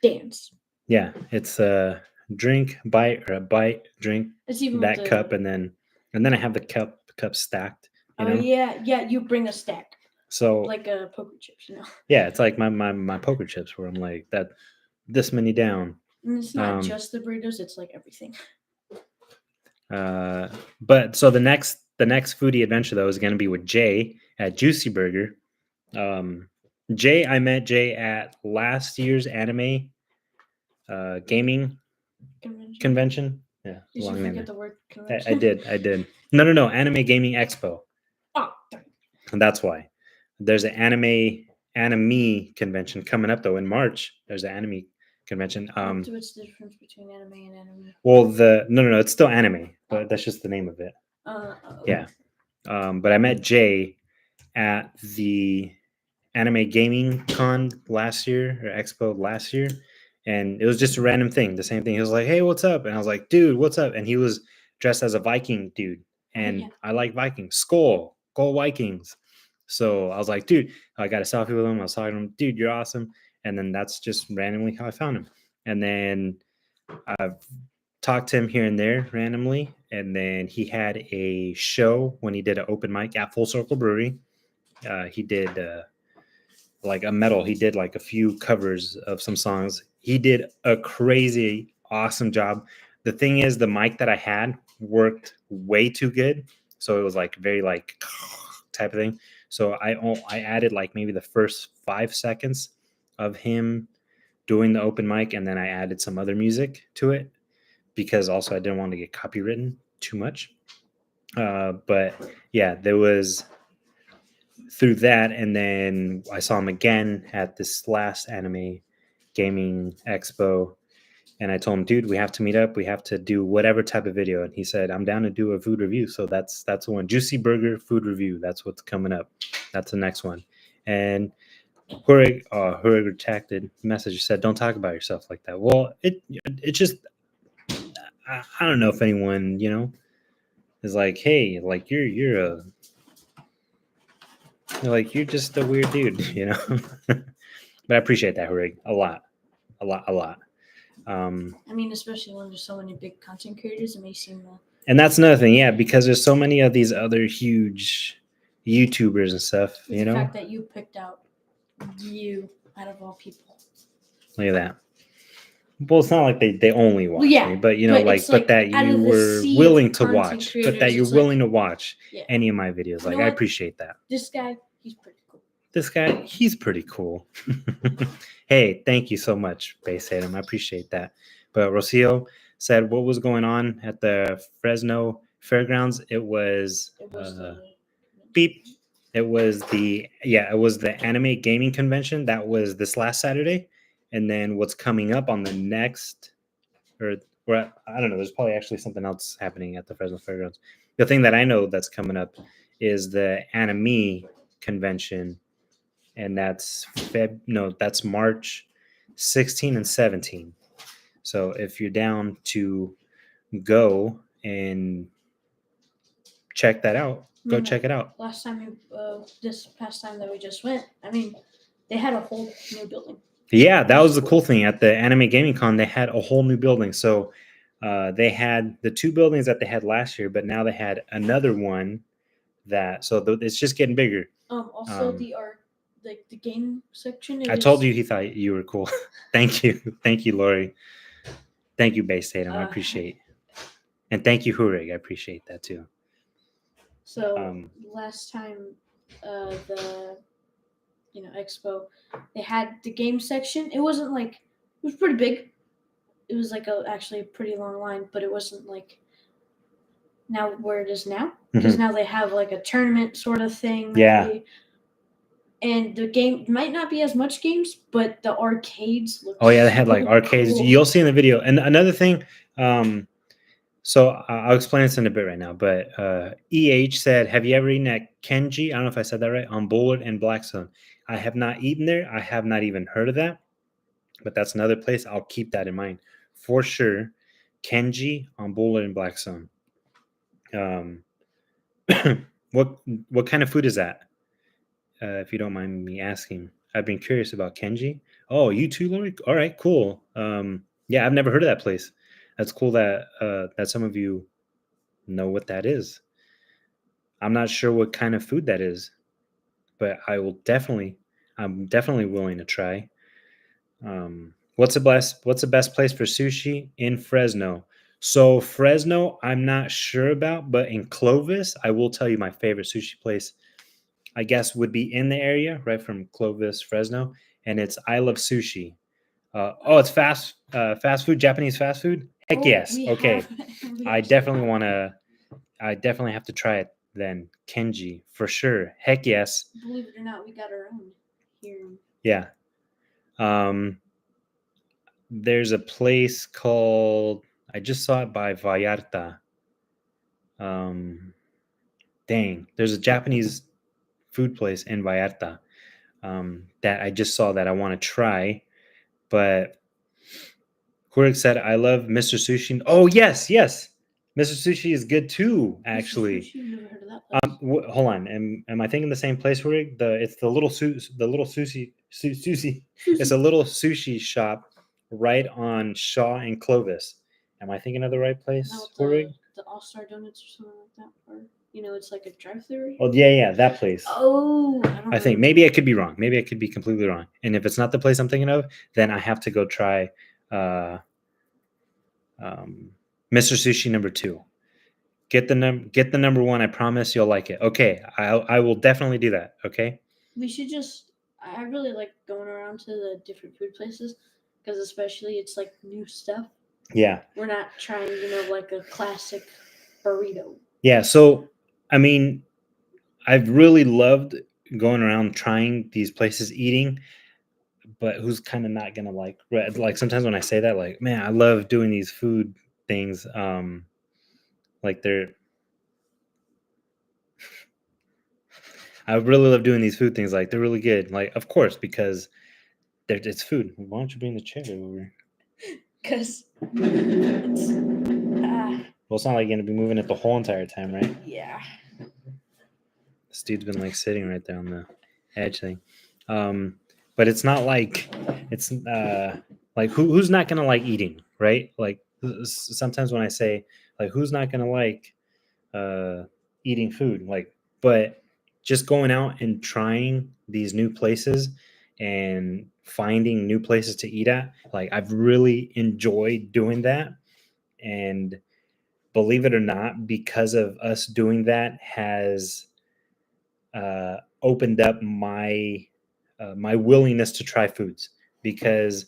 dance. Yeah. It's a drink, bite, or a bite, drink, It's even that cup, and then I have the cup stacked. You know? Yeah, you bring a stack. So like a poker chips, you know. Yeah, it's like my poker chips where I'm like that this many down. And it's not just the burritos, it's like everything. But so the next foodie adventure though is going to be with Jay at Juicy Burger. I met Jay at last year's anime gaming convention. Yeah, did you forget the word convention? I did. No, Anime Gaming Expo. Oh, and that's why there's an anime convention coming up though in March. There's an anime convention. What's the difference between anime and anime? Well, no, it's still anime, but that's just the name of it. Yeah. But I met Jay at the Anime Gaming Con last year or Expo last year, and it was just a random thing. The same thing. He was like, "Hey, what's up?" And I was like, "Dude, what's up?" And he was dressed as a Viking dude, and I like Vikings. Skull Vikings. So I was like, "Dude," I got a selfie with him. I was talking to him, "Dude, you're awesome." And then that's just randomly how I found him. And then I've talked to him here and there randomly. And then he had a show when he did an open mic at Full Circle Brewery. He did like a metal. He did like a few covers of some songs. He did a crazy, awesome job. The thing is, the mic that I had worked way too good. So it was like very like type of thing. So I added like maybe the first 5 seconds of him doing the open mic, and then I added some other music to it because also I didn't want to get copywritten too much. But yeah, there was through that, and then I saw him again at this last anime gaming expo, And I told him, dude, we have to meet up. We have to do whatever type of video. And he said, I'm down to do a food review. So that's the one. Juicy Burger food review. That's what's coming up. That's the next one. And Hurig retracted message said, don't talk about yourself like that. Well, it just I don't know if anyone, is like, hey, like you're just a weird dude. But I appreciate that, Hurig, a lot. I mean, especially when there's so many big content creators, it may seem And that's another thing, yeah, because there's so many of these other huge YouTubers and stuff, the fact that you picked out you out of all people. Look at that. Well, it's not like they only watch me, but but that you were willing to watch, but that you're willing to watch any of my videos. Like, I appreciate that. This guy, he's pretty cool. This guy, he's pretty cool. Hey, thank you so much, Base Tatum. I appreciate that. But Rocio said, what was going on at the Fresno Fairgrounds? It was beep. It was the anime gaming convention. That was this last Saturday. And then what's coming up on the next, or I don't know, there's probably actually something else happening at the Fresno Fairgrounds. The thing that I know that's coming up is the anime convention, and that's that's March 16 and 17. So if you're down to go and check that out, go check it out. Last time, this past time that we just went, I mean, they had a whole new building. Yeah, that was the cool thing at the Anime Gaming Con. They had a whole new building. So they had the two buildings that they had last year, but now they had another one it's just getting bigger. Also, the game section. I told you he thought you were cool. Thank you, Lori. Thank you, Base Tatum. I appreciate, and thank you, Hurig. I appreciate that too. So last time, the expo, they had the game section. It wasn't like, it was pretty big. It was like actually a pretty long line, but it wasn't like now where it is now, because now they have like a tournament sort of thing. Yeah. And the game might not be as much games, but the arcades look. Oh yeah, they had like arcades. Cool. You'll see in the video. And another thing, so I'll explain this in a bit right now. But EH said, "Have you ever eaten at Kenji?" I don't know if I said that right. On Bullard and Blackstone. I have not eaten there. I have not even heard of that. But that's another place. I'll keep that in mind for sure. Kenji on Bullard and Blackstone. What kind of food is that? If you don't mind me asking, I've been curious about Kenji. Oh, you too, Lori? All right, cool. Yeah, I've never heard of that place. That's cool that that some of you know what that is. I'm not sure what kind of food that is, but I'm definitely willing to try. What's the best place for sushi in Fresno? So Fresno, I'm not sure about, but in Clovis, I will tell you my favorite sushi place, I guess, would be in the area, right from Clovis, Fresno, and it's I Love Sushi. It's fast food, Japanese fast food. Heck yes. Okay, I definitely have to try it then. Kenji for sure. Heck yes. Believe it or not, we got our own here. Yeah. There's a place called, I just saw it by Vallarta. There's a Japanese food place in Vallarta that I just saw that I want to try. But Kurik said, I love Mr. Sushi. Oh, yes. Mr. Sushi is good too, actually. Mr. Sushi, never heard of that place. Hold on. Am I thinking the same place, Kurik? It's the little sushi. It's a little sushi shop right on Shaw and Clovis. Am I thinking of the right place, Kurik? The All-Star Donuts or something like that? Or, it's like a drive-thru? Oh, yeah, that place. Oh, I think maybe I could be wrong. Maybe I could be completely wrong. And if it's not the place I'm thinking of, then I have to go try Mr. Sushi number 2. Get the number 1. I promise you'll like it. Okay, I will definitely do that. Okay. We should I really like going around to the different food places, because especially it's like new stuff. Yeah. We're not trying, like a classic burrito. Yeah. So, I mean, I've really loved going around trying these places, eating, but who's kind of not gonna like, right? Like sometimes when I say that, like, man, I love doing these food things. Like I really love doing these food things. Like they're really good. Like, of course, because it's food. Why don't you bring the chair over? Because it's Well, it's not like you're gonna be moving it the whole entire time, right? yeah. This dude's been like sitting right there on the edge thing. But it's not like it's like who's not gonna like eating, right? Like sometimes when I say like who's not gonna like eating food, like, but just going out and trying these new places and finding new places to eat at, like I've really enjoyed doing that. And believe it or not, because of us doing that has opened up my willingness to try foods, because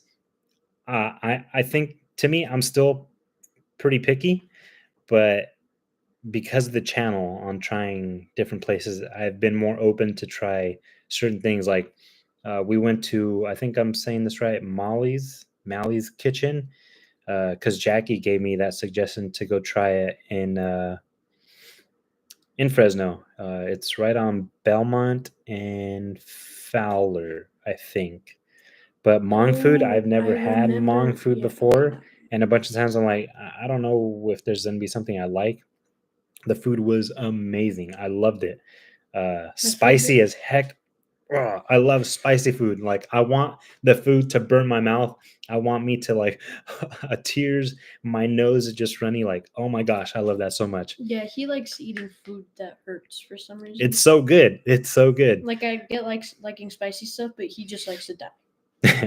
I think, to me, I'm still pretty picky, but because of the channel on trying different places, I've been more open to try certain things. Like we went to, I think I'm saying this right, Mally's Kitchen, because Jackie gave me that suggestion to go try it in Fresno. It's right on Belmont and Fowler, I think. But Hmong food, I've never I had Hmong remember, food yeah. before. And a bunch of times I'm like, I don't know if there's going to be something I like. The food was amazing. I loved it. Spicy as heck. Oh, I love spicy food. Like I want the food to burn my mouth. I want me to like tears. My nose is just running. Like, oh my gosh, I love that so much. Yeah, he likes eating food that hurts for some reason. It's so good. It's so good. Like I get liking spicy stuff, but he just likes to die.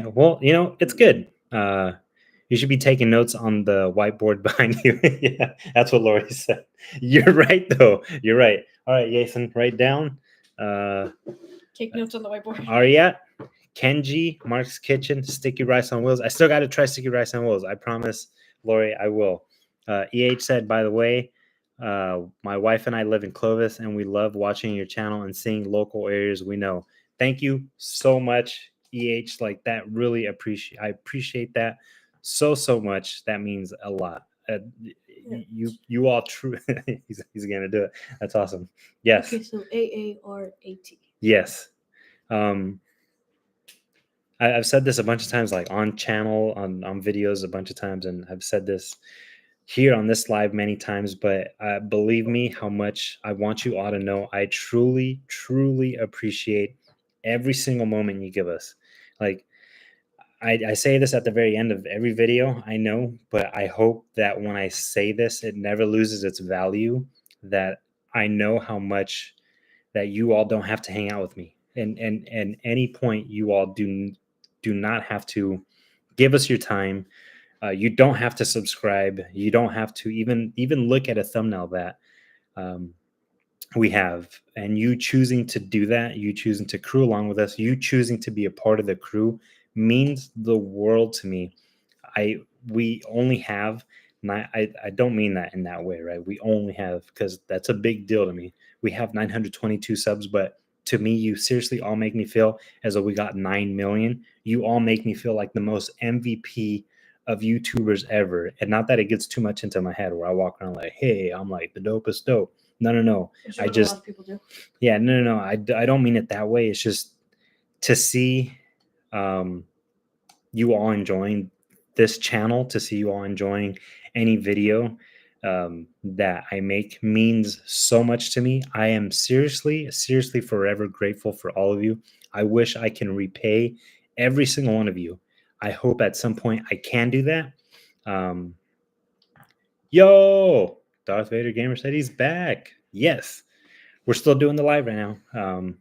Well, it's good. You should be taking notes on the whiteboard behind you. Yeah, that's what Lori said. You're right, though. You're right. All right, Jason, write down. Take notes on the whiteboard. Ariat, Kenji, Mark's Kitchen, Sticky Rice on Wheels. I still got to try Sticky Rice on Wheels. I promise, Lori, I will. EH said, by the way, my wife and I live in Clovis, and we love watching your channel and seeing local areas we know. Thank you so much, EH. Like that, really I appreciate that so much. That means a lot. You all true. he's gonna do it. That's awesome. Yes. Okay, so AARAT. Yes. I've said this a bunch of times, like on channel, on videos a bunch of times, and I've said this here on this live many times, but believe me how much I want you all to know I truly appreciate every single moment you give us. Like I say this at the very end of every video, I know, but I hope that when I say this, it never loses its value, that I know how much that you all don't have to hang out with me. And any point you all do not have to give us your time. You don't have to subscribe. You don't have to even look at a thumbnail that we have. And you choosing to do that, you choosing to crew along with us, you choosing to be a part of the crew means the world to me. We only have, and I don't mean that in that way, right? We only have, because that's a big deal to me. We have 922 subs, but to me, you seriously all make me feel as though we got 9 million. You all make me feel like the most MVP of YouTubers ever. And not that it gets too much into my head where I walk around like, hey, I'm like the dopest dope. No. Which is I what just, a lot of people do. yeah, no. I don't mean it that way. It's just to see you all enjoying this channel, to see you all enjoying any video that I make means so much to me. I am seriously forever grateful for all of you. I wish I can repay every single one of you. I hope at some point I can do that. Yo, Darth Vader Gamer said he's back. Yes, we're still doing the live right now.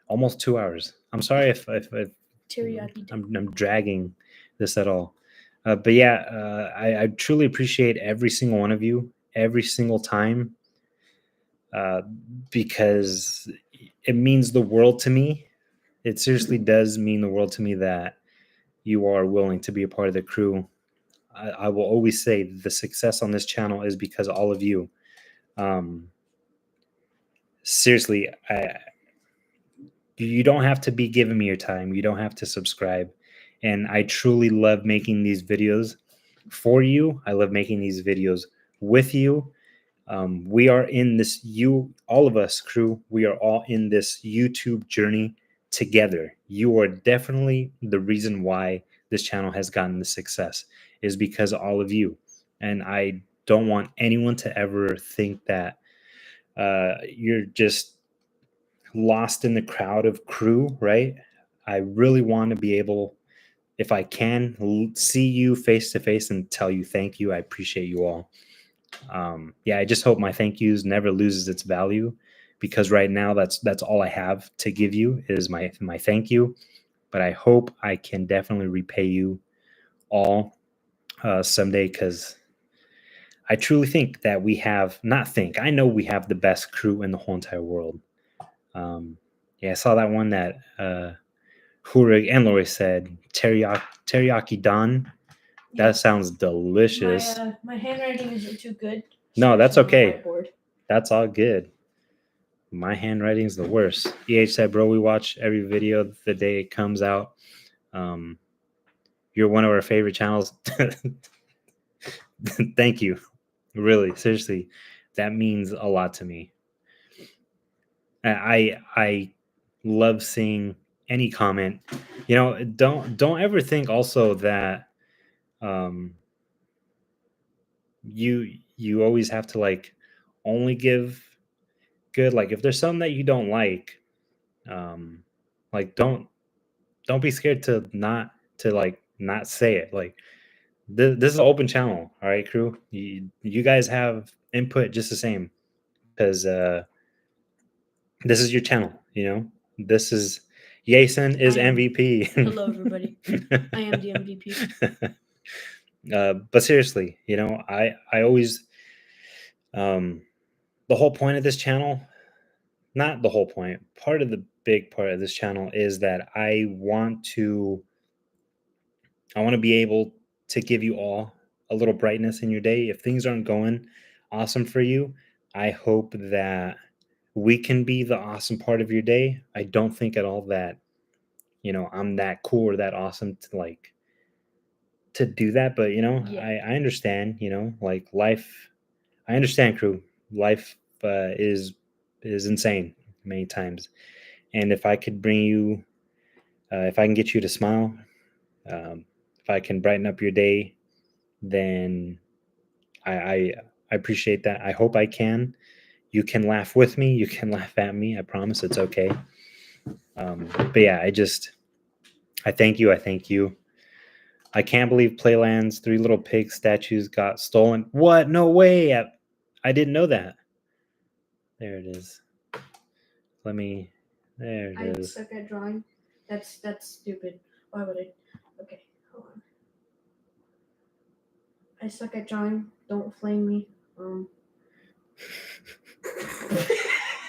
Almost 2 hours. I'm sorry if Teriyaki. I'm dragging this at all. But yeah, I truly appreciate every single one of you every single time, because it means the world to me. It seriously does mean the world to me that you are willing to be a part of the crew. I will always say the success on this channel is because of all of you. Seriously, you don't have to be giving me your time. You don't have to subscribe. And I truly love making these videos for you. I love making these videos with you. We are in this, all of us crew, we are all in this YouTube journey together. You are definitely the reason why this channel has gotten the success, is because of all of you. And I don't want anyone to ever think that you're just lost in the crowd of crew, right? I really want to be able, if I can, see you face to face and tell you thank you. I appreciate you all. Yeah, I just hope my thank yous never loses its value, because right now that's all I have to give you is my thank you. But I hope I can definitely repay you all someday, because I truly think that we have, not think, I know we have the best crew in the whole entire world. Yeah, I saw that one that Hurig and Lori said, teriyaki don. Yeah. That sounds delicious. My handwriting isn't too good. No, that's especially on okay. the whiteboard. That's all good. My handwriting's the worst. EH said, bro, we watch every video the day it comes out. You're one of our favorite channels. Thank you. Really, seriously. That means a lot to me. I love seeing any comment. You know, don't ever think also that you always have to like only give good. Like if there's something that you don't um like don't be scared to not say it. Like this is an open channel, all right, crew. You guys have input just the same, because this is your channel. You know, this is Jason is MVP. Hello, everybody. I am the MVP. But seriously, you know, I always the whole point of this channel, not the whole point, part of the big part of this channel is that I want to be able to give you all a little brightness in your day. If things aren't going awesome for you, I hope that we can be the awesome part of your day. I don't think at all that, you know, I'm that cool or that awesome to like to do that, but you know, Yeah. I understand, you know, like life, I understand, crew. Life is insane many times. And if I could bring you if I can get you to smile, if I can brighten up your day, then I, I I appreciate that. I hope I can. You can laugh with me. You can laugh at me. I promise it's okay. But yeah, I thank you. I thank you. I can't believe Playland's Three Little Pigs statues got stolen. What? No way. I didn't know that. There it is. Let me. There it I is. suck at drawing. That's stupid. Why would I? Okay, hold on. I suck at drawing. Don't flame me.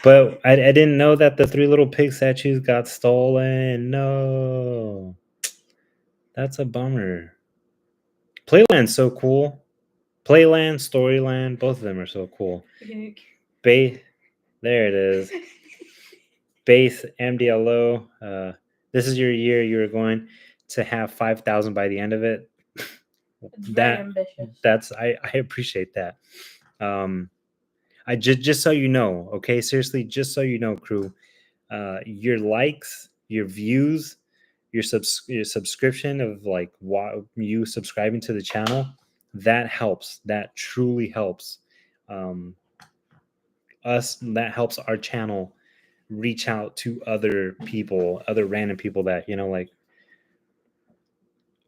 But I didn't know that the Three Little Pig statues got stolen. No. That's a bummer. Playland's so cool. Playland, Storyland, both of them are so cool. Base, there it is. Base MDLO. This is your year. You're going to have 5,000 by the end of it. It's very ambitious. That's I appreciate that. I just so you know, okay, seriously, just so you know, crew, your likes, your views, your subscription of like you subscribing to the channel, that helps. That truly helps us. That helps our channel reach out to other people, other random people that, you know, like,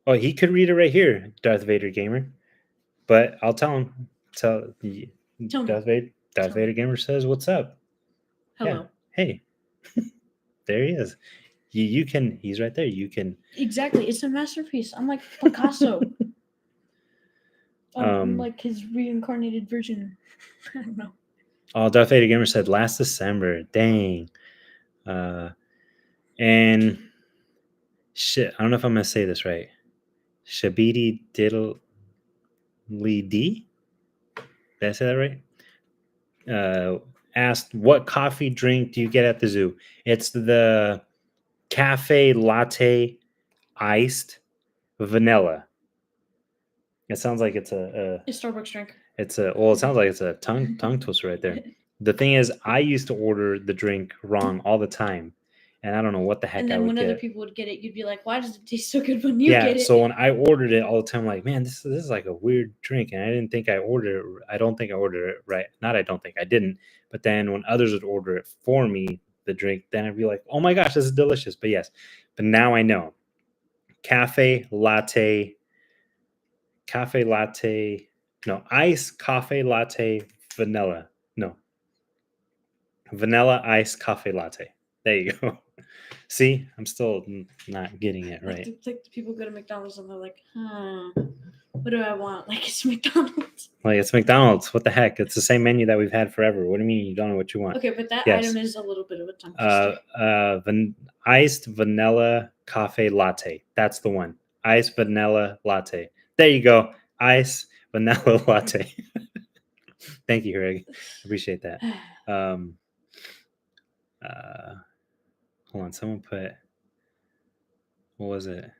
oh, he could read it right here, Darth Vader Gamer. But I'll tell him. Tell Darth Vader. Darth Vader Gamer says, "What's up?" Hello. Yeah. Hey, there he is. You can. He's right there. You can. Exactly. It's a masterpiece. I'm like Picasso. I'm like his reincarnated version. I don't know. Oh, Darth Vader Gamer said last December. Dang. And shit, I don't know if I'm gonna say this right. Shabidi Diddly D. Did I say that right? Asked, what coffee drink do you get at the zoo? It's the cafe latte iced. vanilla. It sounds like it's a Starbucks drink. it's a well, it sounds like it's a tongue twister right there. The thing is, I used to order the drink wrong all the time, and I don't know what the heck And I then would when other get. people would get it, you'd be like, "Why does it taste so good when you Yeah, get it?" so when I ordered it all the time, like, man, this is like a weird drink, and I didn't think I ordered it. I don't think I ordered it right. Not I don't think I didn't. But then when others would order it for me, the drink, then I'd be like, oh my gosh, this is delicious. But yes, but now I know. Cafe latte, cafe latte, no, ice cafe latte, vanilla. No, vanilla ice cafe latte. There you go. See, I'm still not getting it right. Like the people go to McDonald's and they're like, what do I want? Like it's McDonald's. Like it's McDonald's. What the heck? It's the same menu that we've had forever. What do you mean you don't know what you want? Okay, but that Yes. item is a little bit of a tongue twister. Iced vanilla cafe latte. That's the one. Iced vanilla latte. There you go. Ice vanilla latte. Thank you, Greg. Appreciate that. Hold on. Someone put. What was it?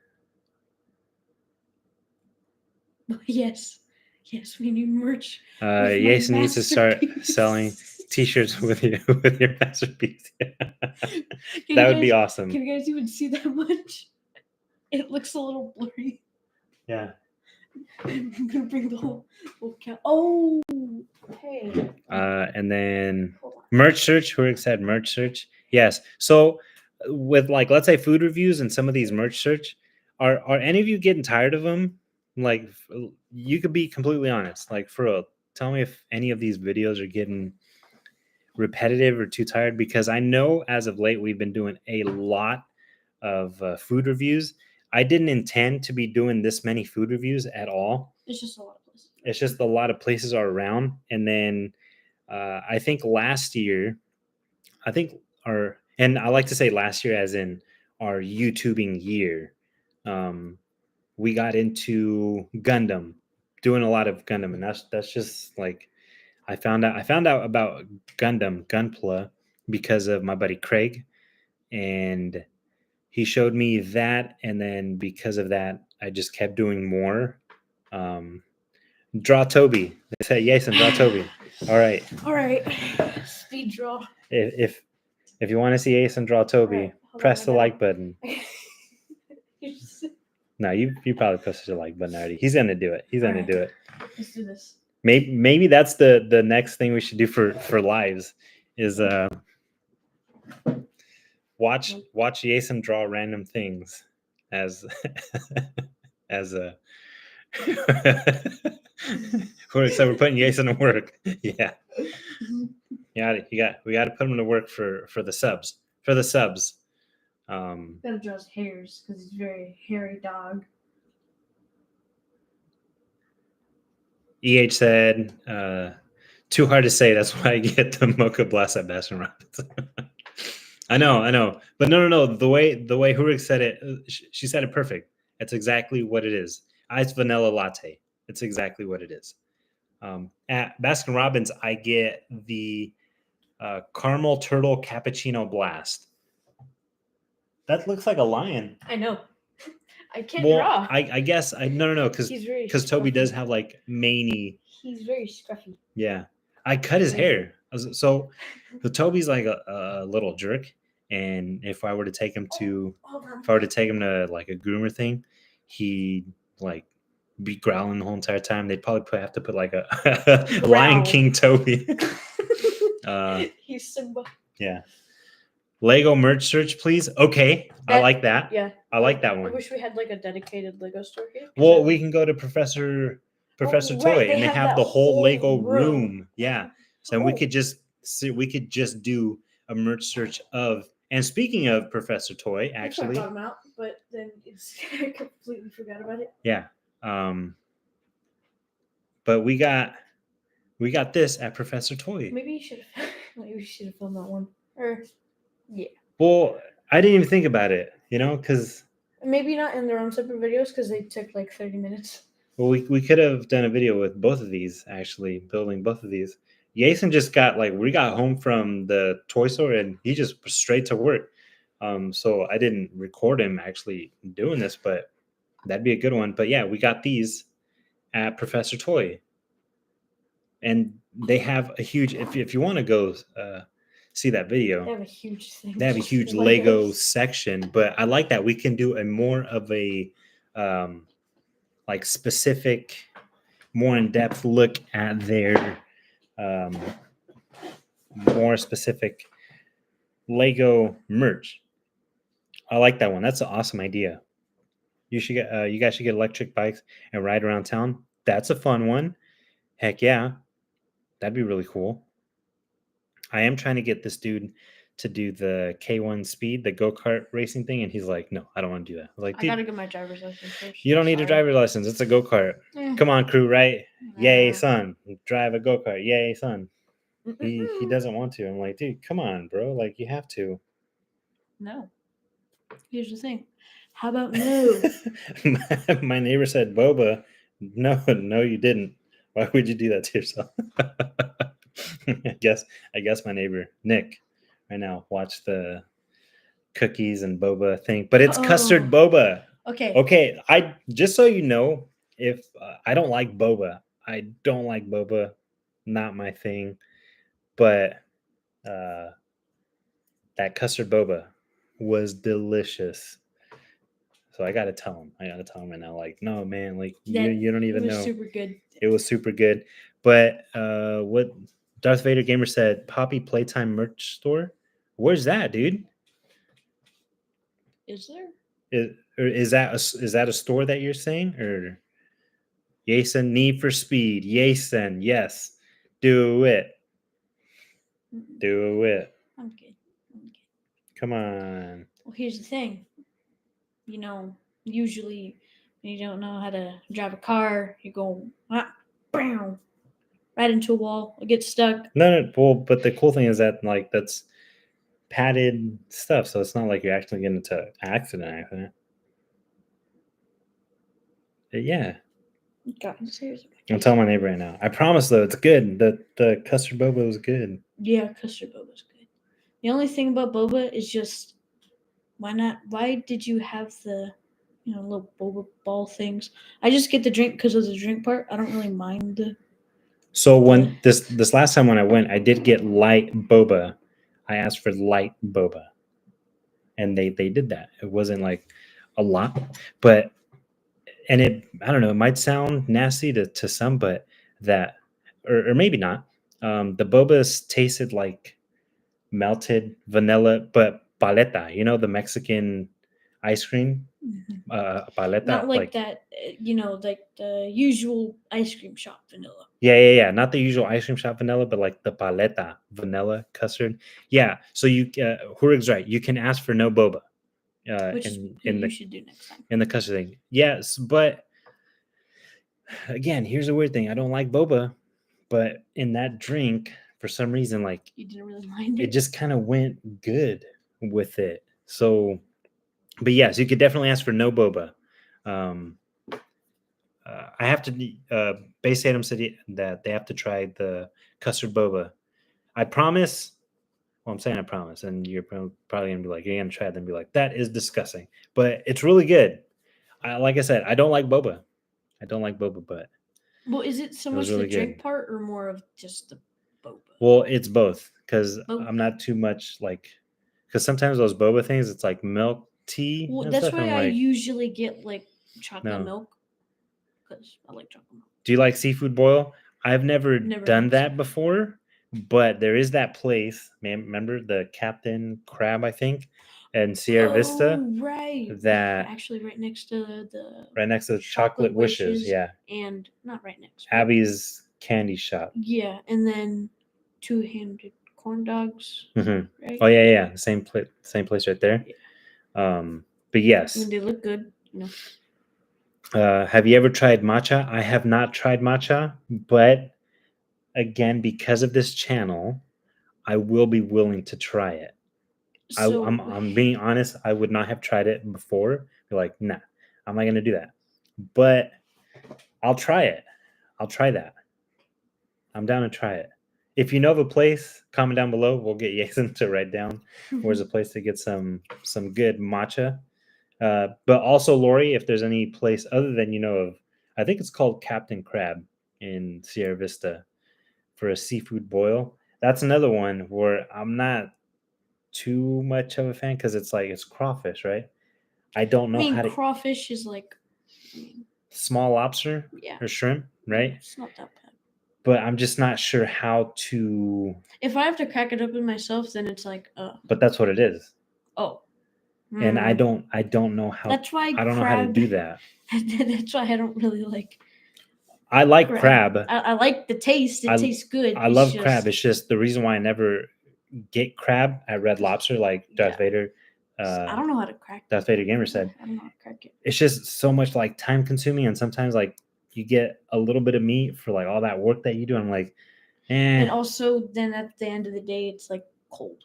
Yes, we need merch. Jason needs to start selling T-shirts with your masterpiece. That would be awesome. Can you guys even see that much? It looks a little blurry. Yeah. I'm gonna bring the whole count. Oh, hey. And then merch search. Who said merch search? Yes. So with like, let's say food reviews and some of these merch search, are any of you getting tired of them? Like, you could be completely honest. Like, for real, tell me if any of these videos are getting repetitive or too tired, because I know as of late we've been doing a lot of food reviews. I didn't intend to be doing this many food reviews at all. It's just a lot of places. It's just a lot of places are around. And then I think last year, and I like to say last year as in our YouTubing year, we got into Gundam, doing a lot of Gundam, and that's just like I found out about Gunpla because of my buddy Craig, and he showed me that, and then because of that, I just kept doing more. Draw Toby. They said Jason, draw Toby. All right. Speed draw. If you want to see Jason draw Toby, Right, press the on, like button. No, you probably pressed the like button already. He's gonna do it. Do it. Let's do this. Maybe that's the next thing we should do for lives is watch Jason draw random things as a so we're putting Jason to work. Yeah. We got to put him to work for the subs. Gotta draw his hairs because he's a very hairy dog. EH said, too hard to say. That's why I get the Mocha Blast at Baskin Robbins. I know. But no. The way Hurik said it, she said it perfect. That's exactly what it is. Iced vanilla latte. It's exactly what it is. At Baskin Robbins, I get the caramel turtle cappuccino blast. That looks like a lion. I know. I can't draw. I guess no, because Toby does have like maney. He's very scruffy. Yeah, I cut his hair. So Toby's like a little jerk, and if I were to take him to like a groomer thing, he'd like be growling the whole entire time. They'd probably have to put like a Lion King Toby. He's Simba. Yeah. Lego merch search, please. Okay, I like that. Yeah, I like that one. I wish we had like a dedicated Lego store here. Well, we can go to Professor Toy, and they have the whole Lego room. Yeah, so we could just do a merch search of. And speaking of Professor Toy, actually, I out, but then I completely forgot about it. Yeah, but we got this at Professor Toy. Maybe we should have filmed that one. Or yeah. Well, I didn't even think about it, because maybe not in their own separate videos because they took like 30 minutes. Well, we could have done a video with both of these, actually, building both of these. Jason just we got home from the toy store and he just was straight to work. So I didn't record him actually doing this, but That'd be a good one. But yeah, we got these at Professor Toy, and they have a huge. If you want to go see that video, They have a huge thing. they have a just huge for Lego Legos. section. But I like that we can do a more of a like specific, more in depth look at their um, more specific Lego merch. I like that one. That's an awesome idea. You should get. You guys should get electric bikes and ride around town. That's a fun one. Heck yeah, that'd be really cool. I am trying to get this dude to do the K1 speed, the go kart racing thing, and he's like, "No, I don't want to do that." I was like, I "Dude, gotta get my driver's license first. you don't need a Sorry. driver's license. It's a go kart. Eh, Come on, crew, right? Yay, nah. son, drive a go kart. Yay, son." He Mm-mm-mm. doesn't want to. I'm like, dude, come on, bro. Like you have to. No. Here's the thing. How about no? My neighbor said, "Boba." No, no, you didn't. Why would you do that to yourself? I guess my neighbor Nick right now watch the cookies and boba thing, but it's custard boba. Okay. Okay, I just so you know, if I don't like boba, I don't like boba, not my thing. But that custard boba was delicious. So I gotta tell him. I gotta tell him right now. Like, no, man. Like you don't even it was know. super good. It was super good. But what Darth Vader Gamer said, Poppy Playtime merch store. Where's that, dude? Is there? Is that a store that you're saying? Or Jason, Need for Speed. Jason, yes. Do it. Mm-mm. Do it. I'm good. I'm good. Come on. Well, here's the thing. Usually when you don't know how to drive a car, you go bam, right into a wall. It gets stuck. No, well, but the cool thing is that like that's padded stuff, so it's not like you're actually getting into an accident. Yeah. God, I'm serious. I'm telling my neighbor right now. I promise though, it's good. The custard boba was good. Yeah, custard boba's good. The only thing about boba is just why not? Why did you have the little boba ball things? I just get the drink because of the drink part. I don't really mind the. So when this last time when I went, I did get light boba. I asked for light boba, and they did that. It wasn't like a lot, but and I don't know, it might sound nasty to some, but that or maybe not. The bobas tasted like melted vanilla, but paleta. You know the Mexican ice cream, paleta. Not like that, like the usual ice cream shop vanilla. Yeah. Not the usual ice cream shop vanilla, but like the paleta vanilla custard. Yeah. So Hurig's right. You can ask for no boba. Which you should do next time. In the custard thing. Yes, but again, here's a weird thing. I don't like boba, but in that drink, for some reason, like you didn't really mind it. It just kind of went good with it. So, but yes, you could definitely ask for no boba. I have to. Base Adam said that they have to try the custard boba. I promise. Well, I'm saying I promise, and you're probably gonna be like, "You're gonna try it," and be like, "That is disgusting," but it's really good. Like I said, I don't like boba. But well, is it so much really the drink good. part or more of just the boba? Well, it's both because Both. I'm not too much like because sometimes those boba things, it's like milk tea. Well, and that's stuff, why and I like, usually get like chocolate No. milk because I like chocolate milk. Do you like seafood boil? I've never Never done had that before, but there is that place. Man, remember the Captain Crab, I think, and Sierra Vista, Oh, right. that Actually, right next to the right next to the Chocolate Wishes. Yeah, and not right next. But Abby's candy shop. yeah, and then two-handed corn dogs. Mhm. Right. Oh yeah. Same place right there. But yes. I mean, they look good. Have you ever tried matcha? I have not tried matcha, but again, because of this channel, I will be willing to try it. So I'm being honest. I would not have tried it before. Be like, nah, I'm not gonna do that. But I'll try it. I'll try that. I'm down to try it. If you know of a place, comment down below. We'll get Jason to write down where's a place to get some good matcha. But also, Lori, if there's any place other than you know of, I think it's called Captain Crab in Sierra Vista for a seafood boil. That's another one where I'm not too much of a fan because it's like it's crawfish, right? I don't I know mean, how to crawfish is like, small lobster yeah, or shrimp, right? it's not that bad. But I'm just not sure how to. If I have to crack it open myself, then it's like, But that's what it is, oh. and Mm. I don't know how. That's why I don't know how to crab. do that. That's why I don't really like I like crab. crab. I like the taste. It I tastes good. I It's love just, crab. It's just the reason why I never get crab at Red Lobster, like Darth Yeah. Vader. I don't know how to crack it. Darth Vader Gamer said. I don't know how to crack it. It's just so much like time consuming, and sometimes like you get a little bit of meat for like all that work that you do. I'm like, And eh, also, then at the end of the day, it's like cold.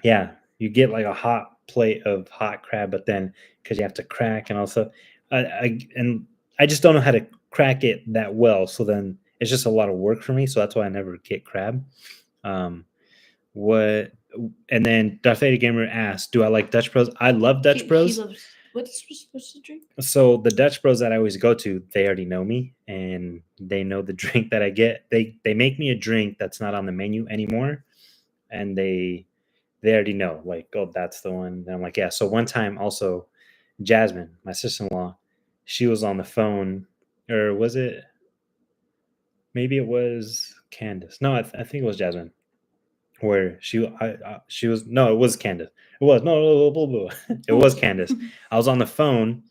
yeah. You get like a hot plate of hot crab, but then because you have to crack and also, and I just don't know how to crack it that well. So then it's just a lot of work for me. So that's why I never get crab. Um, what and then Darth Vader Gamer asked, "Do I like Dutch Bros?" I love Dutch He Bros. loves what's the drink? So the Dutch Bros that I always go to, they already know me and they know the drink that I get. They make me a drink that's not on the menu anymore, and they already know like, oh, that's the one. And I'm like, yeah. So one time also, Jasmine, my sister-in-law, she was on the phone, or was it? Maybe it was Candace. No, I think it was Jasmine where she was no, it was Candace. It was no, blah, blah, blah. It was Candace. I was on the phone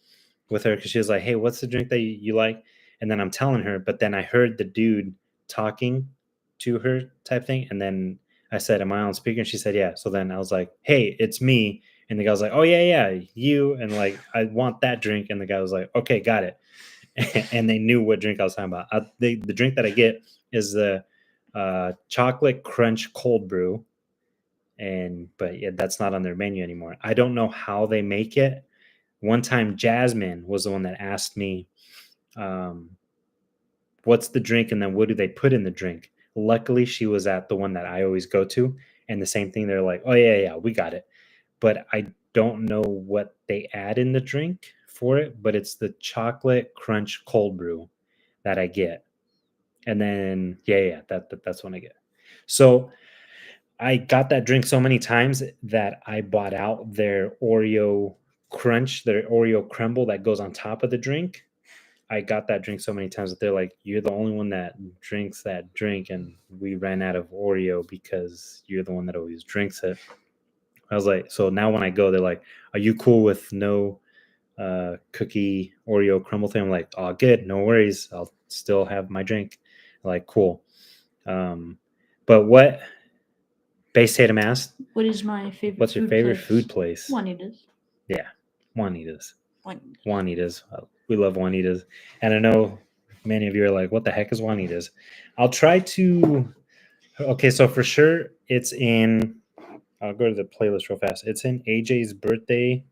with her because she was like, "Hey, what's the drink that you like?" And then I'm telling her, but then I heard the dude talking to her type thing, and then I said, "Am I on speaker?" And she said, "Yeah." So then I was like, "Hey, it's me." And the guy was like, "Oh yeah, yeah, you." And like, I want that drink. And the guy was like, "Okay, got it." And they knew what drink I was talking about. The drink that I get is the chocolate crunch cold brew, and but yeah, that's not on their menu anymore. I don't know how they make it. One time, Jasmine was the one that asked me, um, "What's the drink?" and then what do they put in the drink. Luckily, she was at the one that I always go to, and the same thing. They're like, "Oh yeah, yeah, we got it," but I don't know what they add in the drink for it. But it's the chocolate crunch cold brew that I get. And then yeah, that's when I get. So I got that drink so many times that I bought out their Oreo crunch, their Oreo crumble that goes on top of the drink. I got that drink so many times that they're like, "You're the only one that drinks that drink," and we ran out of Oreo because you're the one that always drinks it. I was like, so now when I go, they're like, "Are you cool with no cookie Oreo crumble thing?" I'm like, "Oh, good, no worries. I'll still have my drink." Like, cool. Um, but what Base Tatum asked, What is my favorite? "What's your food favorite place? food place?" Juanita's. Yeah, Juanita's. Juanita's. Juanita's. We love Juanita's. And I know many of you are like, what the heck is Juanita's? I'll try to. Okay, so for sure, it's in. I'll go to the playlist real fast. It's in AJ's birthday.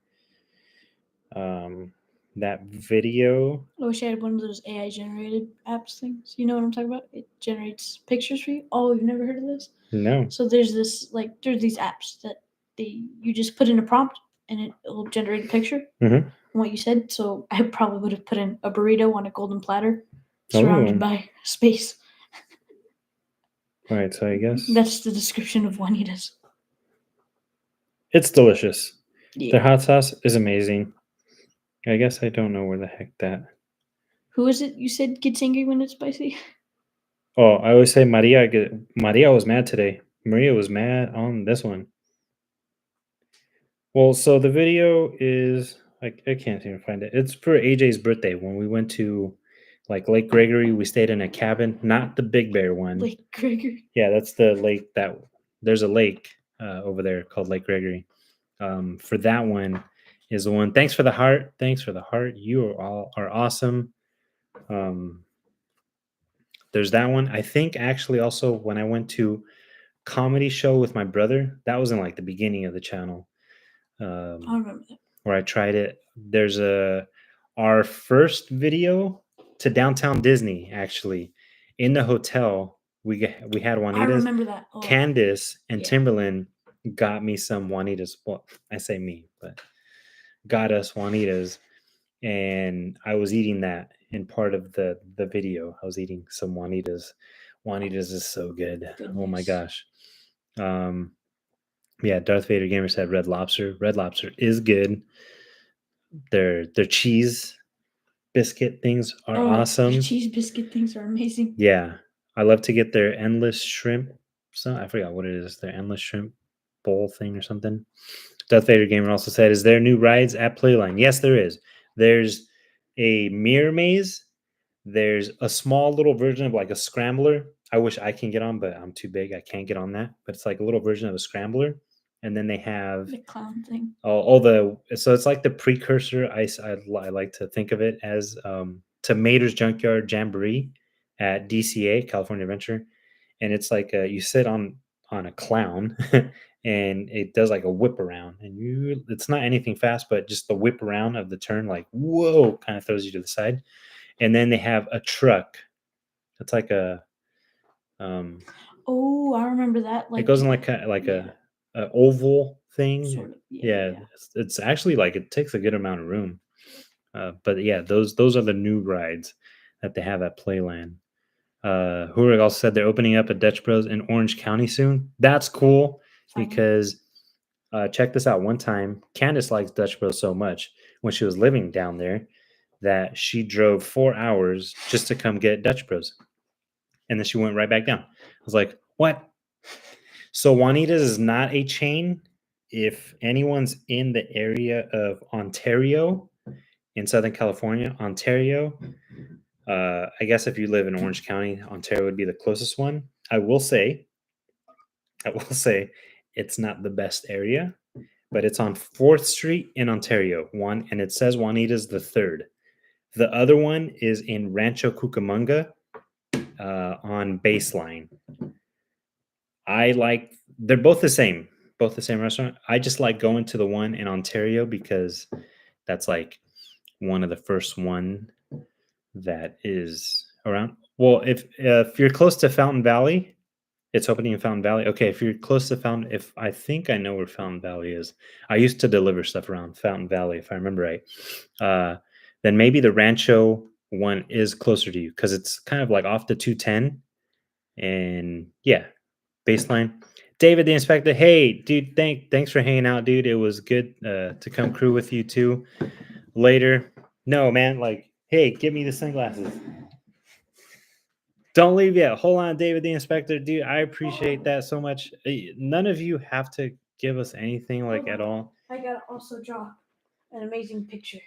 Um, that video. I wish I had one of those AI generated apps things. You know what I'm talking about? It generates pictures for you. Oh, you've never heard of this? No. So there's these apps that you just put in a prompt and it will generate a picture Mm-hmm. from what you said. So I probably would have put in a burrito on a golden platter surrounded Oh. by space. All right, so I guess That's the description of Juanita's. it's delicious. Yeah. Their hot sauce is amazing. I guess I don't know where the heck that. Who is it you said gets angry when it's spicy? Oh, I always say Maria. Maria was mad today. Maria was mad on this one. Well, so the video is I can't even find it. It's for AJ's birthday when we went to like Lake Gregory. We stayed in a cabin, not the Big Bear one. Like Gregory. Yeah, that's the lake that there's a lake over there called Lake Gregory. For that one is the one. Thanks for the heart. Thanks for the heart. You are all are awesome. Um, there's that one. I think actually also when I went to comedy show with my brother, that was in like the beginning of the channel. I remember that. Where I tried it. There's our first video to downtown Disney actually in the hotel. We had I Juanita's. remember that. Oh, Candace and yeah. Timberland got me some Juanita's. Well, I say me, but got us Juanitas, and I was eating that in part of the video. I was eating some Juanitas. Juanitas is so good. Oh my Goodness. gosh. Yeah, Darth Vader Gamer said Red Lobster. Red Lobster is good. Their cheese biscuit things are Oh, awesome. the cheese biscuit things are amazing. Yeah, I love to get their endless shrimp. So I forgot what it is. Their endless shrimp bowl thing or something. Darth Vader Gamer also said, "Is there new rides at Playline?" Yes, there is. There's a mirror maze. There's a small little version of like a scrambler. I wish I can get on, but I'm too big. I can't get on that. But it's like a little version of a scrambler. And then they have The clown thing. all the so it's like the precursor. I like to think of it as to Mater's Junkyard Jamboree at DCA California Adventure, and it's like you sit on a clown, and it does like a whip around, and it's not anything fast, but just the whip around of the turn, like whoa, kind of throws you to the side, and then they have a truck. It's like a Oh, I remember that. Like it goes in like yeah, a oval thing. sort of. Yeah, Yeah. it's actually like it takes a good amount of room. But yeah, those are the new rides that they have at Playland. Hurrig also said they're opening up a Dutch Bros in Orange County soon. That's cool Finally. because check this out. One time, Candace likes Dutch Bros so much when she was living down there that she drove 4 hours just to come get Dutch Bros, and then she went right back down. I was like, what? So Juanita's is not a chain. If anyone's in the area of Ontario, in Southern California, Ontario, I guess if you live in Orange County, Ontario would be the closest one. I will say, it's not the best area, but it's on 4th Street in Ontario, one, and it says Juanita's the third. The other one is in Rancho Cucamonga on Baseline. They're both the same restaurant. I just like going to the one in Ontario because that's like one of the first one that is around. Well, if you're close to Fountain Valley, it's opening in Fountain Valley. Okay, if you're close to Fountain, if I think I know where Fountain Valley is, I used to deliver stuff around Fountain Valley, if I remember right. Then maybe the Rancho one is closer to you because it's kind of like off the 210, and yeah, Baseline. David the Inspector, hey dude, thanks for hanging out, dude. It was good to come crew with you too later. No man, like, hey, give me the sunglasses. Don't leave yet. Hold on, David the Inspector, dude. I appreciate that so much. None of you have to give us anything like at all. I gotta also draw an amazing picture.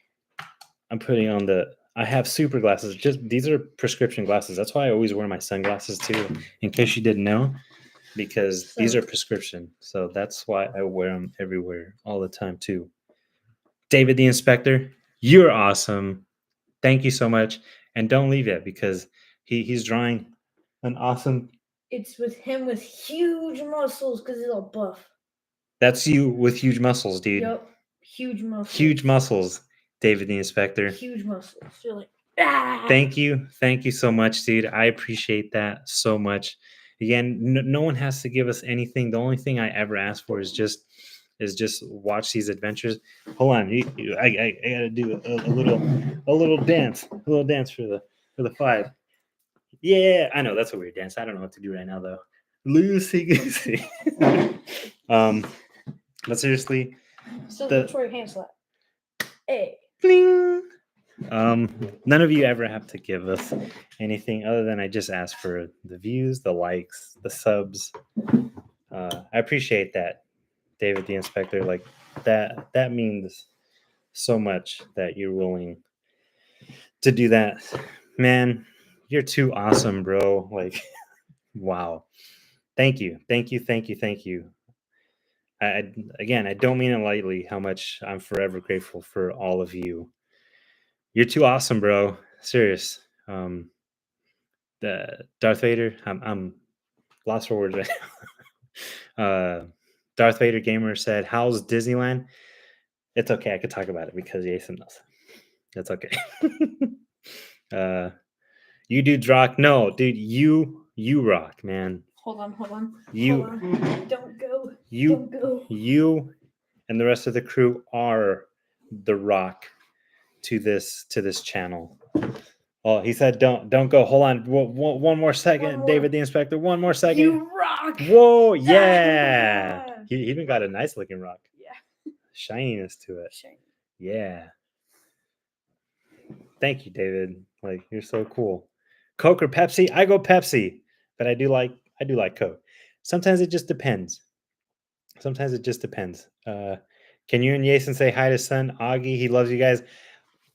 I'm putting on the. I have super glasses. Just these are prescription glasses. That's why I always wear my sunglasses too, in case you didn't know, because these So- are prescription. So that's why I wear them everywhere all the time too. David the Inspector, you're awesome. Thank you so much, and don't leave yet because he's drawing an awesome. It's with him with huge muscles because he's all buff. That's you with huge muscles, dude. Yep, huge muscles. Huge muscles, David the Inspector. Huge muscles. You're like, ah. Thank you so much, dude. I appreciate that so much. Again, no one has to give us anything. The only thing I ever ask for is just watch these adventures. Hold on, I gotta do a little dance for the 5. Yeah, I know that's a weird dance. I don't know what to do right now though. Loosey goosey. But seriously, So the- that's where your hand slap. Hey. bling. None of you ever have to give us anything other than I just ask for the views, the likes, the subs. I appreciate that, David the Inspector. Like that means so much that you're willing to do that. Man, you're too awesome, bro. Like, wow. Thank you. Again, I don't mean it lightly how much I'm forever grateful for all of you. You're too awesome, bro. Serious. The Darth Vader, I'm lost for words right now. Darth Vader Gamer said, "How's Disneyland?" It's okay. I could talk about it because Jason knows. It's okay. You do rock. No, dude, you rock, man. Hold on. You- Hold on. Don't go. You Don't go. you and the rest of the crew are the rock to this channel. Oh, he said, "Don't go. Hold on. One more second, more. David the Inspector. One more second. You rock. Whoa, yeah. He even got a nice looking rock. Yeah. Shininess to it. Shiny. Yeah. Thank you, David. Like, you're so cool. Coke or Pepsi? I go Pepsi, but I do like Coke. Sometimes it just depends. Sometimes it just depends. Can you and Jason say hi to son Augie? He loves you guys.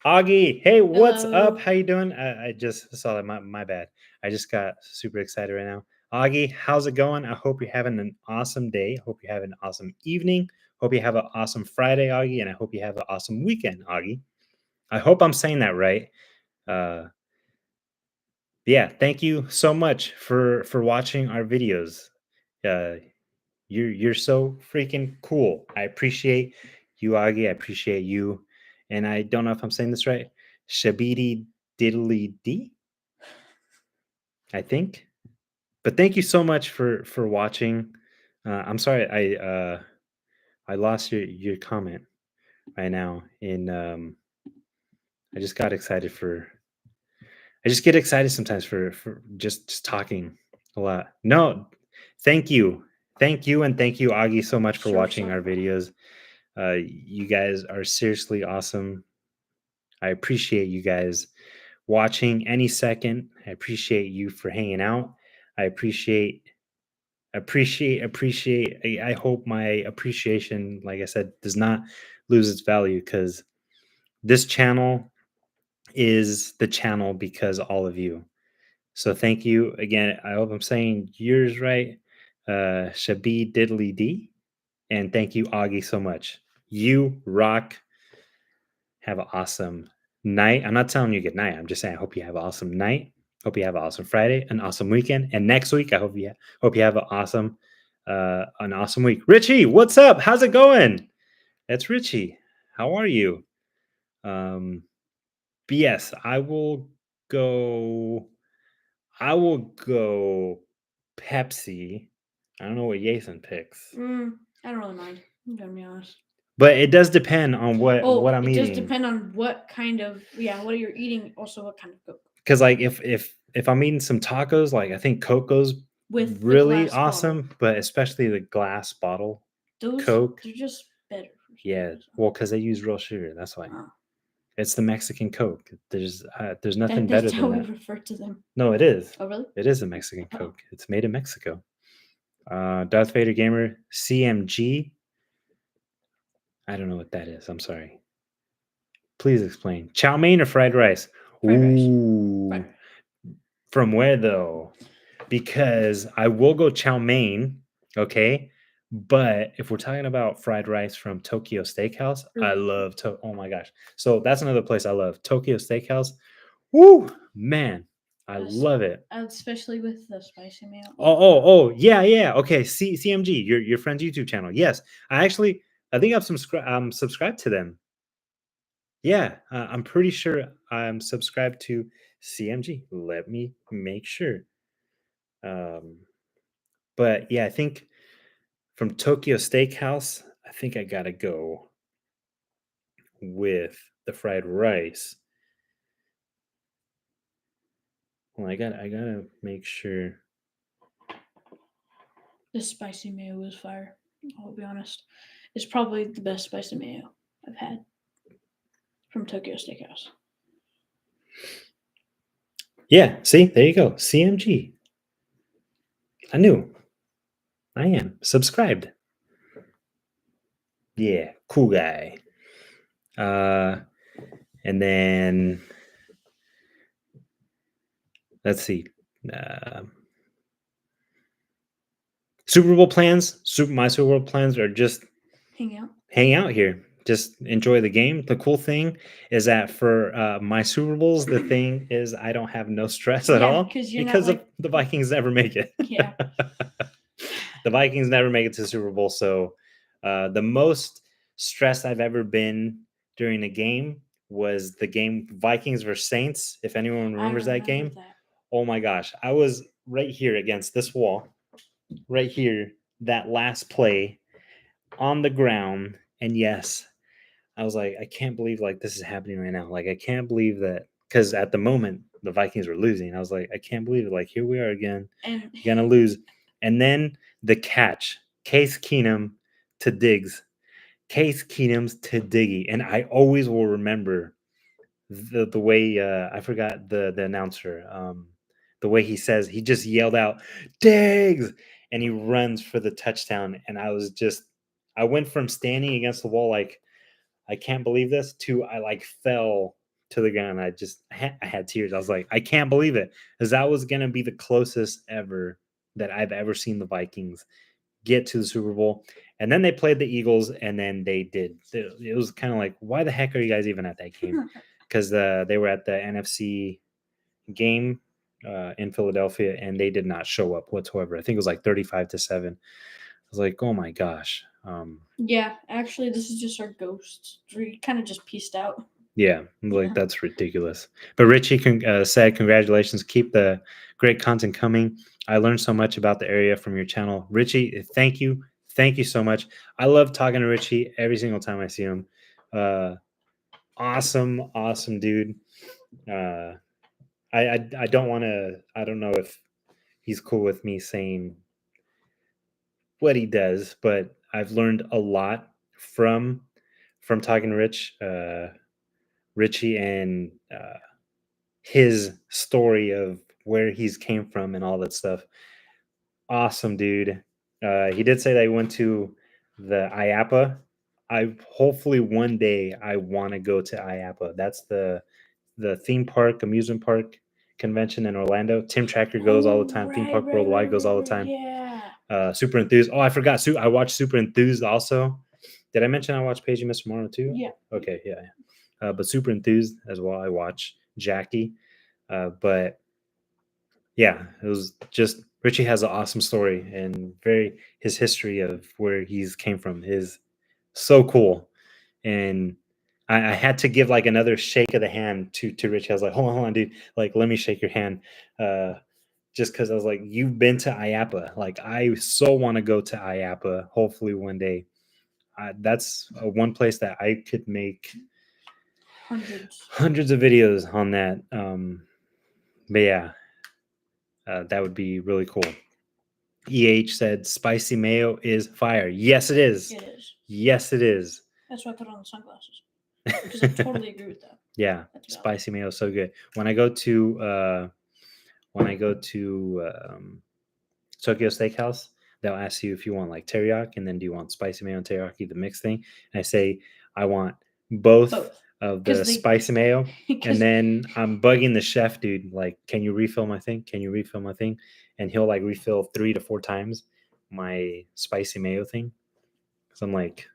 Augie, hey, what's Hello. up? How you doing? I just saw that. My bad. I just got super excited right now. Augie, how's it going? I hope you're having an awesome day. Hope you have an awesome evening. Hope you have an awesome Friday, Augie, and I hope you have an awesome weekend, Augie. I hope I'm saying that right. Yeah, thank you so much for watching our videos. Uh, you're so freaking cool. I appreciate you, Augie. I appreciate you, and I don't know if I'm saying this right. Shabidi diddly d, I think. But thank you so much for watching. I'm sorry I lost your comment right now. In I just got excited for. I just get excited sometimes for just talking a lot. No, thank you, and thank you, Augie, so much for Sure, watching sure. our videos. You guys are seriously awesome. I appreciate you guys watching any second. I appreciate you for hanging out. I appreciate. I hope my appreciation, like I said, does not lose its value, because this channel is the channel because all of you. So thank you again. I hope I'm saying yours right. Shabi Diddly D. And thank you, Augie, so much. You rock. Have an awesome night. I'm not telling you good night. I'm just saying I hope you have an awesome night. Hope you have an awesome Friday, an awesome weekend. And next week, I hope you have an awesome week. Richie, what's up? How's it going? That's Richie. How are you? But yes, I will go Pepsi. I don't know what Jason picks, I don't really mind. I'm gonna be honest. but it does depend on what I'm it eating. does depend on what kind of what you're eating. Also, what kind of Coke. Because like if I'm eating some tacos, like I think Coke goes With the really glass bottle. awesome, but especially the glass bottle Those Coke. they're just better. For some Yeah, reason. well, because they use real sugar. That's why. Oh. It's the Mexican Coke. There's nothing That's better how than we that. refer to them. No, it is. Oh, really? It is a Mexican Oh. Coke. It's made in Mexico. Darth Vader Gamer CMG. I don't know what that is. I'm sorry. Please explain. Chow mein or fried rice? Fried rice. Ooh. Fried rice. From where though? Because I will go chow mein, okay? But if we're talking about fried rice from Tokyo Steakhouse, I Really? love oh my gosh. So that's another place I love. Tokyo Steakhouse. Woo, man. I Yes. love it. Especially with the spicy mayo. Oh, yeah. Okay, CMG, your friend's YouTube channel. Yes, I think I'm subscribed to them. Yeah, I'm pretty sure I'm subscribed to CMG. Let me make sure. But yeah, I think from Tokyo Steakhouse, I think I gotta go with the fried rice. Well, I gotta make sure. This spicy mayo is fire. I'll be honest. It's probably the best spicy mayo I've had from Tokyo Steakhouse. Yeah, see, there you go. CMG. I knew. I am subscribed. Yeah, cool guy. And then let's see. Super Bowl plans. My Super Bowl plans are just hang out here. Just enjoy the game. The cool thing is that for my Super Bowls, the thing is I don't have no stress at all because of the Vikings never make it. Yeah. The Vikings never make it to the Super Bowl. So the most stressed I've ever been during a game was the game Vikings versus Saints. If anyone remembers that game. Oh my gosh. I was right here against this wall, right here, that last play on the ground. And yes, I was like, I can't believe like this is happening right now. Like I can't believe that because at the moment the Vikings were losing. I was like, I can't believe it. Like here we are again, And gonna lose. And then the catch, Case Keenum to Diggs, Case Keenum's to Diggy, and I always will remember the way I forgot the announcer, the way he just yelled out Diggs, and he runs for the touchdown, and I went from standing against the wall like I can't believe this to I like fell to the ground. I had tears. I was like, I can't believe it because that was gonna be the closest ever that I've ever seen the Vikings get to the Super Bowl. And then they played the Eagles, and then they did. It was kind of like, why the heck are you guys even at that game? Because they were at the NFC game in Philadelphia, and they did not show up whatsoever. I think it was like 35-7. I was like, oh my gosh. yeah, actually, this is just our ghosts. We kind of just pieced out. Yeah, like Yeah. that's ridiculous. But Richie said, congratulations. Keep the great content coming. I learned so much about the area from your channel. Richie, thank you. Thank you so much. I love talking to Richie every single time I see him. Awesome, awesome dude. I don't want to, I don't know if he's cool with me saying what he does, but I've learned a lot from talking to Richie and his story of where he's came from and all that stuff. Awesome, dude. He did say that he went to the IAPA. I hopefully one day I want to go to IAPA. That's the theme park amusement park convention in Orlando. Tim Tracker goes all the time. Theme Park Worldwide goes all the time. Yeah. Super Enthused. Oh, I forgot. I watched Super Enthused also. Did I mention I watched Paige and Mr. Morrow too? Yeah. Okay, yeah. But Super Enthused as well. I watch Jackie. But yeah, it was just Richie has an awesome story and his history of where he's came from is so cool. And I had to give like another shake of the hand to Richie. I was like, hold on, dude. Like, let me shake your hand. Just because I was like, you've been to IAPA. Like, I so want to go to IAPA. Hopefully one day. That's one place that I could make hundreds of videos on that. But yeah, that would be really cool. EH said spicy mayo is fire. Yes, it is. It is. Yes, it is. That's why I put on the sunglasses. Because I totally agree with that. Yeah, That's valid. spicy mayo is so good. When I go to Tokyo Steakhouse, they'll ask you if you want like teriyaki, and then do you want spicy mayo and teriyaki, the mixed thing? And I say I want both. Of the spicy mayo, and then I'm bugging the chef, dude. Like, can you refill my thing? Can you refill my thing? And he'll like refill 3 to 4 times my spicy mayo thing. So I'm like,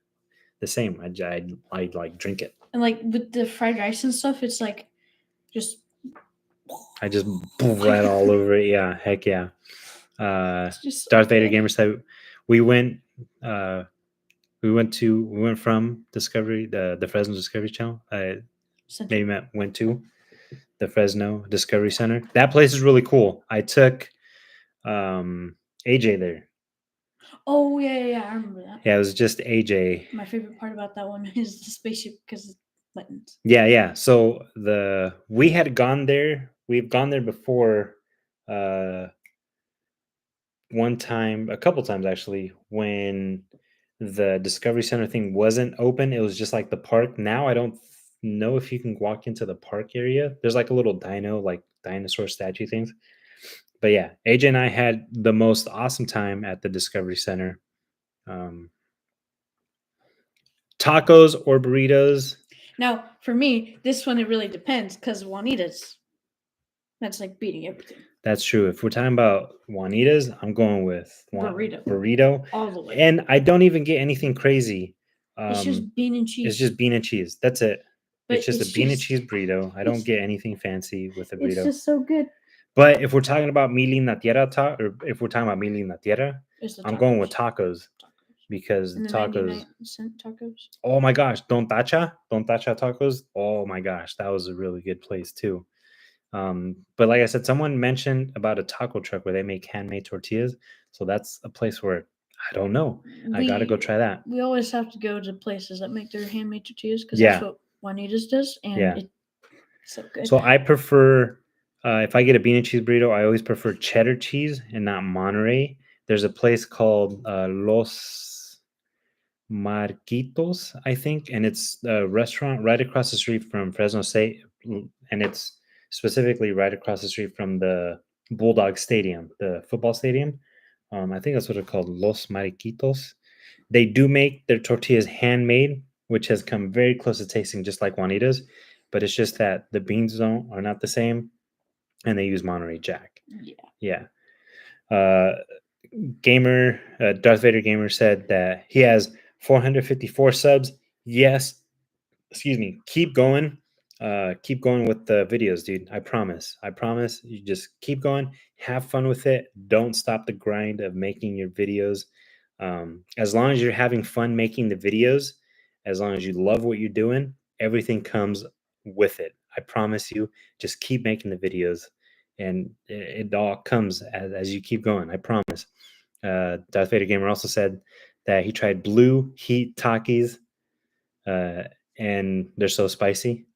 the same. I like drink it. And like with the fried rice and stuff, it's like just I just right all over it. Yeah, heck yeah. just Darth Vader Gamer said we went from Discovery, the Fresno Discovery Channel. Went to the Fresno Discovery Center. That place is really cool. I took AJ there. Oh yeah, I remember that. Yeah, it was just AJ. My favorite part about that one is the spaceship because it's buttons. Yeah. So we had gone there. We've gone there before. One time, a couple times actually, when the Discovery Center thing wasn't open. It was just like the park. Now I don't know if you can walk into the park area. There's like a little like dinosaur statue things. But yeah, AJ and I had the most awesome time at the Discovery Center. Tacos or burritos? Now, for me, this one, it really depends because Juanita's, that's like beating everything. That's true. If we're talking about Juanita's, I'm going with burrito all the way. And I don't even get anything crazy. It's just bean and cheese. It's just bean and cheese. That's it. But it's just a bean and cheese burrito. I don't get anything fancy with a burrito. It's just so good. But if we're talking about mili na tierra, or if we're talking about mili na tierra, I'm going with tacos. Because and the tacos. 99-cent tacos. Oh my gosh, Don Tacha tacos. Oh my gosh, that was a really good place too. But like I said, someone mentioned about a taco truck where they make handmade tortillas. So that's a place where I don't know. I gotta go try that. We always have to go to places that make their handmade tortillas because Yeah. that's what Juanita's does, and Yeah. it's so good. So I prefer, if I get a bean and cheese burrito, I always prefer cheddar cheese and not Monterey. There's a place called Los Marquitos, I think, and it's a restaurant right across the street from Fresno State, and it's specifically right across the street from the Bulldog Stadium, the football stadium. I think that's what it's called, Los Mariquitos. They do make their tortillas handmade, which has come very close to tasting just like Juanita's, but it's just that the beans are not the same, and they use Monterey Jack. Yeah. Yeah. Darth Vader Gamer said that he has 454 subs. Yes, excuse me. Keep going. Keep going with the videos, dude. I promise. I promise. You just keep going. Have fun with it. Don't stop the grind of making your videos. As long as you're having fun making the videos, as long as you love what you're doing, everything comes with it. I promise you. Just keep making the videos, and it all comes as you keep going. I promise. Darth Vader Gamer also said that he tried Blue Heat Takis, and they're so spicy.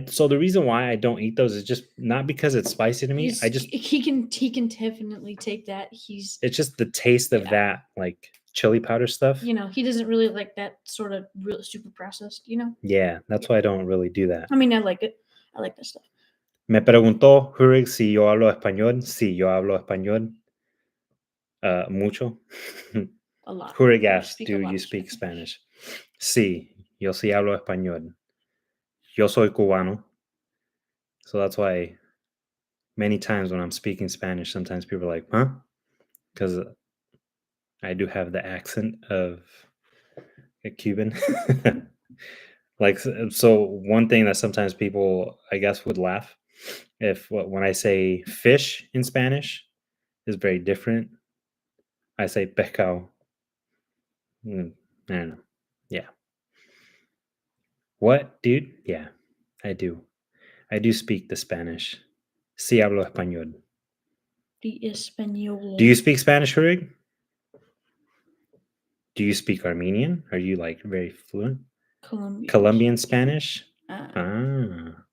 So the reason why I don't eat those is just not because it's spicy to me. He can definitely take that. It's just the taste of that like chili powder stuff. He doesn't really like that sort of real super processed. Yeah, that's why I don't really do that. I mean, I like it. I like that stuff. Me preguntó Hurig si yo hablo español. Sí, yo hablo español. Mucho. A lot. Hurig I asked, speak do a lot you of speak Spanish? Sí, yo sí hablo español. Yo soy cubano. So that's why many times when I'm speaking Spanish, sometimes people are like, huh? Because I do have the accent of a Cuban. Like, so one thing that sometimes people, I guess, would laugh when I say fish in Spanish is very different. I say pescado. I don't know. Yeah. What, dude? Yeah, I do. I do speak the Spanish. Sí hablo español. The Espanol. Do you speak Spanish, Hurig? Do you speak Armenian? Are you like very fluent? Colombian Spanish? Ah.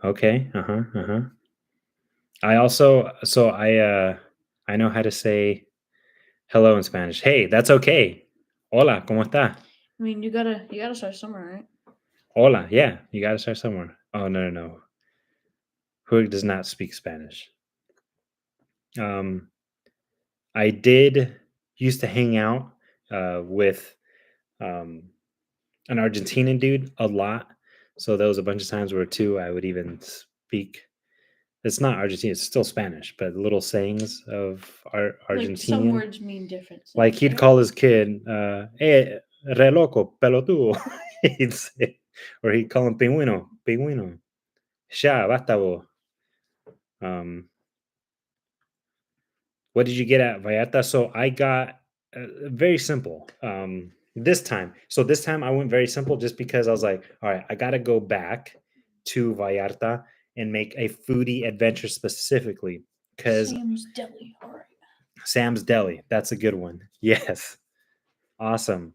Okay. Uh-huh. Uh-huh. I know how to say hello in Spanish. Hey, that's okay. Hola, ¿cómo está? I mean, you gotta start somewhere, right? Hola, yeah, you gotta start somewhere. Oh no. Huig does not speak Spanish. I did used to hang out with um, an Argentinian dude a lot. So there was a bunch of times where too I would even speak. It's not Argentine; it's still Spanish, but little sayings of Argentinian. Like some words mean different things. Like he'd right? call his kid, "Hey, re loco, pelotudo," he'd say, or he'd call him pingüino, pingüino. Ya, basta vos. What did you get at Vallarta? So I got very simple this time. So this time I went very simple just because I was like, all right, I got to go back to Vallarta and make a foodie adventure specifically because Sam's Deli. All right. Sam's Deli. That's a good one. Yes. Awesome.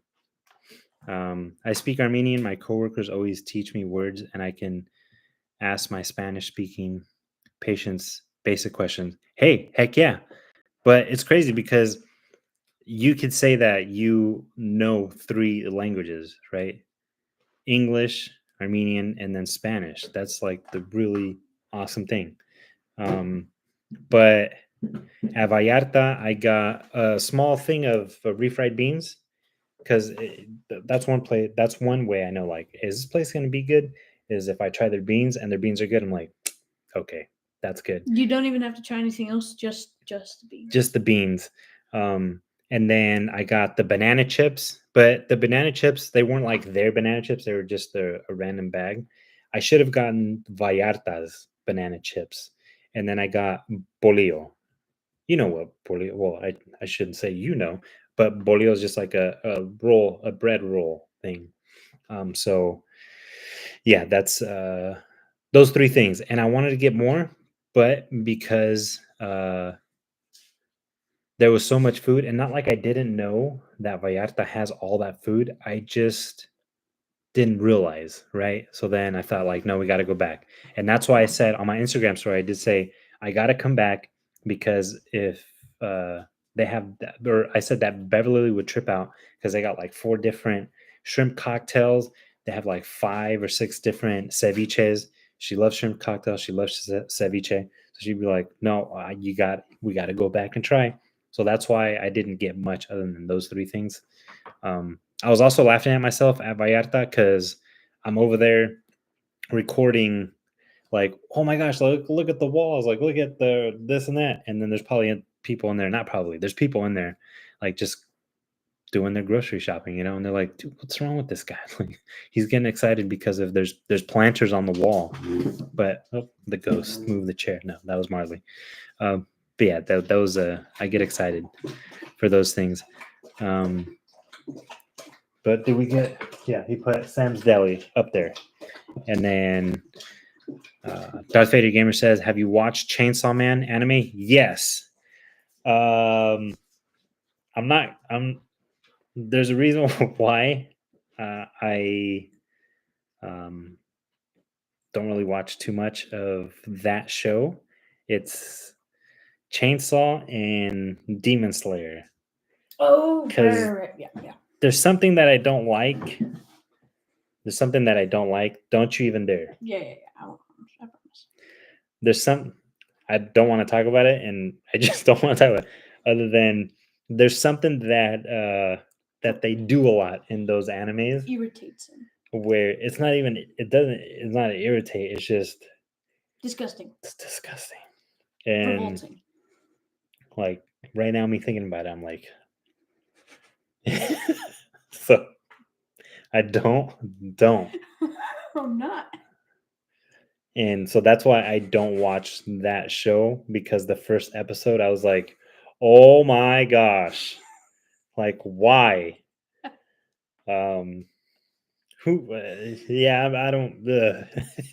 I speak Armenian. My coworkers always teach me words, and I can ask my Spanish speaking patients basic questions. Hey, heck yeah. But it's crazy because you could say that you know 3 languages, right? English, Armenian, and then Spanish. That's like the really awesome thing. But at Vallarta, I got a small thing of refried beans because that's one play. That's one way I know. Like, is this place going to be good? Is if I try their beans and their beans are good, I'm like, okay, that's good. You don't even have to try anything else. Just the beans. Just the beans. And then I got the banana chips, but the banana chips, they weren't like their banana chips. They were just a random bag. I should have gotten Vallarta's banana chips. And then I got bolillo. You know what bolillo, well, I shouldn't say but bolillo is just like a roll, a bread roll thing. So yeah, that's those 3 things. And I wanted to get more, but because there was so much food, and not like I didn't know that Vallarta has all that food. I just didn't realize, right? So then I thought, like, no, we got to go back. And that's why I said on my Instagram story, I did say, I got to come back because if they have, or I said that Beverly would trip out because they got like 4 different shrimp cocktails. They have like 5 or 6 different ceviches. She loves shrimp cocktails. She loves ceviche. So she'd be like, no, we got to go back and try. So that's why I didn't get much other than those 3 things. I was also laughing at myself at Vallarta because I'm over there recording, like, oh my gosh, look at the walls, like look at the this and that, and then there's probably people in there, not probably, there's people in there, like just doing their grocery shopping, and they're like, dude, what's wrong with this guy? Like, he's getting excited because of there's planters on the wall, but the ghost moved the chair. No, that was Marley. But yeah, that was I get excited for those things. But did we get? Yeah, he put Sam's Deli up there, and then Darth Vader Gamer says, "Have you watched Chainsaw Man anime?" Yes. I'm not. I'm. There's a reason why I don't really watch too much of that show. It's Chainsaw and Demon Slayer. Oh, Because right. Yeah. there's something that I don't like. There's something that I don't like. Don't you even dare. Yeah. I promise. There's some I don't want to talk about it, and I just don't want to talk about it. Other than there's something that they do a lot in those animes Irritates him. where it's not irritate, it's just Disgusting. it's disgusting. And Revolting. like right now, me thinking about it, I'm like, so I don't. I'm not. And so that's why I don't watch that show, because the first episode I was like, "Oh my gosh. Like why?" Who yeah, I don't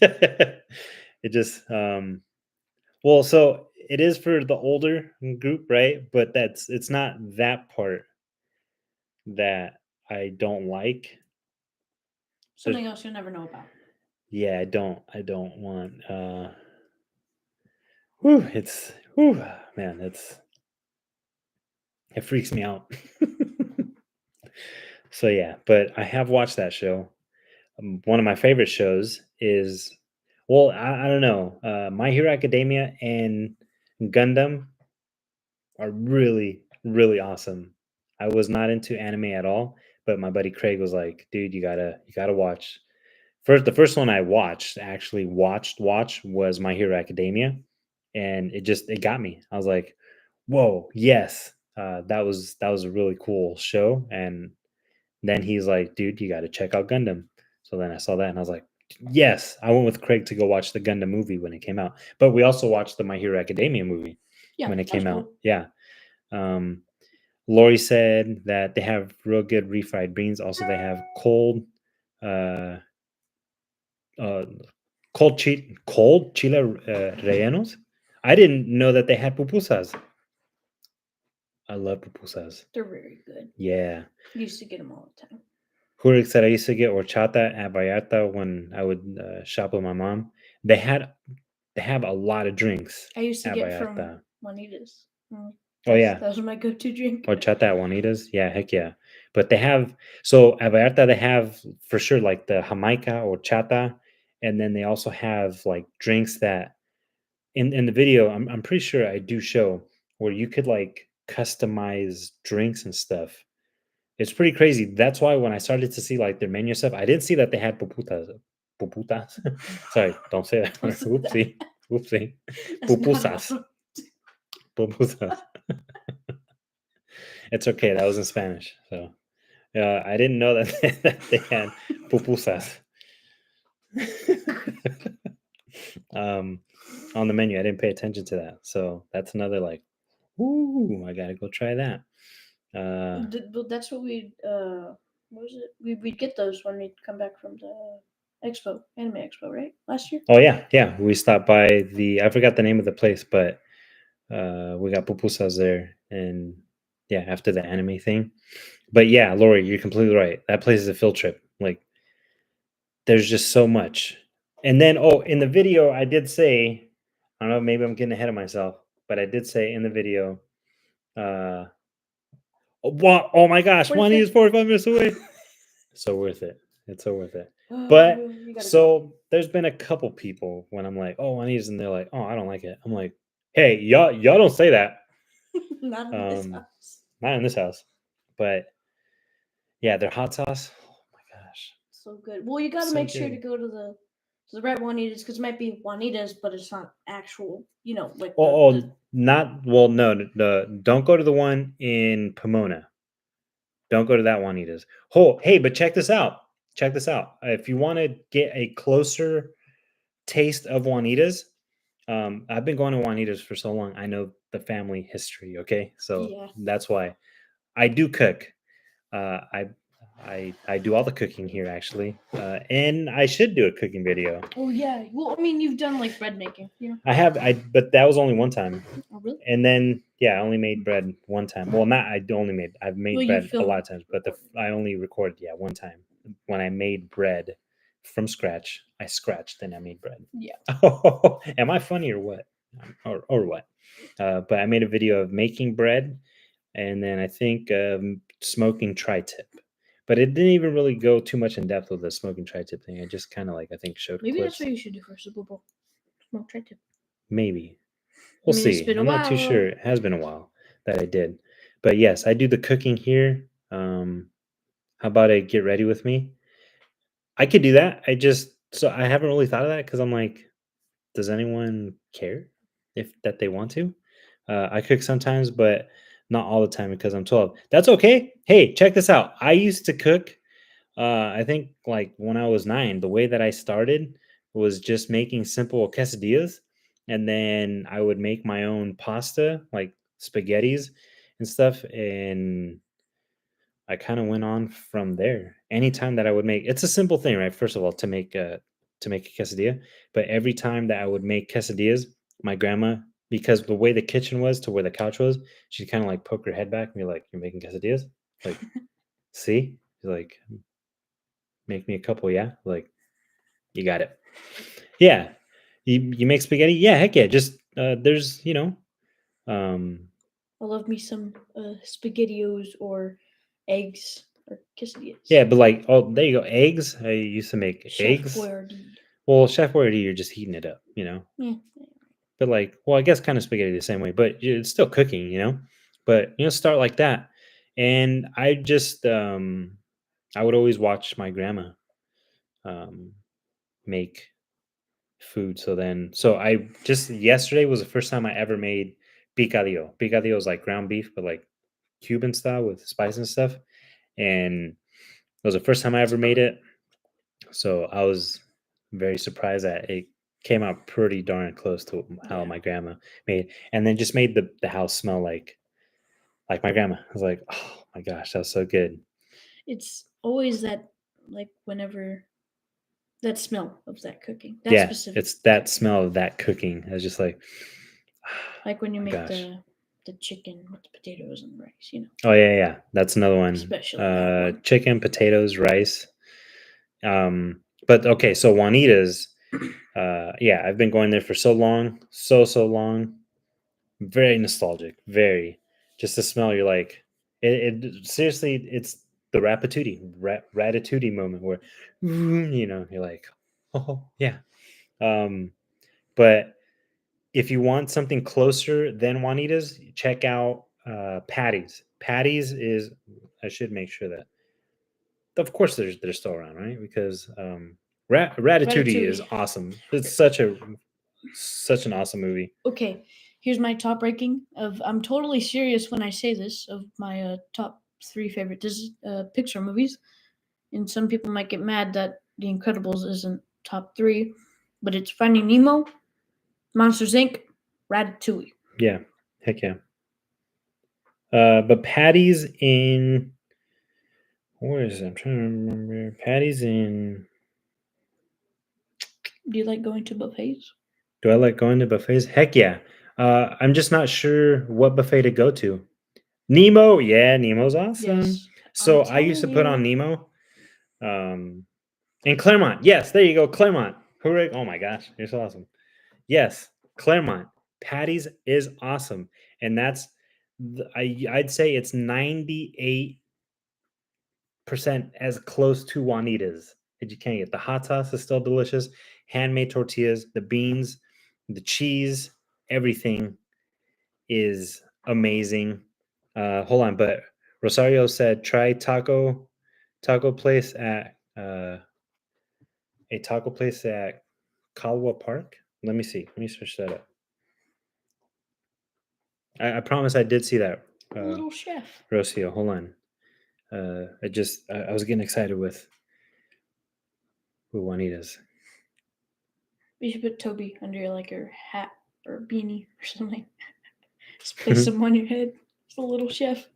it just well, so it is for the older group, right? But it's not that part that I don't like. There's, Something else you'll never know about. yeah, I don't want whew, it's whew, man, it freaks me out. So yeah, but I have watched that show. One of my favorite shows is, well, I don't know, My Hero Academia and Gundam are really really awesome. I was not into anime at all, but my buddy Craig was like, "Dude, you gotta watch." The first one I watched, actually watch was My Hero Academia, and it got me. I was like, "Whoa, yes." That was a really cool show, and then he's like, "Dude, you got to check out Gundam." So then I saw that, and I was like, "Yes." I went with Craig to go watch the Gundam movie when it came out, but we also watched the My Hero Academia movie Yeah, when it that came was out. cool. Yeah. Um, Lori said that they have real good refried beans. Also, they have uh, uh, cold chile rellenos. I didn't know that they had pupusas. I love pupusas. They're very good. Yeah. Used to get them all the time. Jurek said I used to get horchata at Vallarta when I would shop with my mom. They have a lot of drinks I used to at get from Vallarta. Juanita's. Oh yeah, That was my go-to drink. horchata at Juanita's. Yeah, heck yeah. But they have, so at Vallarta they have for sure like the Jamaica or chata, and then they also have like drinks that in the video I'm pretty sure I do show where you could like customize drinks and stuff. It's pretty crazy. That's why when I started to see like their menu stuff, I didn't see that they had puputas. Puputas. Sorry, don't say that. What's that? Oopsie. Oopsie. That's not Pupusas. allowed. Pupusas. It's okay. That was in Spanish. So I didn't know that, that they had pupusas. um, on the menu. I didn't pay attention to that. So that's another like, ooh, I gotta go try that. Well, that's what we'd. What was it? We'd get those when we'd come back from the expo, anime expo, right? Last year. Oh we stopped by I forgot the name of the place, but we got pupusas there, and yeah, after the anime thing. But yeah, Lori, you're completely right. That place is a field trip. Like, there's just so much. And then, oh, in the video, I did say, I don't know, maybe I'm getting ahead of myself, but I did say in the video, uh, what? Oh my gosh, What is Juanita is it? 45 minutes away. So worth it. It's so worth it. Oh, But you gotta go. so there's been a couple people when I'm like, oh, Juanita's, and they're like, oh, I don't like it. I'm like, hey, y'all don't say that. Not in this Um, house. Not in this house. But yeah, their hot sauce. Oh my gosh. So good. Well, you gotta So make sure to good. go to the red Juanitas because it might be Juanitas, but it's not actual. You know, like Oh, not well. No, don't go to the one in Pomona. Don't go to that Juanita's. Oh, hey, but check this out. Check this out. If you want to get a closer taste of Juanita's, I've been going to Juanita's for so long. I know the family history. Okay, so Yeah. that's why I do cook. Uh, I I do all the cooking here actually, and I should do a cooking video. Oh yeah. Well, I mean, you've done like bread making. Yeah. But that was only one time. Oh really? And then yeah, I only made bread one time. Well, not I only made. I've made Well, you bread a filmed. lot of times, but I only recorded one time when I made bread from scratch. I scratched and I made bread. Yeah. Oh, am I funny or what? Or what? But I made a video of making bread, and then I think smoking tri-tip. But it didn't even really go too much in depth with the smoking tri-tip thing. I just kind of like I think showed Maybe that's clips. what you should do for Super Bowl. Smoke try to. Maybe. I We'll mean, it's see. been a I'm not too while. sure. It has been a while that I did. But yes, I do the cooking here. How about I get ready with me? I could do that. I haven't really thought of that because I'm like, does anyone care if that they want to? I cook sometimes, but not all the time because I'm 12. That's okay. Hey, check this out. I used to cook. I think like when I was 9, the way that I started was just making simple quesadillas, and then I would make my own pasta, like spaghettis and stuff, and I kind of went on from there. Anytime that I would make, it's a simple thing, right? First of all, to make a quesadilla, but every time that I would make quesadillas, my grandma, because the way the kitchen was to where the couch was, she'd kind of like poke her head back and be like, "You're making quesadillas? Like, see? She's like, make me a couple, yeah? Like, you got it. Yeah. You make spaghetti? Yeah, heck yeah. Just there's, um I love me some spaghettios or eggs or quesadillas. yeah, but like oh there you go. Eggs. I used to make Chef eggs. Boyardee. Well, Chef Boyardee, you're just heating it up. Yeah. But like, well, I guess kind of spaghetti the same way, but it's still cooking. But start like that. And I would always watch my grandma um make food. So I just yesterday was the first time I ever made picadillo. Picadillo is like ground beef, but like Cuban style with spice and stuff. And it was the first time I ever made it. So I was very surprised that it came out pretty darn close to how Yeah. my grandma made, and then just made the house smell like my grandma. I was like, oh my gosh, that's so good. It's always that, like, whenever that smell of that cooking. That Yeah, specific. it's that smell of that cooking. I was just like, Like when you my make gosh. the chicken with the potatoes and rice. Oh yeah, that's another one. Especially that one. Chicken, potatoes, rice. But okay, so Juanita's, yeah, I've been going there for so long, so long. Very nostalgic, very. Just the smell, you're like, it seriously, it's the ratatouille moment where, you're like, oh yeah. Um, but if you want something closer than Juanita's, check out Patty's. Patty's is, I should make sure that of course they're still around, right? Because Ratatouille is Ratatouille. awesome. It's such an awesome movie. Okay, here's my top ranking of. I'm totally serious when I say this of my top 3 favorite Pixar movies. And some people might get mad that The Incredibles isn't top 3, but it's Finding Nemo, Monsters Inc., Ratatouille. Yeah, heck yeah. But Patty's in where is it? I'm trying to remember. Patty's in. Do you like going to buffets? Do I like going to buffets? Heck yeah. I'm just not sure what buffet to go to. Nemo, yeah, Nemo's awesome. Yes. So I'm I used to telling put on you. Nemo. In Claremont. Yes, there you go, Claremont. Hooray. Oh my gosh, you're so awesome. Yes, Claremont. Patty's is awesome. And that's I'd say it's 98% as close to Juanita's as you can get. The hot sauce is still delicious. Handmade tortillas, the beans, the cheese, everything is amazing. Hold on, but Rosario said try taco place at a taco place at Calwa Park. Let me see. Let me search that up. I promise I did see that. Little chef. Rocio, hold on. I was getting excited with Juanita's. You should put Toby under like your hat or beanie or something. Just place him on your head. It's a little chef.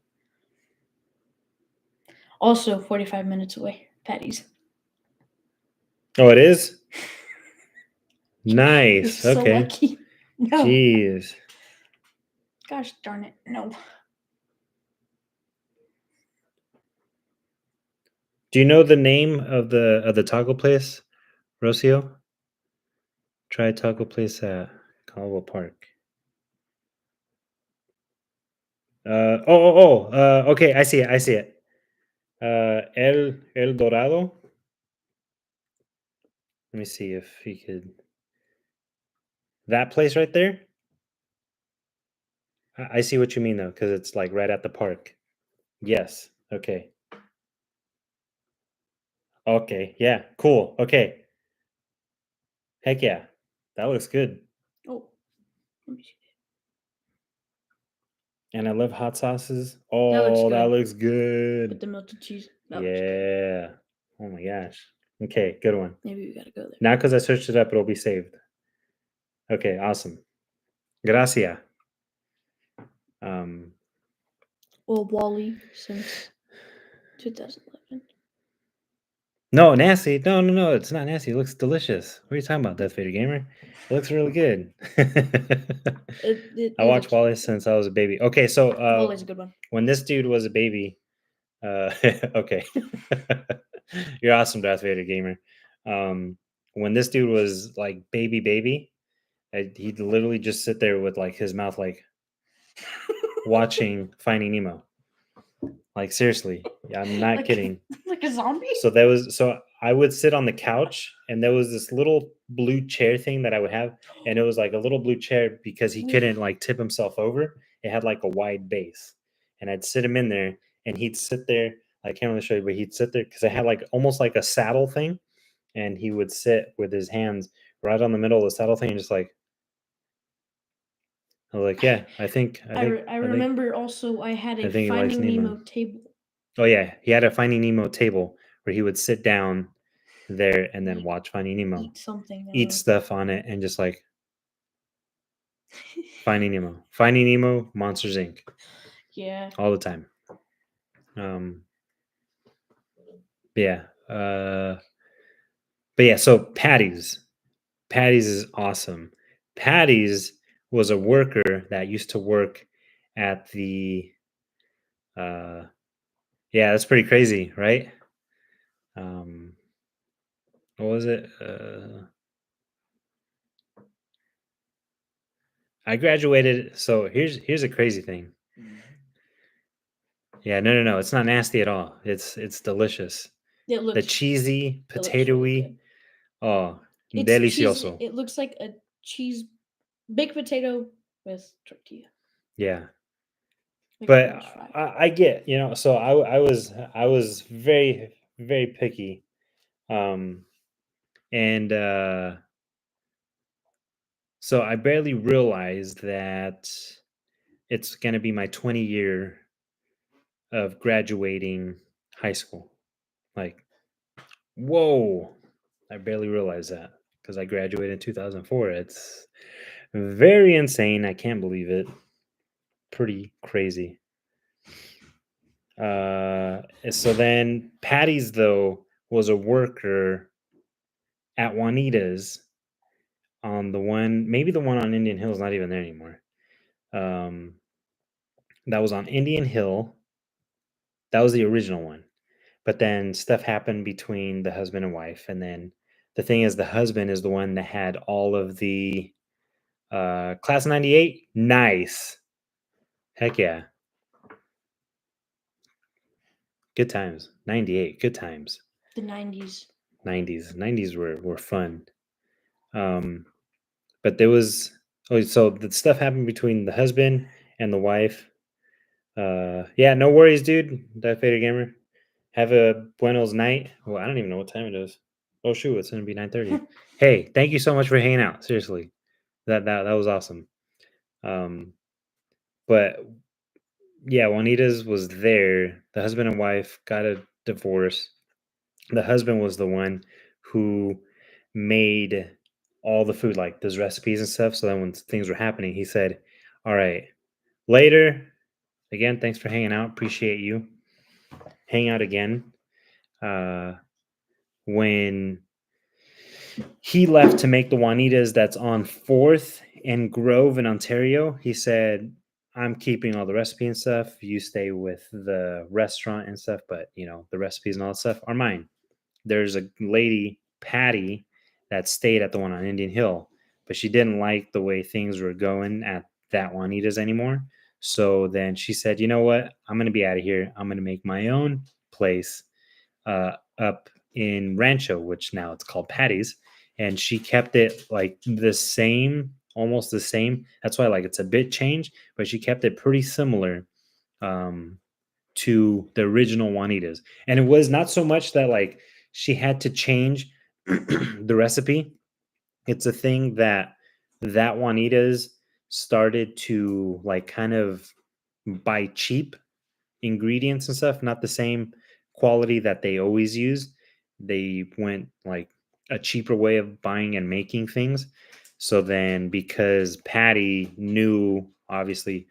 Also, 45 minutes away. Patty's. Oh, it is? You're Nice. so Okay. lucky. No. Jeez. Gosh darn it. No. Do you know the name of the taco place, Rocio? Try taco place at Calwa Park. Okay, I see it. I see it. El Dorado. Let me see if he could. That place right there. I see what you mean though, because it's like right at the park. Yes. Okay. Okay. Yeah. Cool. Okay. Heck yeah. That looks good. Oh. Let me see. And I love hot sauces. That looks Oh, that good. looks With good. the melted cheese. That looks good. Yeah. Oh my gosh. Okay. Good one. Maybe we gotta go there. Now, because I searched it up, it'll be saved. Okay. Awesome. Gracias. Um, Well, Wally since 2011. No, nasty. No. It's not nasty. It looks delicious. What are you talking about, Death Vader Gamer? It looks really good. It I watched looks Wally good. since I was a baby. Okay, so Wally's a good one. when this dude was a baby, okay, you're awesome, Darth Vader Gamer. When this dude was like baby, he'd literally just sit there with like his mouth like watching Finding Nemo. Like seriously, yeah, I'm not kidding. Like a zombie? So I would sit on the couch and there was this little blue chair thing that I would have, and it was like a little blue chair because he couldn't like tip himself over. It had like a wide base. And I'd sit him in there and he'd sit there. I can't really show you, but he'd sit there because I had like almost like a saddle thing, and he would sit with his hands right on the middle of the saddle thing and just like I was like, yeah, I remember also I had a I think he likes Finding Nemo. Nemo table. Oh yeah, he had a Finding Nemo table where he would sit down there and then watch Finding Nemo, Eat something. eat stuff on it, and just like Finding Nemo, Monsters Inc. Yeah. all the time. Yeah, but yeah. So Patty's is awesome. Patty's was a worker that used to work at the. Yeah, that's pretty crazy, right? What was it? I graduated. So here's a crazy thing. Yeah, no. It's not nasty at all. It's delicious. It The looks cheesy, it looks really potatoy. good. Oh, It's cheese. delicioso. It looks like a cheese baked potato with tortilla. Yeah, Like but French fry. I get so I was very picky, um, and so I barely realized that it's gonna be my 20-year of graduating high school. Like, whoa! I barely realized that because I graduated in 2004. It's very insane. I can't believe it. Pretty crazy. So then Patty's though was a worker at Juanita's on the one, maybe the one on Indian Hill is not even there anymore. Um, that was on Indian Hill. That was the original one. But then stuff happened between the husband and wife, and then the thing is, the husband is the one that had all of the class 98. Nice. Heck yeah. Good times. 98. Good times. The 90s. 90s were fun. But there was so the stuff happened between the husband and the wife. Yeah, no worries, dude. Darth Vader Gamer. Have a buenos night. Well, I don't even know what time it is. Oh shoot, it's gonna be 9:30. Hey, thank you so much for hanging out. Seriously. That was awesome. But yeah, Juanita's was there. The husband and wife got a divorce. The husband was the one who made all the food, like those recipes and stuff. So then when things were happening, he said, "All right, later. Again, thanks for hanging out. Appreciate you. Hang out again." Uh, when he left to make the Juanitas that's on 4th and Grove in Ontario, he said, "I'm keeping all the recipe and stuff. You stay with the restaurant and stuff, but the recipes and all that stuff are mine." There's a lady, Patty, that stayed at the one on Indian Hill, but she didn't like the way things were going at that Juanita's anymore. So then she said, "You know what? I'm going to be out of here. I'm going to make my own place up in Rancho, which now it's called Patty's." And she kept it like the same, almost the same. That's why like it's a bit changed, but she kept it pretty similar um, to the original Juanitas. And it was not so much that like she had to change the recipe. It's a thing that Juanitas started to like kind of buy cheap ingredients and stuff, not the same quality that they always use. They went like a cheaper way of buying and making things. So then because Patty knew obviously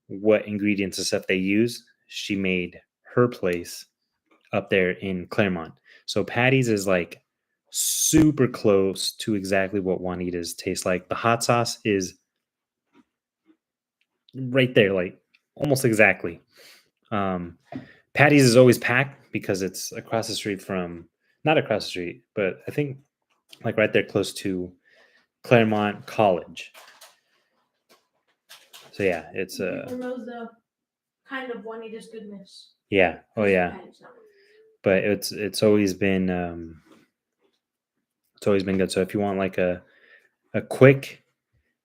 what ingredients and stuff they use, she made her place up there in Claremont. So Patty's is like super close to exactly what Juanita's tastes like. The hot sauce is right there, like almost exactly. Um, Patty's is always packed because it's across the street from, not across the street, but I think like right there close to Claremont College. So yeah, it's People know the kind of Juanita's goodness. yeah, oh yeah. Patty's not. But it's always been good. So if you want like a quick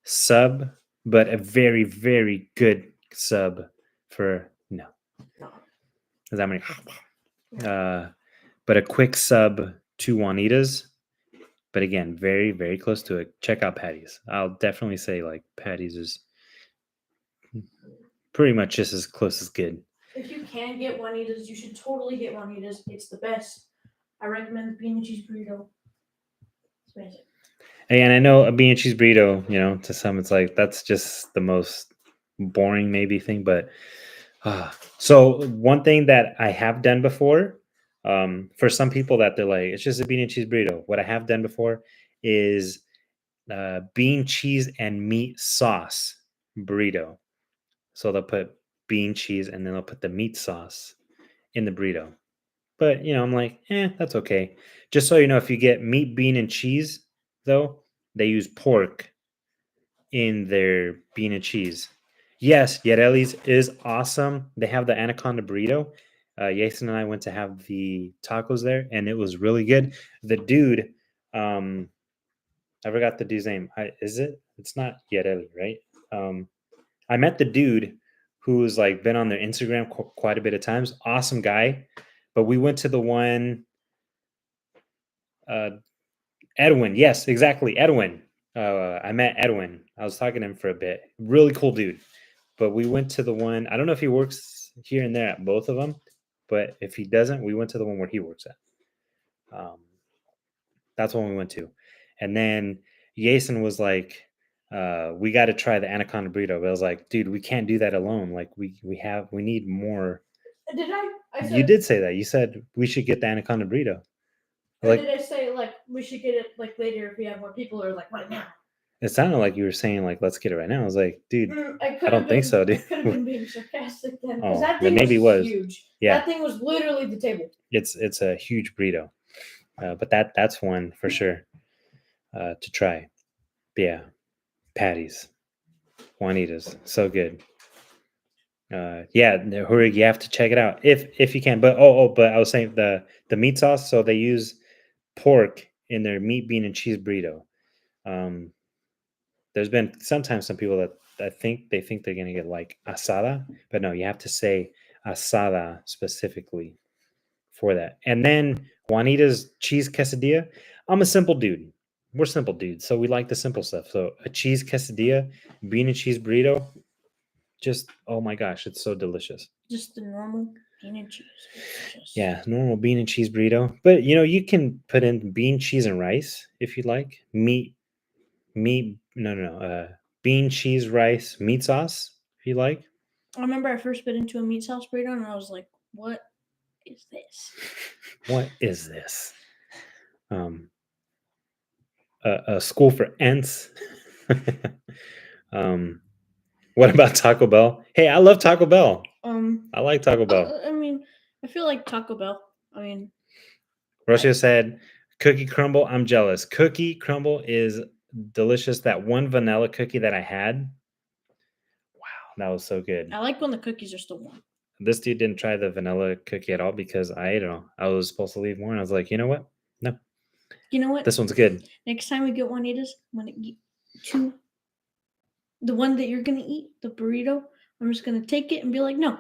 sub, but a very very good sub for no, is that many? But a quick sub to Juanita's. But again, very very close to it. Check out Patty's. I'll definitely say like Patty's is pretty much just as close as good. If you can get Juanita's, you should totally get Juanita's. It's the best. I recommend the bean and cheese burrito. It's amazing. And I know a bean and cheese burrito, to some it's like that's just the most boring maybe thing. But so one thing that I have done before, for some people that they're like, it's just a bean and cheese burrito. What I have done before is bean, cheese, and meat sauce burrito. So they'll put bean, cheese, and then they'll put the meat sauce in the burrito. But I'm like, that's okay. Just so you know, if you get meat, bean, and cheese, though, they use pork in their bean and cheese. Yes, Yareli's is awesome. They have the anaconda burrito. Jason and I went to have the tacos there, and it was really good. The dude, I forgot the dude's name. Is it? It's not Yareli, right? I met the dude who's like been on their Instagram quite a bit of times. Awesome guy. But we went to the one, uh, Edwin. Yes, exactly. Edwin. I met Edwin. I was talking to him for a bit. Really cool dude. But we went to the one, I don't know if he works here and there at both of them, but if he doesn't, we went to the one where he works at. That's when we went to. And then Jason was like, we got to try the anaconda burrito. But I was like, dude, we can't do that alone. Like we need more. Did I? You did say that. You said we should get the anaconda burrito. Or Like, did I say like we should get it like later if we have more people, or like right now? It sounded like you were saying like, "Let's get it right now." I was like, "Dude, I don't think so, dude." I could have been being sarcastic then, because Oh, that then thing maybe it was. huge. Yeah. That thing was literally the table. It's a huge burrito, but that's one for sure to try. But yeah, patties, Juanitas, so good. Yeah, Hurry, you have to check it out if you can. But but I was saying the meat sauce. So they use pork in their meat, bean, and cheese burrito. Um, there's been sometimes some people that they think they're gonna get like asada, but no, you have to say asada specifically for that. And then Juanita's cheese quesadilla. I'm a simple dude. We're simple dudes, so we like the simple stuff. So a cheese quesadilla, bean and cheese burrito, just oh my gosh, it's so delicious. Just the normal bean and cheese. Just Yeah, normal bean and cheese burrito. But you can put in bean, cheese, and rice if you like. No. Bean, cheese, rice, meat sauce if you like. I remember I first bit into a meat sauce burrito and I was like, "What is this?" What is this? Um, a school for ants. um, what about Taco Bell? Hey, I love Taco Bell. I like Taco Bell. I mean, I feel like Taco Bell. I mean, Rocio said, "Cookie crumble. I'm jealous. Cookie crumble is delicious. That one vanilla cookie that I had, wow, that was so good." I like when the cookies are still warm. This dude didn't try the vanilla cookie at all because I ate it all. I was supposed to leave more, and I was like, you know what? No, You know what? this one's good. Next time we get Juanitas, I'm gonna eat two. The one that you're gonna eat, the burrito, I'm just gonna take it and be like, "No,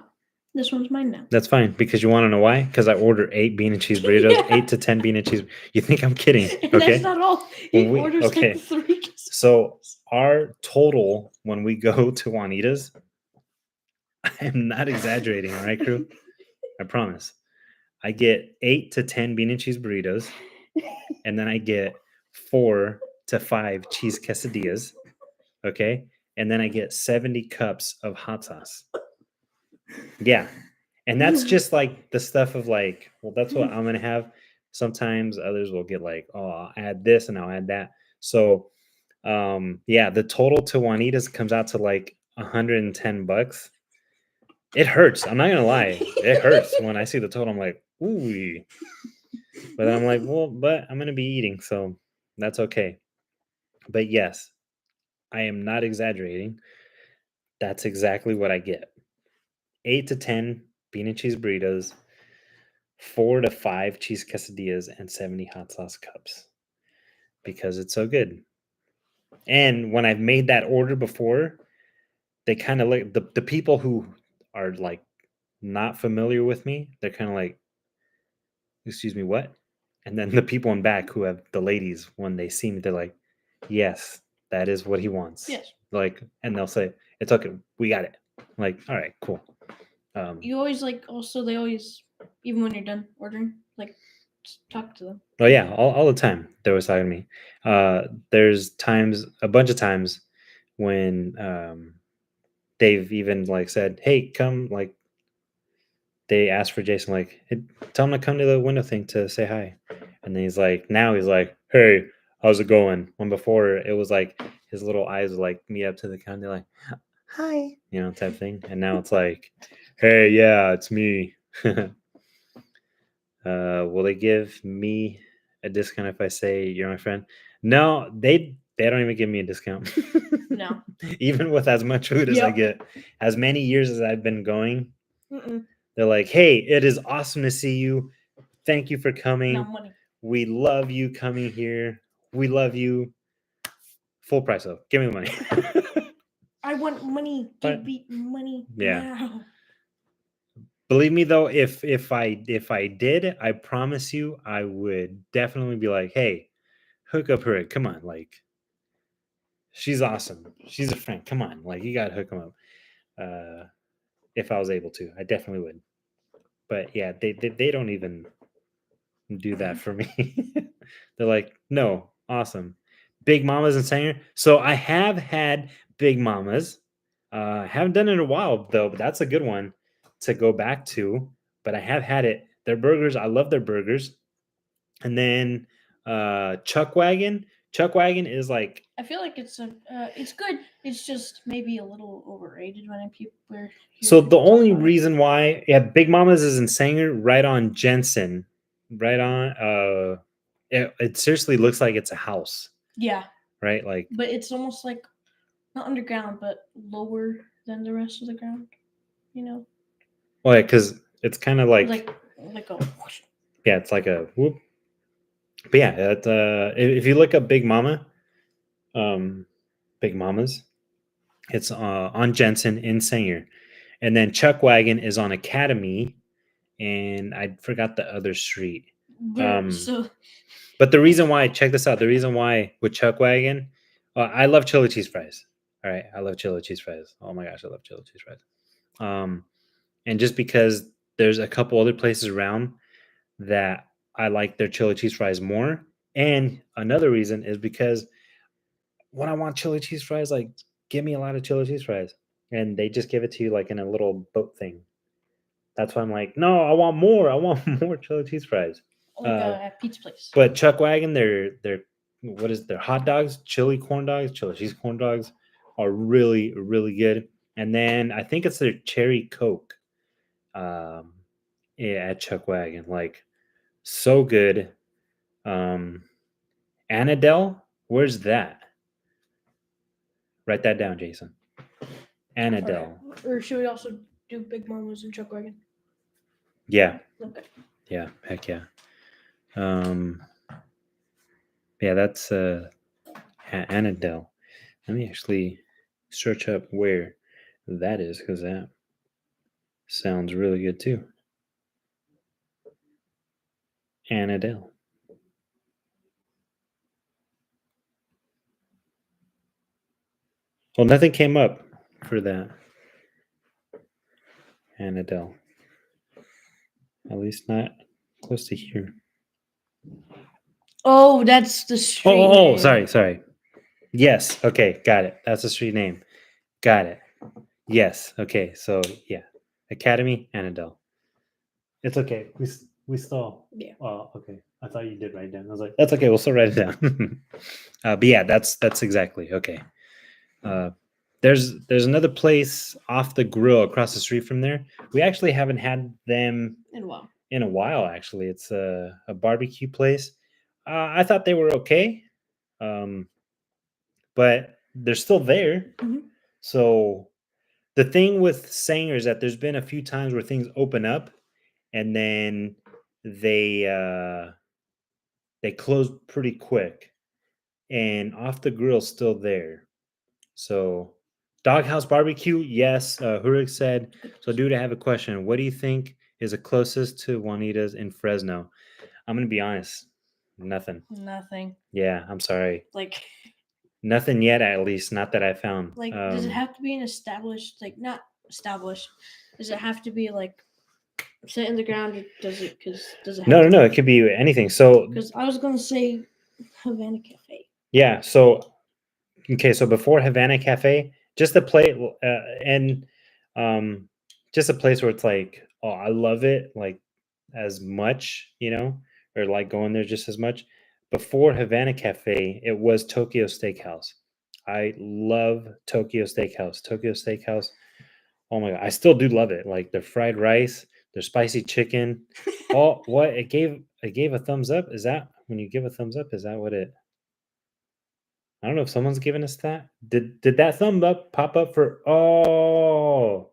this one's mine now." That's fine because you want to know why? Because I ordered 8 bean and cheese burritos, Yeah. 8 to 10 bean and cheese. You think I'm kidding? And Okay. that's not all. He When we- orders okay. like 3. So our total when we go to Juanita's, I am not exaggerating, all right, crew? I promise. I get 8 to 10 bean and cheese burritos, and then I get 4 to 5 cheese quesadillas, okay? And then I get 70 cups of hot sauce. Yeah. And that's just like the stuff of like, well, that's what I'm gonna have. Sometimes others will get like, oh, I'll add this and I'll add that. So yeah, the total to Juanita's comes out to like $110. It hurts. I'm not gonna lie. It hurts when I see the total. I'm like, ooh. But then I'm like, well, but I'm gonna be eating, so that's okay. But yes, I am not exaggerating. That's exactly what I get. 8 to 10 bean and cheese burritos, 4 to 5 cheese quesadillas, and 70 hot sauce cups because it's so good. And when I've made that order before, they kind of like the people who are like not familiar with me, they're kind of like, excuse me, what? And then the people in back who have the ladies, when they see me, they're like, yes, that is what he wants. Yes. Like, and they'll say, it's okay, we got it. I'm like, all right, cool. You always like. Also, they always, even when you're done ordering, like, just talk to them. Oh yeah, all the time they was talking to me. There's times, a bunch of times, when they've even like said, "Hey, come!" Like they asked for Jason, like, hey, "Tell him to come to the window thing to say hi." And then now he's like, "Hey, how's it going?" When before it was like his little eyes would like me up to the counter, like, "Hi," type thing. And now it's like, "Hey, yeah, it's me." Will they give me a discount if I say you're my friend? No, they don't even give me a discount. No. Even with as much food as I Yep. get, as many years as I've been going, Mm-mm. they're like, "Hey, it is awesome to see you. Thank you for No coming. money. We love you coming here. We love you." Full price though. Give me the money. I want money. But- Give me money Yeah. now. Believe me though, if I did, I promise you, I would definitely be like, "Hey, hook up her. Come on, like." She's awesome. She's a friend. Come on, like you gotta hook them up. If I was able to, I definitely would. But yeah, they don't even do that for me. They're like, no, awesome, Big Mamas and Sanger. So I have had Big Mamas. I haven't done it in a while though, but that's a good one to go back to. But I have had it. Their burgers, I love their burgers. And then Chuck Wagon. Chuck Wagon is like I feel like it's good. It's just maybe a little overrated when people hear so. The people talk only about it. reason why, yeah, Big Mama's is in Sanger, right on Jensen, right on. It seriously looks like it's a house, Yeah, right? Like, but it's almost like not underground, but lower than the rest of the ground. You know, well, yeah, because it's kind of like like a yeah, it's like a whoop. But yeah, if you look up Big Mama, Big Mamas, it's on Jensen in Sanger, and then Chuck Wagon is on Academy, and I forgot the other street. so But the reason why, check this out, the reason why with Chuck Wagon, I love chili cheese fries. All right, I love chili cheese fries. Oh my gosh, I love chili cheese fries. And just because there's a couple other places around that I like their chili cheese fries more, and another reason is because when I want chili cheese fries, like give me a lot of chili cheese fries, and they just give it to you like in a little boat thing. That's why I'm like, no, I want more. I want more chili cheese fries. like a pizza place. But Chuck Wagon, they're what is their hot dogs, chili corn dogs, chili cheese corn dogs are really really good. And then I think it's their cherry coke, um, yeah, at Chuck Wagon, like so good. Um, Annadelle, where's that? Write that down, Jason. Annadelle. Alright. Or should we also do Big Mama's and Chuck Wagon? Yeah, Okay. yeah, heck yeah. Um, yeah, that's Annadelle. Let me actually search up where that is because that sounds really good too. Annadelle. Well, nothing came up for that. Annadelle. At least not close to here. Oh, that's the street. Oh, name. sorry. Yes. Okay, got it. That's the street name. Got it. Yes. Okay. So yeah, Academy, Annadelle. It's okay. We still. Yeah. Oh, okay. I thought you did write it down. I was like, that's okay. We'll still write it down. But yeah, that's exactly okay. There's another place off the grill across the street from there. We actually haven't had them And wow. in a while. Actually, it's a barbecue place. I thought they were okay, but they're still there. Mhm. So the thing with Sanger is that there's been a few times where things open up and then they uh, they close pretty quick, and off the grill's still there. So, Doghouse Barbecue, yes. Hurik said, so dude, I have a question. What do you think is the closest to Juanita's in Fresno? I'm going to be honest. Nothing. Nothing. Yeah, I'm sorry. Like Nothing yet, at least. Not that I found. does it have to be an established not established? Does it have to be like set in the ground or does it does it have No. It could be anything. So, because I was gonna say Havana Cafe. yeah. So, okay. So, before Havana Cafe, just a plate and just a place where it's like, oh, I love it. Like, as much, or like going there just as much. Before Havana Cafe, it was Tokyo Steakhouse. I love Tokyo Steakhouse. Tokyo Steakhouse. Oh my god, I still do love it. Like their fried rice, their spicy chicken. Oh, what it gave a thumbs up. Is that when you give a thumbs up? Is that what it? I don't know if someone's giving us that. Did that thumb up pop up for? Oh,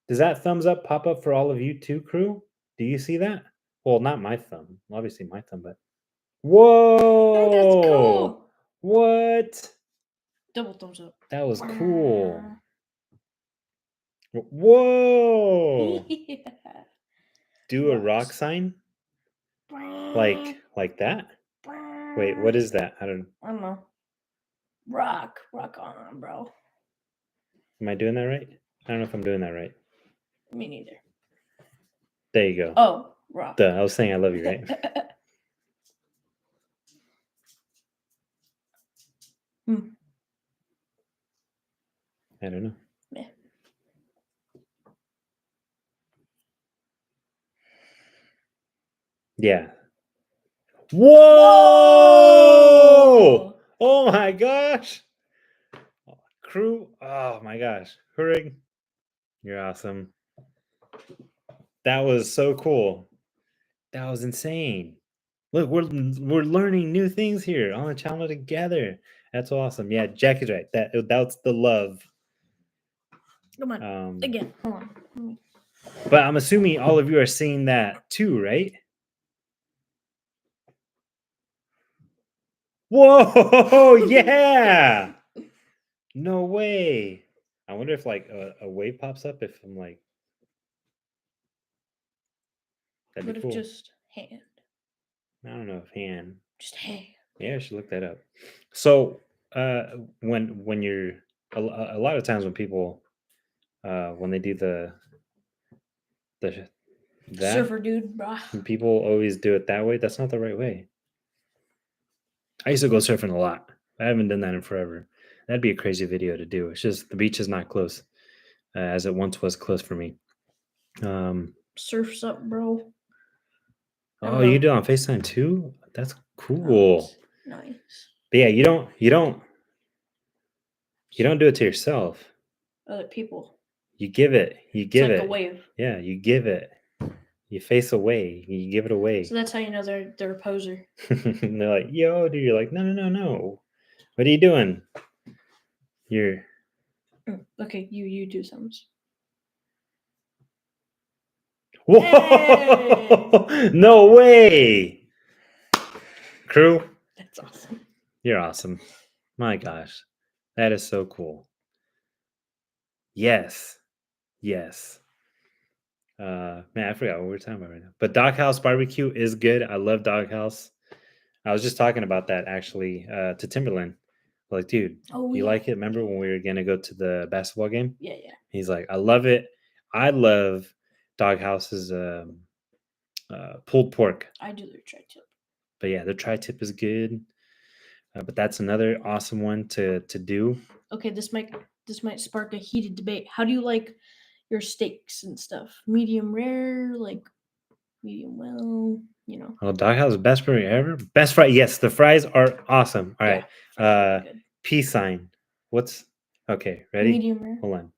does that thumbs up pop up for all of you too, crew? Do you see that? Well, not my thumb. Obviously, my thumb, but Oh, that's whoa! cool. What? Double thumbs up. That was cool. Whoa! Yeah. Do a rock Rocks. sign like that. Wait, what is that? I don't. I don't know. Rock on, bro. Am I doing that right? I don't know if I'm doing that right. Me neither. There you go. Oh, rock. Duh, I was saying I love you, right? I don't know. Yeah. Yeah. Whoa! Oh my gosh. Crew. Oh my gosh. Hurry. You're awesome. That was so cool. That was insane. Look, we're learning new things here on the channel together. That's awesome. Yeah, Jack is right. That's the love. Come on. Again. Hold on. But I'm assuming all of you are seeing that too, right? Whoa! Yeah. No way. I wonder if like a wave pops up if I'm like. That'd What be if cool. just hand? I don't know if hand. Just hand. Yeah, I should look that up. So, when you're a lot of times when people when they do the that Surfer dude, bruh. when people always do it that way. That's not the right way. I used to go surfing a lot. I haven't done that in forever. That'd be a crazy video to do. It's just the beach is not close as it once was close for me. Surf's up, bro. I Oh, don't you know. do it on FaceTime too? That's cool. Nice. But yeah, you don't do it to yourself. Other people. You give it. You It's give like it. a wave. Yeah, you give it. You face away. You give it away. So that's how you know they're a poser. And they're like, yo, dude. You're like, no. What are you doing? You're Okay, you do something. whoa! No way. Crew, That's awesome. you're awesome. My gosh. That is so cool. Yes. Man, I forgot what we were talking about right now. But Doghouse Barbecue is good. I love Doghouse. I was just talking about that actually to Timberland. Like, dude, Oh, you yeah. like it? Remember when we were gonna go to the basketball game? Yeah. He's like, I love it. I love Doghouse's pulled pork. I do their tri-tip. But yeah, the tri-tip is good. But that's another awesome one to do. Okay, this might spark a heated debate. How do you like your steaks and stuff? Medium rare, like medium well, you know. Oh, Doghouse best burger ever. Best fry. Yes, the fries are awesome. All right. Yeah, good. Peace sign. What's okay? Ready? Medium rare. Hold on.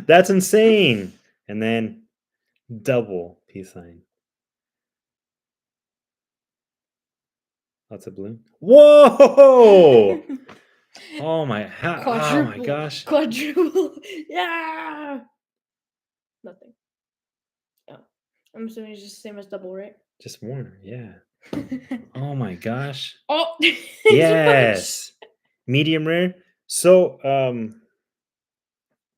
That's insane. And then double peace sign. That's a balloon. Whoa! Oh my! Oh my gosh! Quadruple. Yeah. Nothing. Oh, I'm assuming it's just the same as double, right? Just more. Yeah. Oh my gosh! Oh. Yes. Medium rare. So I'm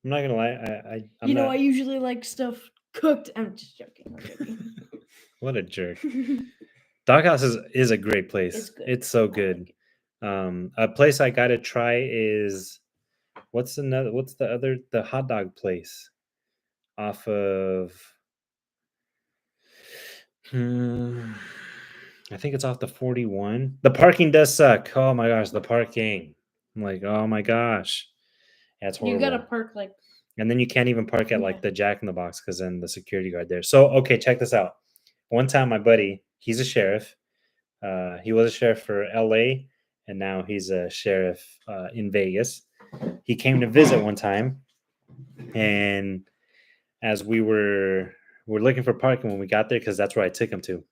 not gonna lie. I'm I not. usually like stuff cooked. I'm just joking. What a jerk. Doghouse is a great place. It's good. It's so I good. like A place I gotta try is what's the hot dog place off of I think it's off the 41. The parking does suck. Oh my gosh, the parking. I'm like, oh my gosh. That's You horrible. gotta park like And then you can't even park at like Yeah. the Jack in the Box because then the security guard there. So okay, check this out. One time, my buddy, he's a sheriff. He was a sheriff for LA, and now he's a sheriff in Vegas. He came to visit one time, and as we're looking for parking when we got there because that's where I took him to,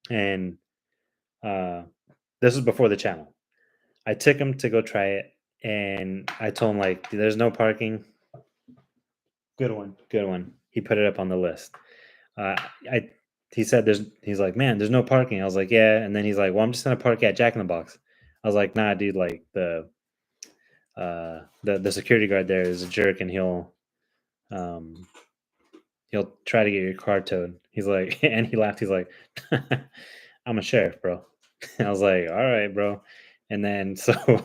and this was before the channel. I took him to go try it, and I told him like, "There's no parking." Good one. He put it up on the list. I he said he's like, man, there's no parking. I was like, yeah, and then he's like, well, I'm just gonna park at Jack in the Box. I was like, nah, dude, like the security guard there is a jerk and um he'll try to get your car towed. He's like, and he laughed. He's like, I'm a sheriff, bro. I was like, all right, bro. And then so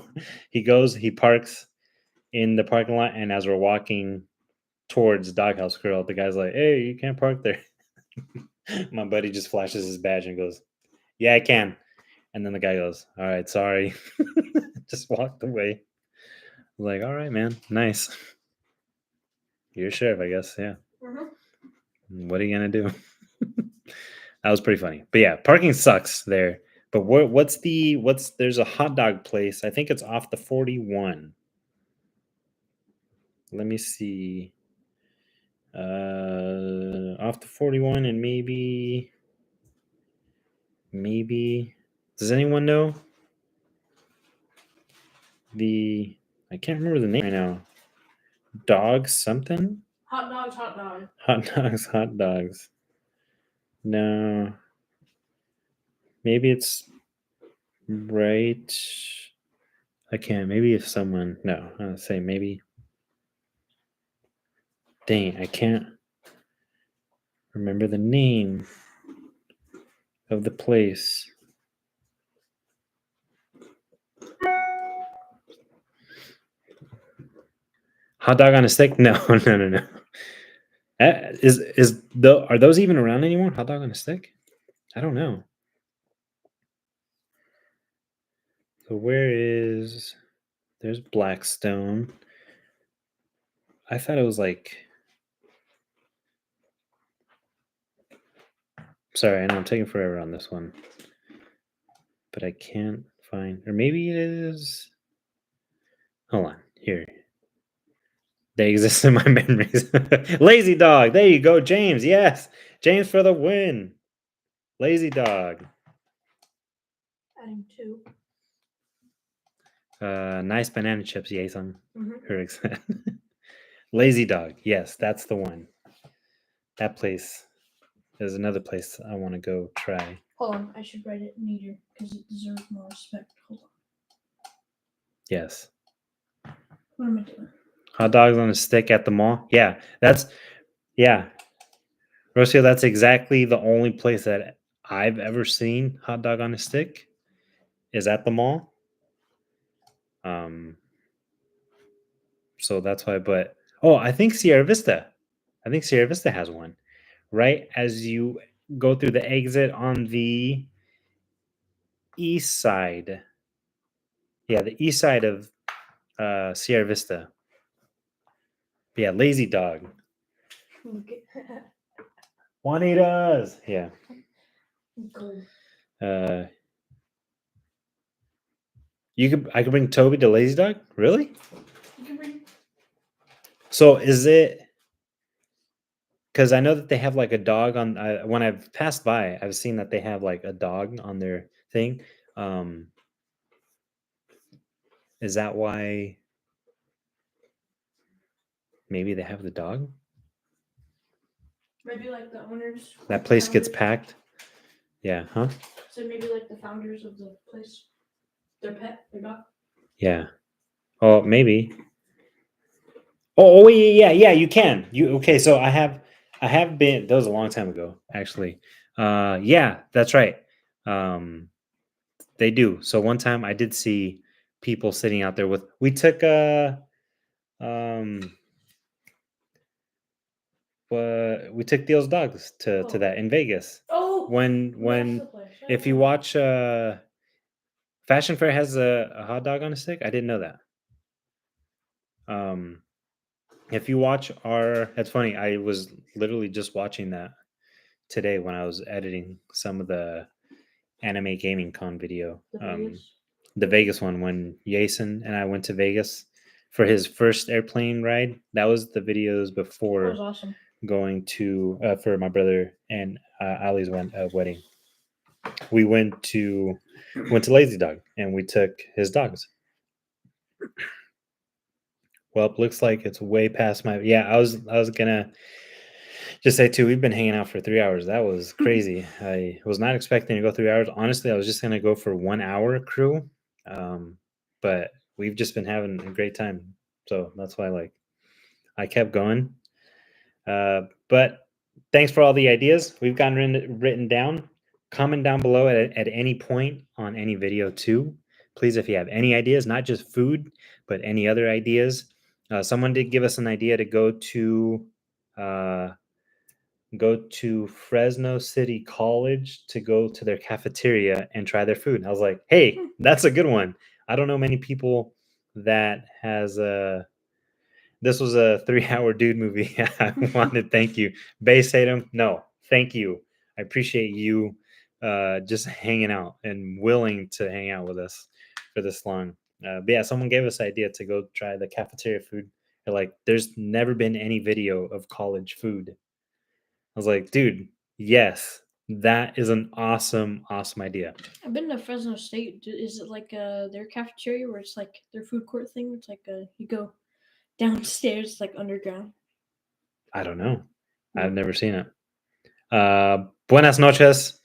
he parks in the parking lot, and as we're walking towards Doghouse Grill, the guy's like, hey, you can't park there. My buddy just flashes his badge and goes, yeah, I can. And then the guy goes, all right, sorry. Just walked away. I was like, all right, man, nice. You're a sheriff, I guess. Yeah. Mhm. What are you gonna do? That was pretty funny. But yeah, parking sucks there. But there's a hot dog place. I think it's off the 41. Let me see. Off the 41 and maybe does anyone know the I can't remember the name right now. Dog something? Hot dogs, hot dog. Hot dogs. No. Maybe it's right. I can't. Maybe if someone. No, I'll say maybe. Dang, I can't remember the name of the place. Hot dog on a stick? No, no. Are those even around anymore? Hot dog on a stick? I don't know. So there's Blackstone. I thought it was like, sorry, I know I'm taking forever on this one, but I can't find, or maybe it is. Hold on, here. They exist in my memories. Lazy Dog. There you go, James. Yes, James for the win. Lazy Dog. Adding 2. Nice banana chips, Yason. Mhm. Herrick said. Lazy Dog. Yes, that's the one. That place is another place I want to go try. Hold on, I should write it neater because it deserves more respect. Hold on. Yes. What am I doing? Hot dogs on a stick at the mall. Yeah, Rocio, that's exactly the only place that I've ever seen hot dog on a stick is at the mall. So that's why, but I think Sierra Vista. I think Sierra Vista has one. Right as you go through the exit on the east side. Yeah, the east side of Sierra Vista. Yeah, Lazy Dog. Look at Juanita's. Yeah. gold. I could bring Toby to Lazy Dog? Really? You can bring. So is it because I know that they have like a dog on when I've passed by, I've seen that they have like a dog on their thing. Is that why maybe they have the dog? Maybe like the owners. That place gets founders. packed. Yeah, huh? So maybe like the founders of the place, their pet, their dog. Yeah. Oh, maybe. Oh, yeah. You can. Okay? So I have been. That was a long time ago, actually. Yeah, that's right. They do. So one time I did see people sitting out there with. We took um, we took Theo's dogs to Oh. that in Vegas. Oh. When That's the place. if you watch Fashion Fair has a hot dog on a stick. I didn't know that. If you watch it's funny. I was literally just watching that today when I was editing some of the anime gaming con video. The Vegas. The Vegas one when Jason and I went to Vegas for his first airplane ride. That was the videos That before was awesome. going to for my brother and Ali's wedding. We went to Lazy Dog and we took his dogs. Well, it looks like it's way past my. Yeah, I was gonna just say too. We've been hanging out for 3 hours. That was crazy. I was not expecting to go 3 hours. Honestly, I was just gonna go for 1 hour crew, but we've just been having a great time. So that's why I kept going. But thanks for all the ideas we've gotten written down. Comment down below at any point on any video too. Please, if you have any ideas, not just food, but any other ideas. Someone did give us an idea to go to Fresno City College to go to their cafeteria and try their food. I was like, hey, that's a good one. I don't know many people that has this was a 3-hour dude movie. I wanted thank you. Base hate him. No, thank you. I appreciate you just hanging out and willing to hang out with us for this long. But yeah, someone gave us the idea to go try the cafeteria food. They're like, there's never been any video of college food. I was like, dude, yes, that is an awesome, awesome idea. I've been to Fresno State. Is it like their cafeteria where it's like their food court thing? It's like you go downstairs, like underground. I don't know. No. I've never seen it. Buenas noches.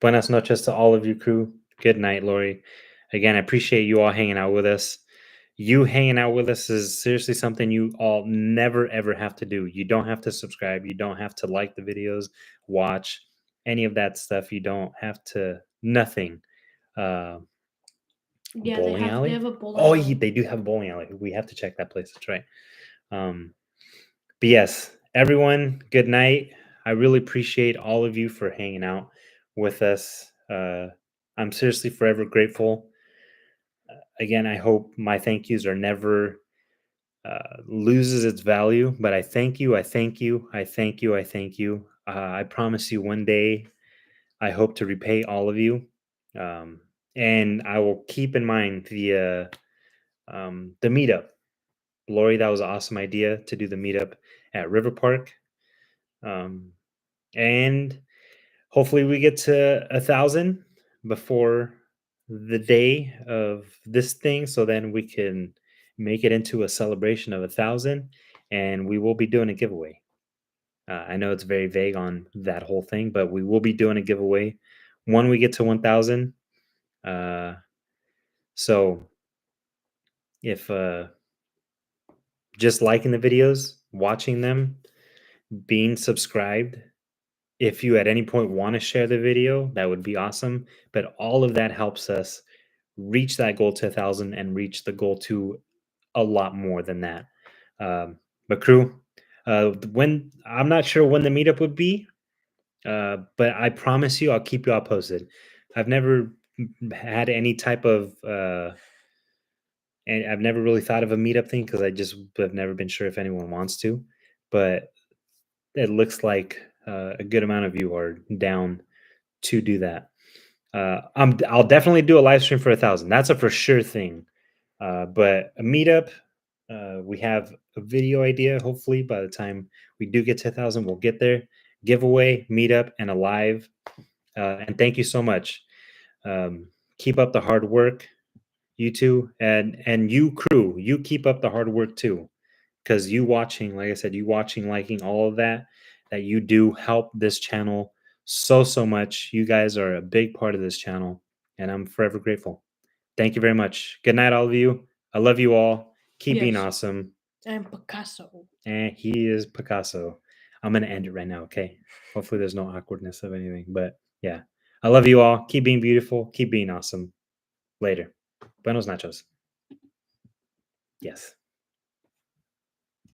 Buenas noches to all of you crew. Good night, Lori. Again, I appreciate you all hanging out with us. You hanging out with us is seriously something you all never ever have to do. You don't have to subscribe. You don't have to like the videos, watch any of that stuff. You don't have to nothing. Uh, Yeah, bowling alley. They have a bowling. Oh, alley. they do have a bowling alley. We have to check that place. That's right. But yes, everyone, good night. I really appreciate all of you for hanging out with us. I'm seriously forever grateful. Again, I hope my thank yous are never loses its value, but I thank you. I thank you. I thank you. I thank you. I promise you one day I hope to repay all of you. And I will keep in mind the meetup. Lori, that was an awesome idea to do the meetup at River Park. And hopefully we get to 1,000 before the day of this thing, so then we can make it into a celebration of 1,000, and we will be doing a giveaway. I know it's very vague on that whole thing, but we will be doing a giveaway when we get to 1,000. So if just liking the videos, watching them, being subscribed, if you at any point want to share the video, that would be awesome. But all of that helps us reach that goal to 1,000 and reach the goal to a lot more than that. But crew, when I'm not sure when the meetup would be, but I promise you, I'll keep you all posted. I've never had any type of, and I've never really thought of a meetup thing because I just have never been sure if anyone wants to. But it looks like a good amount of you are down to do that. I'll definitely do a live stream for 1,000. That's a for sure thing. But a meetup, we have a video idea. Hopefully, by the time we do get to 1,000, we'll get there. Giveaway, meetup, and a live. And thank you so much. Keep up the hard work, you two, and you crew. You keep up the hard work too, because you watching, like I said, you watching, liking all of that you do help this channel so much. You guys are a big part of this channel, and I'm forever grateful. Thank you very much. Good night, all of you. I love you all. Keep being Yes. awesome. I'm Picasso. And he is Picasso. I'm gonna end it right now, okay? Hopefully there's no awkwardness of anything. But yeah. I love you all. Keep being beautiful. Keep being awesome. Later. Buenos nachos. Yes.